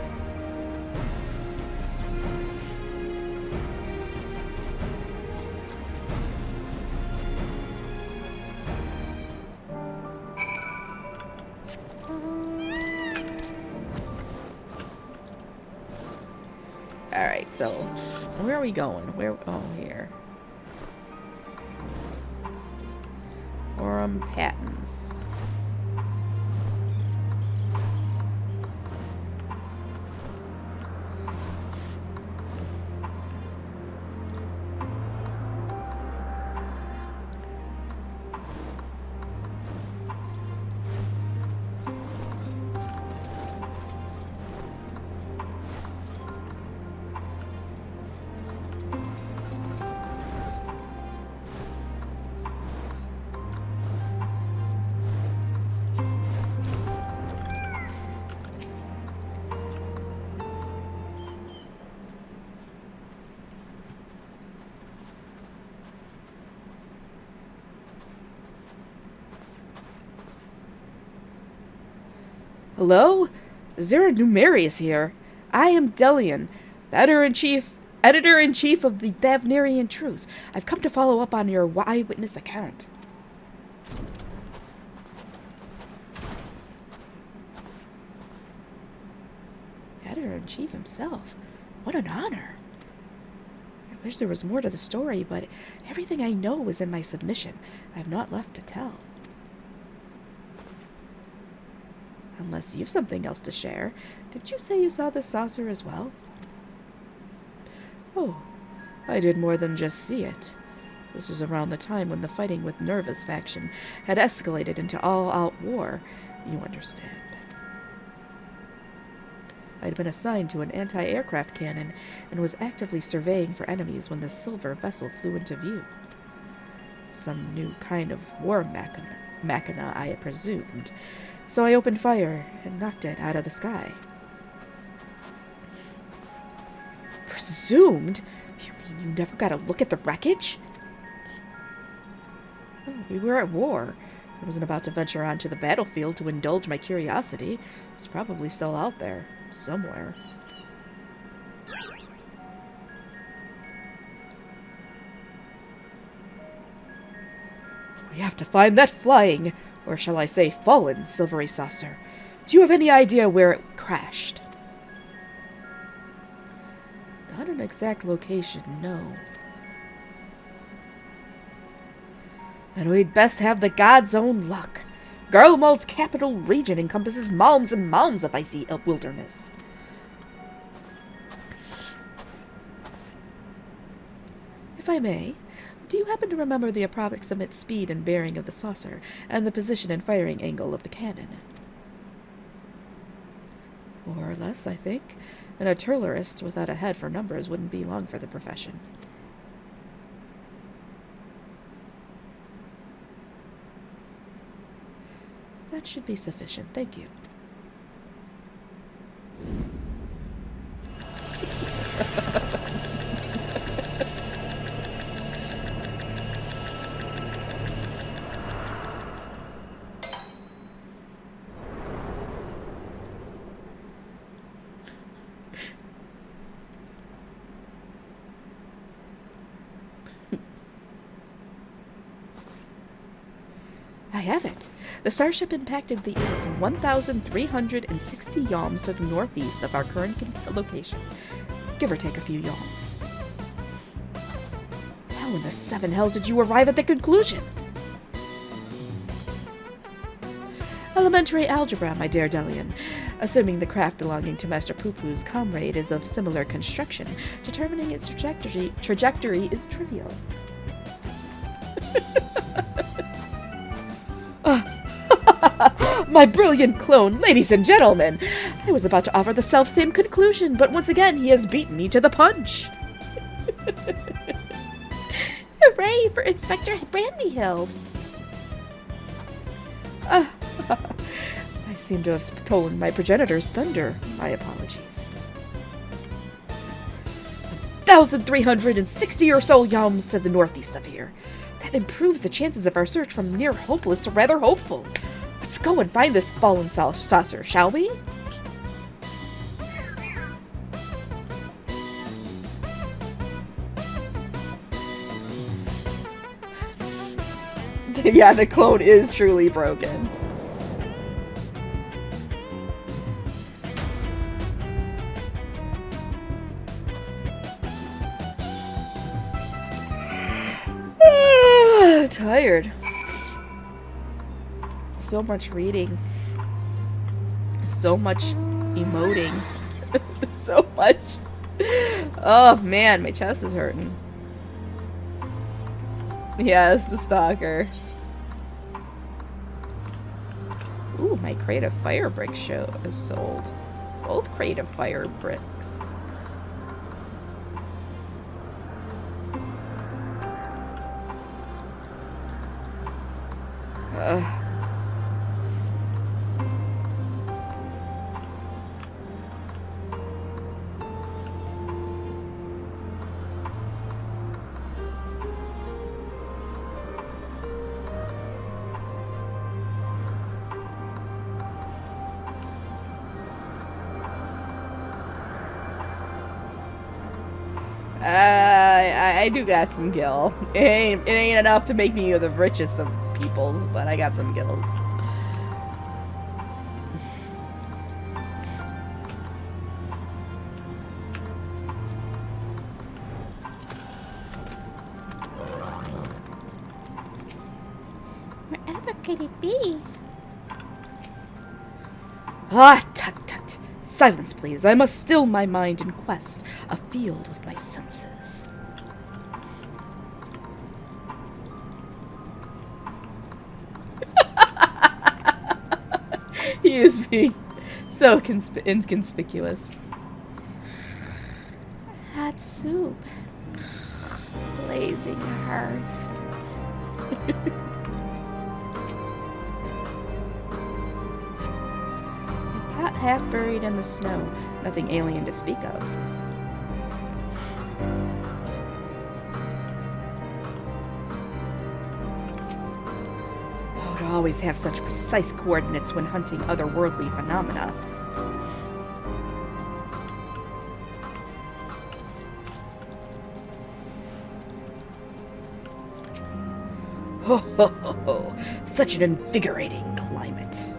Alright, so where are we going? Oh, here. Forum Patents. Hello? Is there a Numerius here? I am Delian, the editor-in-chief of the Thavnerian Truth. I've come to follow up on your eyewitness account. Editor-in-Chief himself. What an honor. I wish there was more to the story, but everything I know is in my submission. I have not left to tell. Unless you've something else to share. Did you say you saw this saucer as well? Oh, I did more than just see it. This was around the time when the fighting with Nerva's faction had escalated into all-out war, you understand. I had been assigned to an anti-aircraft cannon and was actively surveying for enemies when the silver vessel flew into view. Some new kind of war machina, I presumed, so I opened fire and knocked it out of the sky. Presumed? You mean you never got a look at the wreckage? Oh, we were at war. I wasn't about to venture onto the battlefield to indulge my curiosity. It's probably still out there, somewhere. We have to find that flying, or shall I say fallen, silvery saucer. Do you have any idea where it crashed? Not an exact location, no. And we'd best have the god's own luck. Garlemald's capital region encompasses malms and malms of icy wilderness. If I may, do you happen to remember the approximate speed and bearing of the saucer, and the position and firing angle of the cannon? More or less, I think. An artillerist without a head for numbers wouldn't be long for the profession. That should be sufficient, thank you. I have it. The starship impacted the air from 1,360 yalms to the northeast of our current location, give or take a few yalms. How in the seven hells did you arrive at the conclusion? Elementary algebra, my dear Delian. Assuming the craft belonging to Master Poo-Poo's comrade is of similar construction, determining its trajectory is trivial. My brilliant clone, ladies and gentlemen! I was about to offer the self-same conclusion, but once again he has beaten me to the punch. Hooray for Inspector Brandyhild! I seem to have stolen my progenitor's thunder. My apologies. 1,360 or so yalms to the northeast of here. That improves the chances of our search from near hopeless to rather hopeful. Let's go and find this fallen saucer, shall we? Yeah, the clone is truly broken. Tired. So much reading. So much emoting. So much. Oh man, my chest is hurting. Yes, the stalker. Ooh, my creative fire brick show is sold. Both creative fire bricks. I do got some gil. It ain't enough to make me the richest of peoples, but I got some gills. could it be? Ah, tut tut. Silence, please. I must still my mind in quest, afield with my senses. He is being so inconspicuous. Hot soup. Blazing hearth. A pot half buried in the snow. Nothing alien to speak of. Oh, to always have such precise coordinates when hunting otherworldly phenomena. Ho ho ho ho! Such an invigorating climate.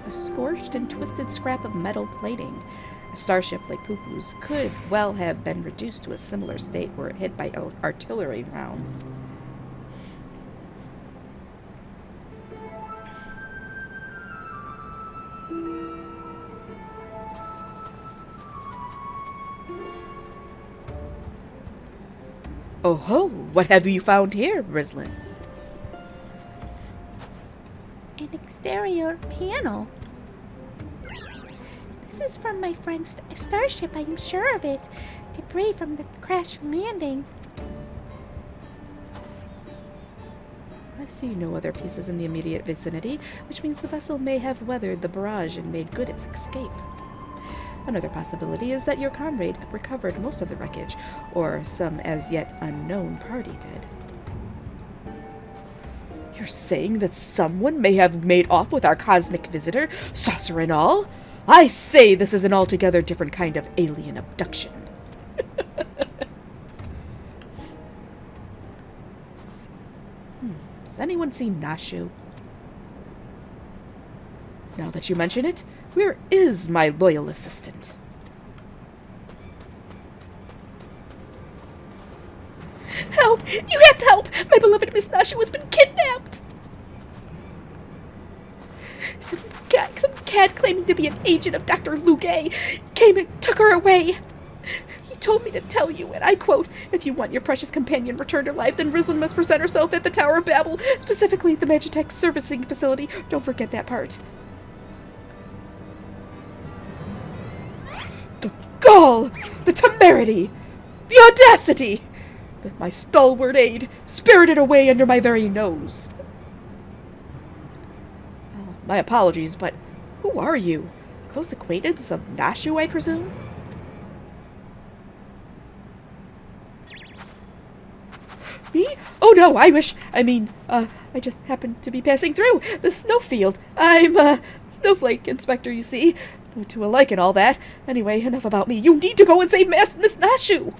A scorched and twisted scrap of metal plating. A starship like Poo-Poo's could well have been reduced to a similar state were it hit by artillery rounds. Oh ho! What have you found here, Rislin? An exterior panel. This is from my friend's starship, I am sure of it. Debris from the crash landing. I see no other pieces in the immediate vicinity, which means the vessel may have weathered the barrage and made good its escape. Another possibility is that your comrade recovered most of the wreckage, or some as yet unknown party did. You're saying that someone may have made off with our cosmic visitor, saucer and all? I say this is an altogether different kind of alien abduction. Has anyone seen Nashu? Now that you mention it, where is my loyal assistant? Help! You have to help! My beloved Miss Nashu has been kidnapped! Some cad claiming to be an agent of Dr. Lugay came and took her away. He told me to tell you, and I quote, "If you want your precious companion returned alive, then Rislin must present herself at the Tower of Babel, specifically the Magitech Servicing Facility." Don't forget that part. The gall! The temerity! The audacity! That my stalwart aide spirited away under my very nose. Well, my apologies, but who are you? Close acquaintance of Nashu, I presume? Me? Oh no, I just happened to be passing through the snowfield. I'm a snowflake inspector, you see. No two alike and all that. Anyway, enough about me. You need to go and save Miss Nashu!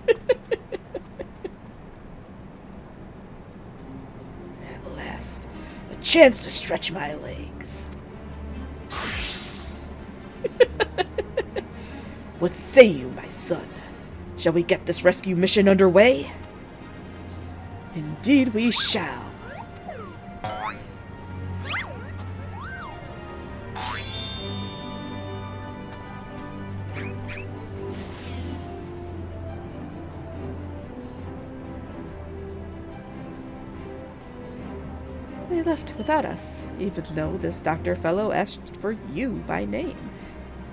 At last, a chance to stretch my legs. What say you, my son? Shall we get this rescue mission underway? Indeed we shall. They left without us, even though this doctor fellow asked for you by name.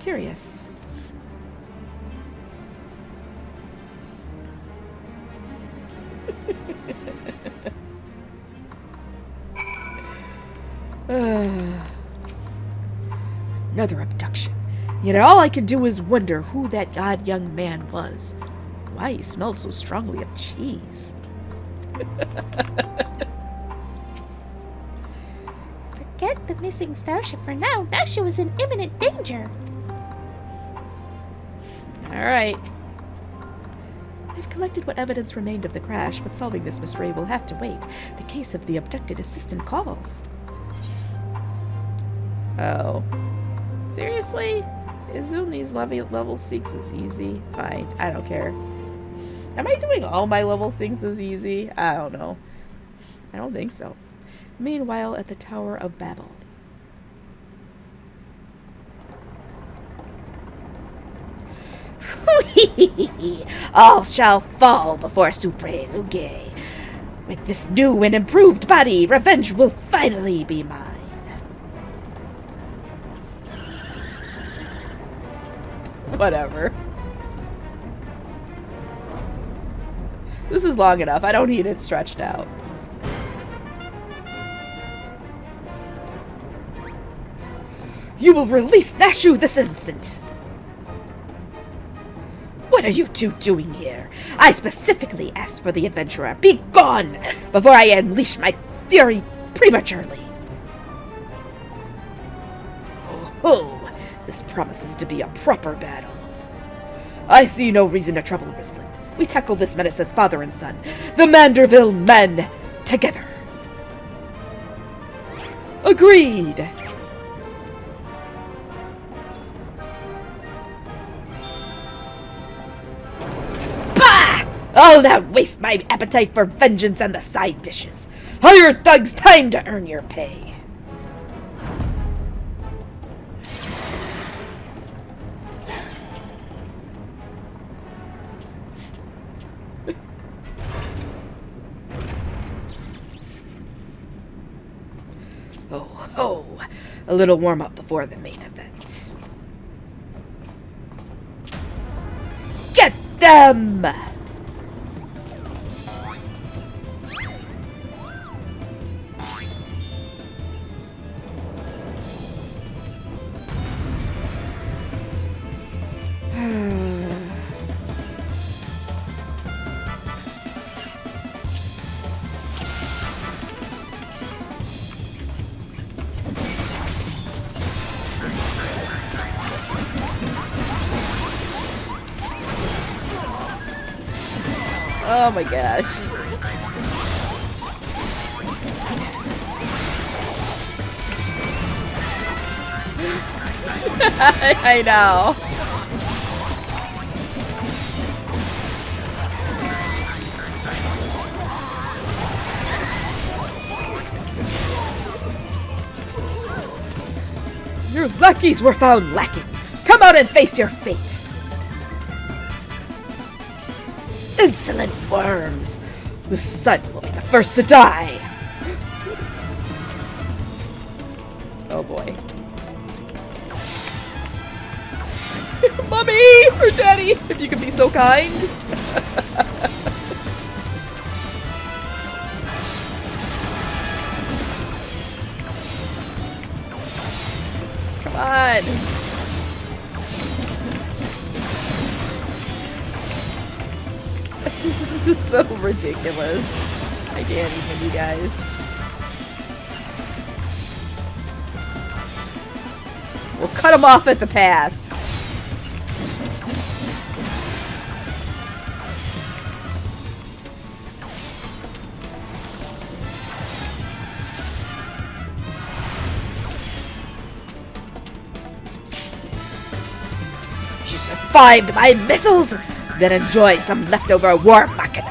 Curious. Another abduction. Yet all I can do is wonder who that odd young man was. Why he smelled so strongly of cheese. Forget the missing starship for now. Nashu is in imminent danger. Alright. I've collected what evidence remained of the crash, but solving this mystery will have to wait. The case of the abducted assistant calls. Oh. Seriously? Assume these level 6 is easy. Fine, I don't care. Am I doing all my level 6s easy? I don't know. I don't think so. Meanwhile, at the Tower of Babel. All shall fall before Supre Luge. With this new and improved body, revenge will finally be mine. Whatever. This is long enough. I don't need it stretched out. You will release Nashu this instant. What are you two doing here? I specifically asked for the adventurer. Be gone before I unleash my fury prematurely. Oh, this promises to be a proper battle. I see no reason to trouble Rislin. We tackle this menace as father and son, the Manderville men, together. Agreed. I'll not waste my appetite for vengeance and the side dishes. Hire thugs, time to earn your pay. Oh, a little warm-up before the main event. Get them! Oh my gosh. I know. Your lackeys were found lacking. Come out and face your fate. Insolent worms! The sun will be the first to die! Oh boy. Mommy! Or Daddy! If you could be so kind! Come on! This is so ridiculous. I can't even, you guys. We'll cut him off at the pass. You survived my missiles? Then enjoy some leftover war machina.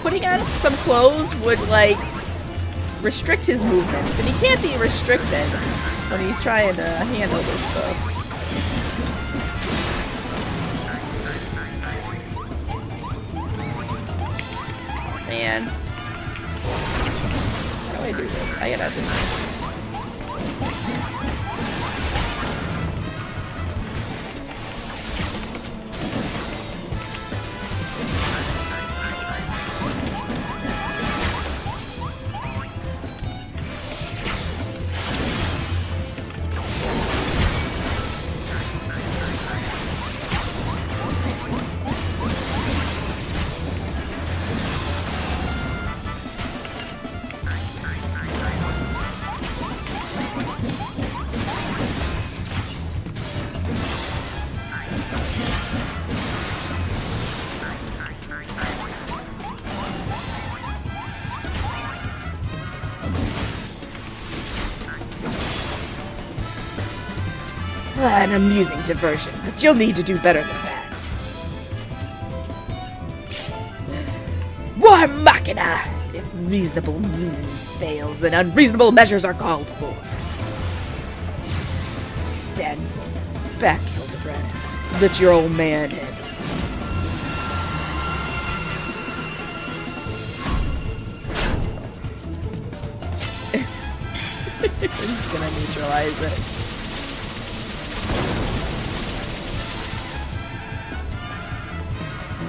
Putting on some clothes would, like, restrict his movements, and he can't be restricted when he's trying to handle this stuff. Man. How do I do this? I gotta do this. An amusing diversion, but you'll need to do better than that. War Machina! If reasonable means fails, then unreasonable measures are called for. Stand back, Hildibrand. Let your old man handle this. I'm just gonna neutralize it.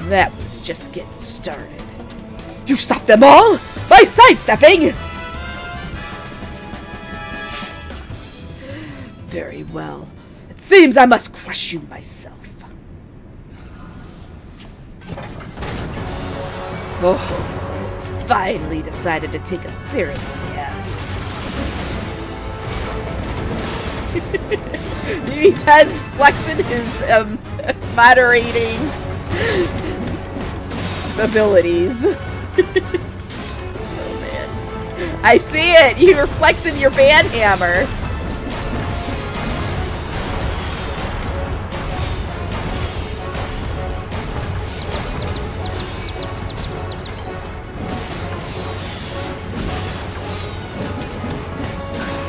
That was just getting started. You stopped them all by sidestepping! Very well. It seems I must crush you myself. Oh, finally decided to take us seriously, yeah. Ted's flexing his moderating abilities. Oh man. I see it! You're flexing your band hammer.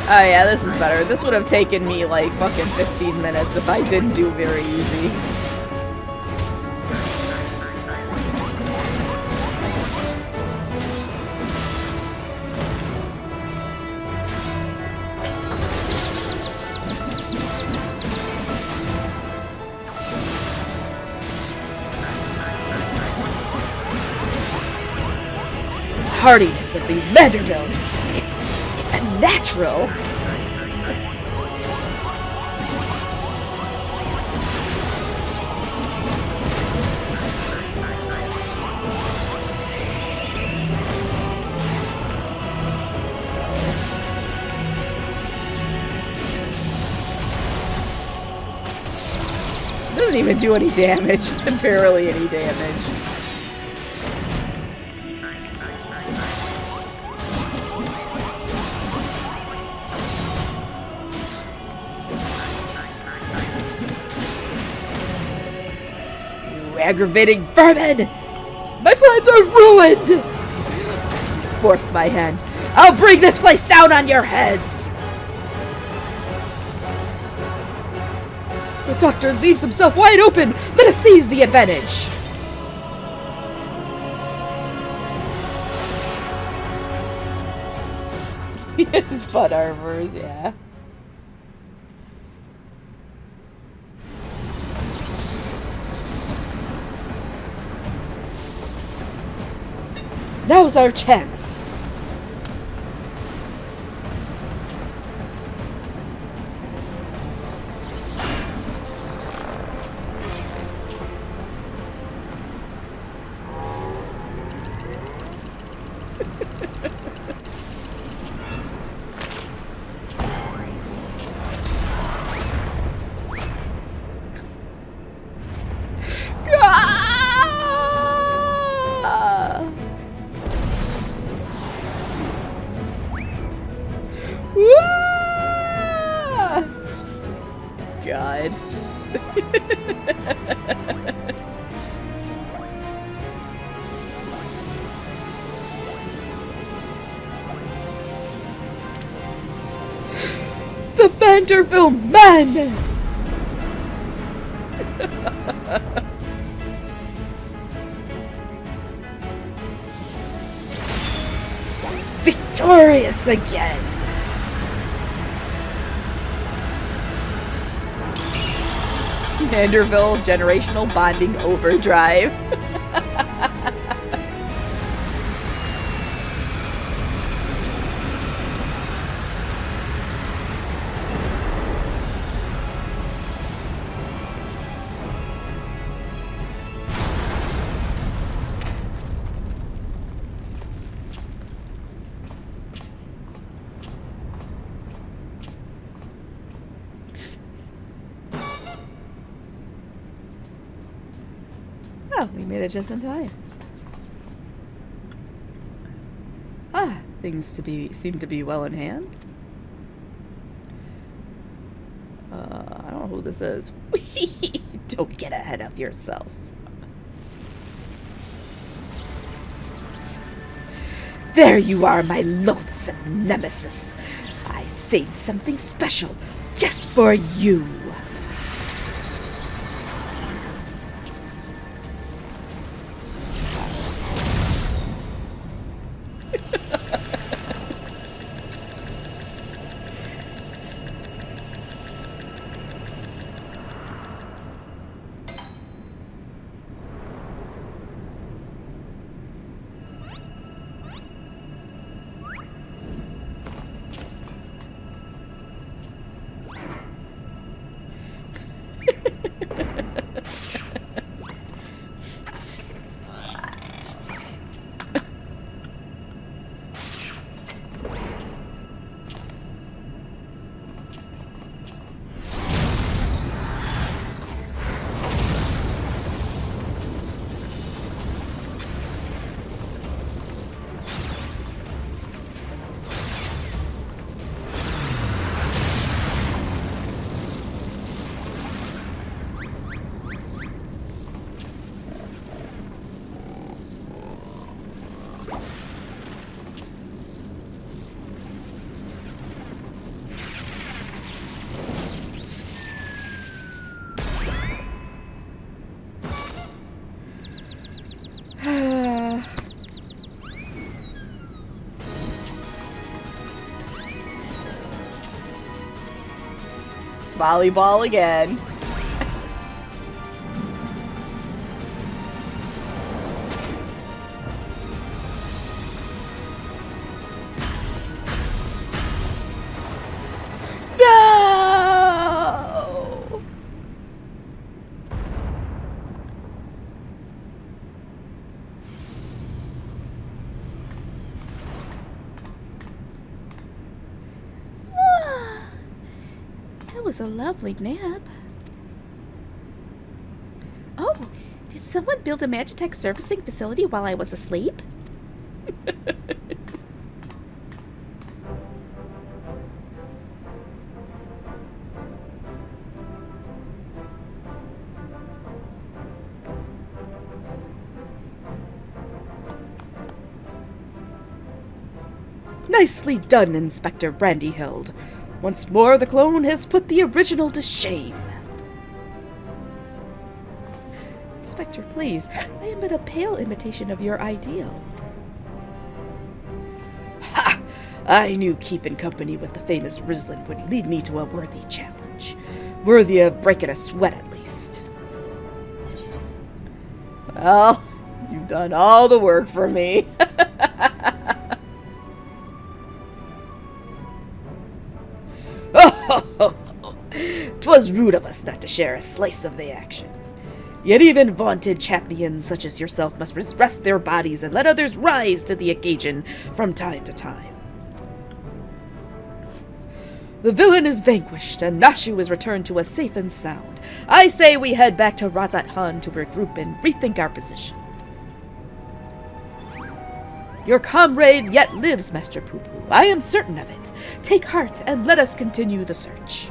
Oh yeah, this is better. This would have taken me like fucking 15 minutes if I didn't do very easy. Hardiness of these Vanderbilts. It's a natural. Doesn't even do any damage. Barely any damage. Aggravating vermin! My plans are ruined! Force my hand. I'll bring this place down on your heads! The doctor leaves himself wide open! Let us seize the advantage! His butt armors, yeah. Now's our chance! God. The Vanderbilt men! Victorious again! Vanderbilt generational bonding overdrive. Oh, we made it just in time. Ah, things seem to be well in hand. I don't know who this is. Don't get ahead of yourself. There you are, my loathsome nemesis. I saved something special just for you. Volleyball again. No! That was a lovely nap. Oh, did someone build a Magitech servicing facility while I was asleep? Nicely done, Inspector Brandyhild. Once more, the clone has put the original to shame. Inspector, please. I am but a pale imitation of your ideal. Ha! I knew keeping company with the famous Rislin would lead me to a worthy challenge. Worthy of breaking a sweat, at least. Well, you've done all the work for me. 'Twas rude of us not to share a slice of the action. Yet even vaunted champions such as yourself must rest their bodies and let others rise to the occasion from time to time. The villain is vanquished, and Nashu is returned to us safe and sound. I say we head back to Razat Han to regroup and rethink our position. Your comrade yet lives, Master Poo-Poo. I am certain of it. Take heart and let us continue the search.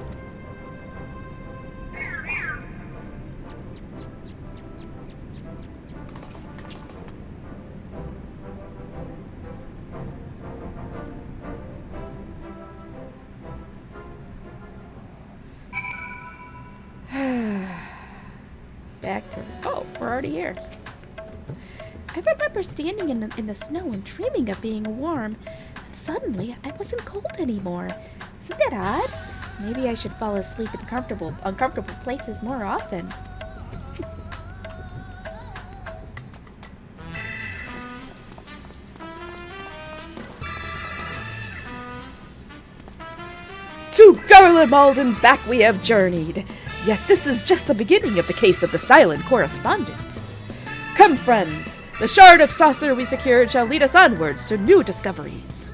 Back to... Oh, we're already here. I remember standing in the snow and dreaming of being warm. And suddenly, I wasn't cold anymore. Isn't that odd? Maybe I should fall asleep in uncomfortable places more often. To Garlemald and back we have journeyed. Yet this is just the beginning of the case of the silent correspondent. Come, friends. The shard of saucer we secured shall lead us onwards to new discoveries.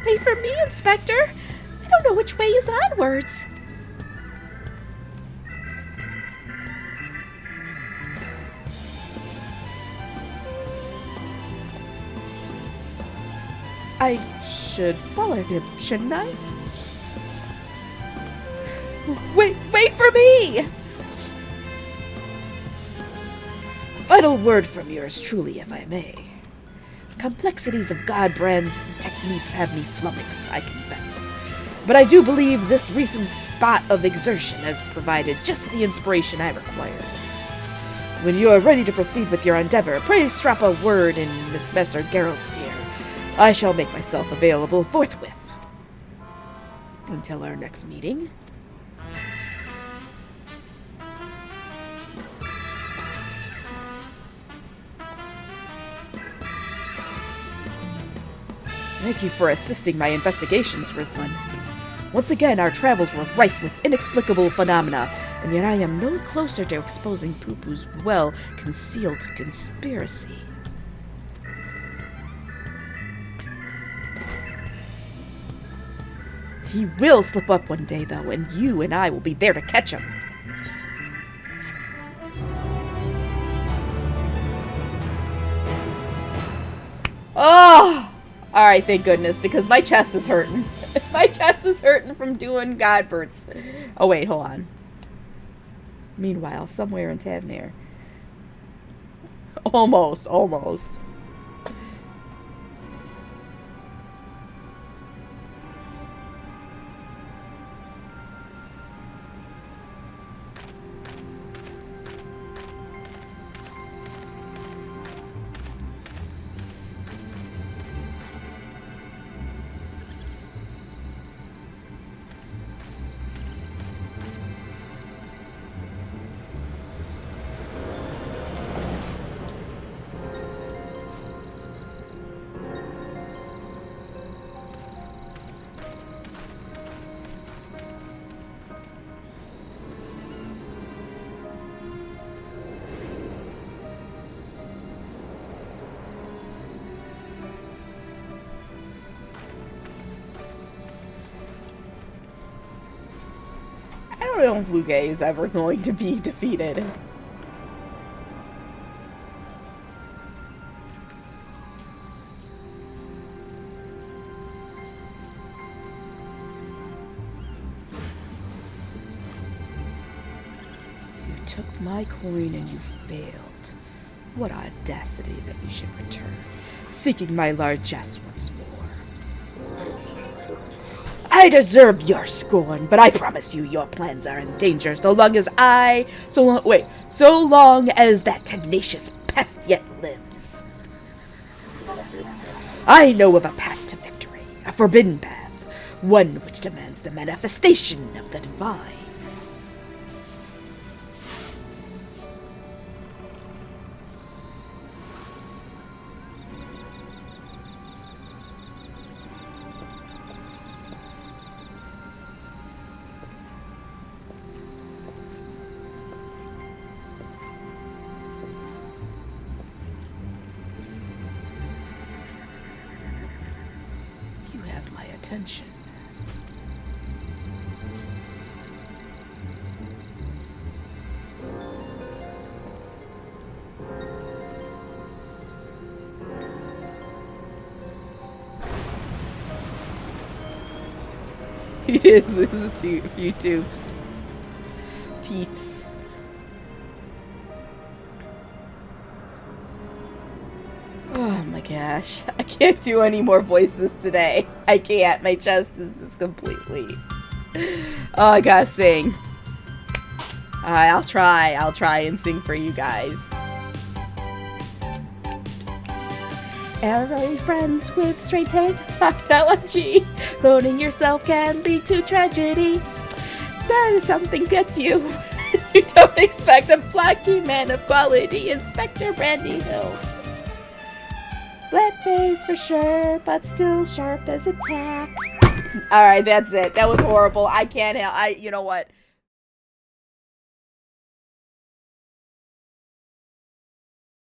Wait for me, Inspector! I don't know which way is onwards. I should follow him, shouldn't I? Wait for me! Final word from yours truly, if I may. Complexities of Godbrand's techniques have me flummoxed, I confess. But I do believe this recent spot of exertion has provided just the inspiration I required. When you are ready to proceed with your endeavor, pray strap a word in Miss Master Geralt's ear. I shall make myself available forthwith. Until our next meeting. Thank you for assisting my investigations, Rizlan. Once again, our travels were rife with inexplicable phenomena, and yet I am no closer to exposing Poo-Poo's well-concealed conspiracy. He will slip up one day, though, and you and I will be there to catch him. Oh! Alright, thank goodness, because my chest is hurting. My chest is hurting from doing Godberts. Oh, wait, hold on. Meanwhile, somewhere in Tavnair. Almost. I don't know if Lugae is ever going to be defeated. You took my coin and you failed. What audacity that you should return, seeking my largesse once more. I deserve your scorn, but I promise you your plans are in danger so long as so long as that tenacious pest yet lives. I know of a path to victory, a forbidden path, one which demands the manifestation of the divine. Attention. He did lose a few teeps. Oh my gosh. I can't do any more voices today. I can't. My chest is just completely... Oh, I gotta sing. Alright, I'll try and sing for you guys. Are you friends with straight technology? Cloning yourself can lead to tragedy. That is something gets you. You don't expect a blocky man of quality, Inspector Brandy Hill. Flat face for sure, but still sharp as a tack. Alright, that's it. That was horrible. I can't help. You know what?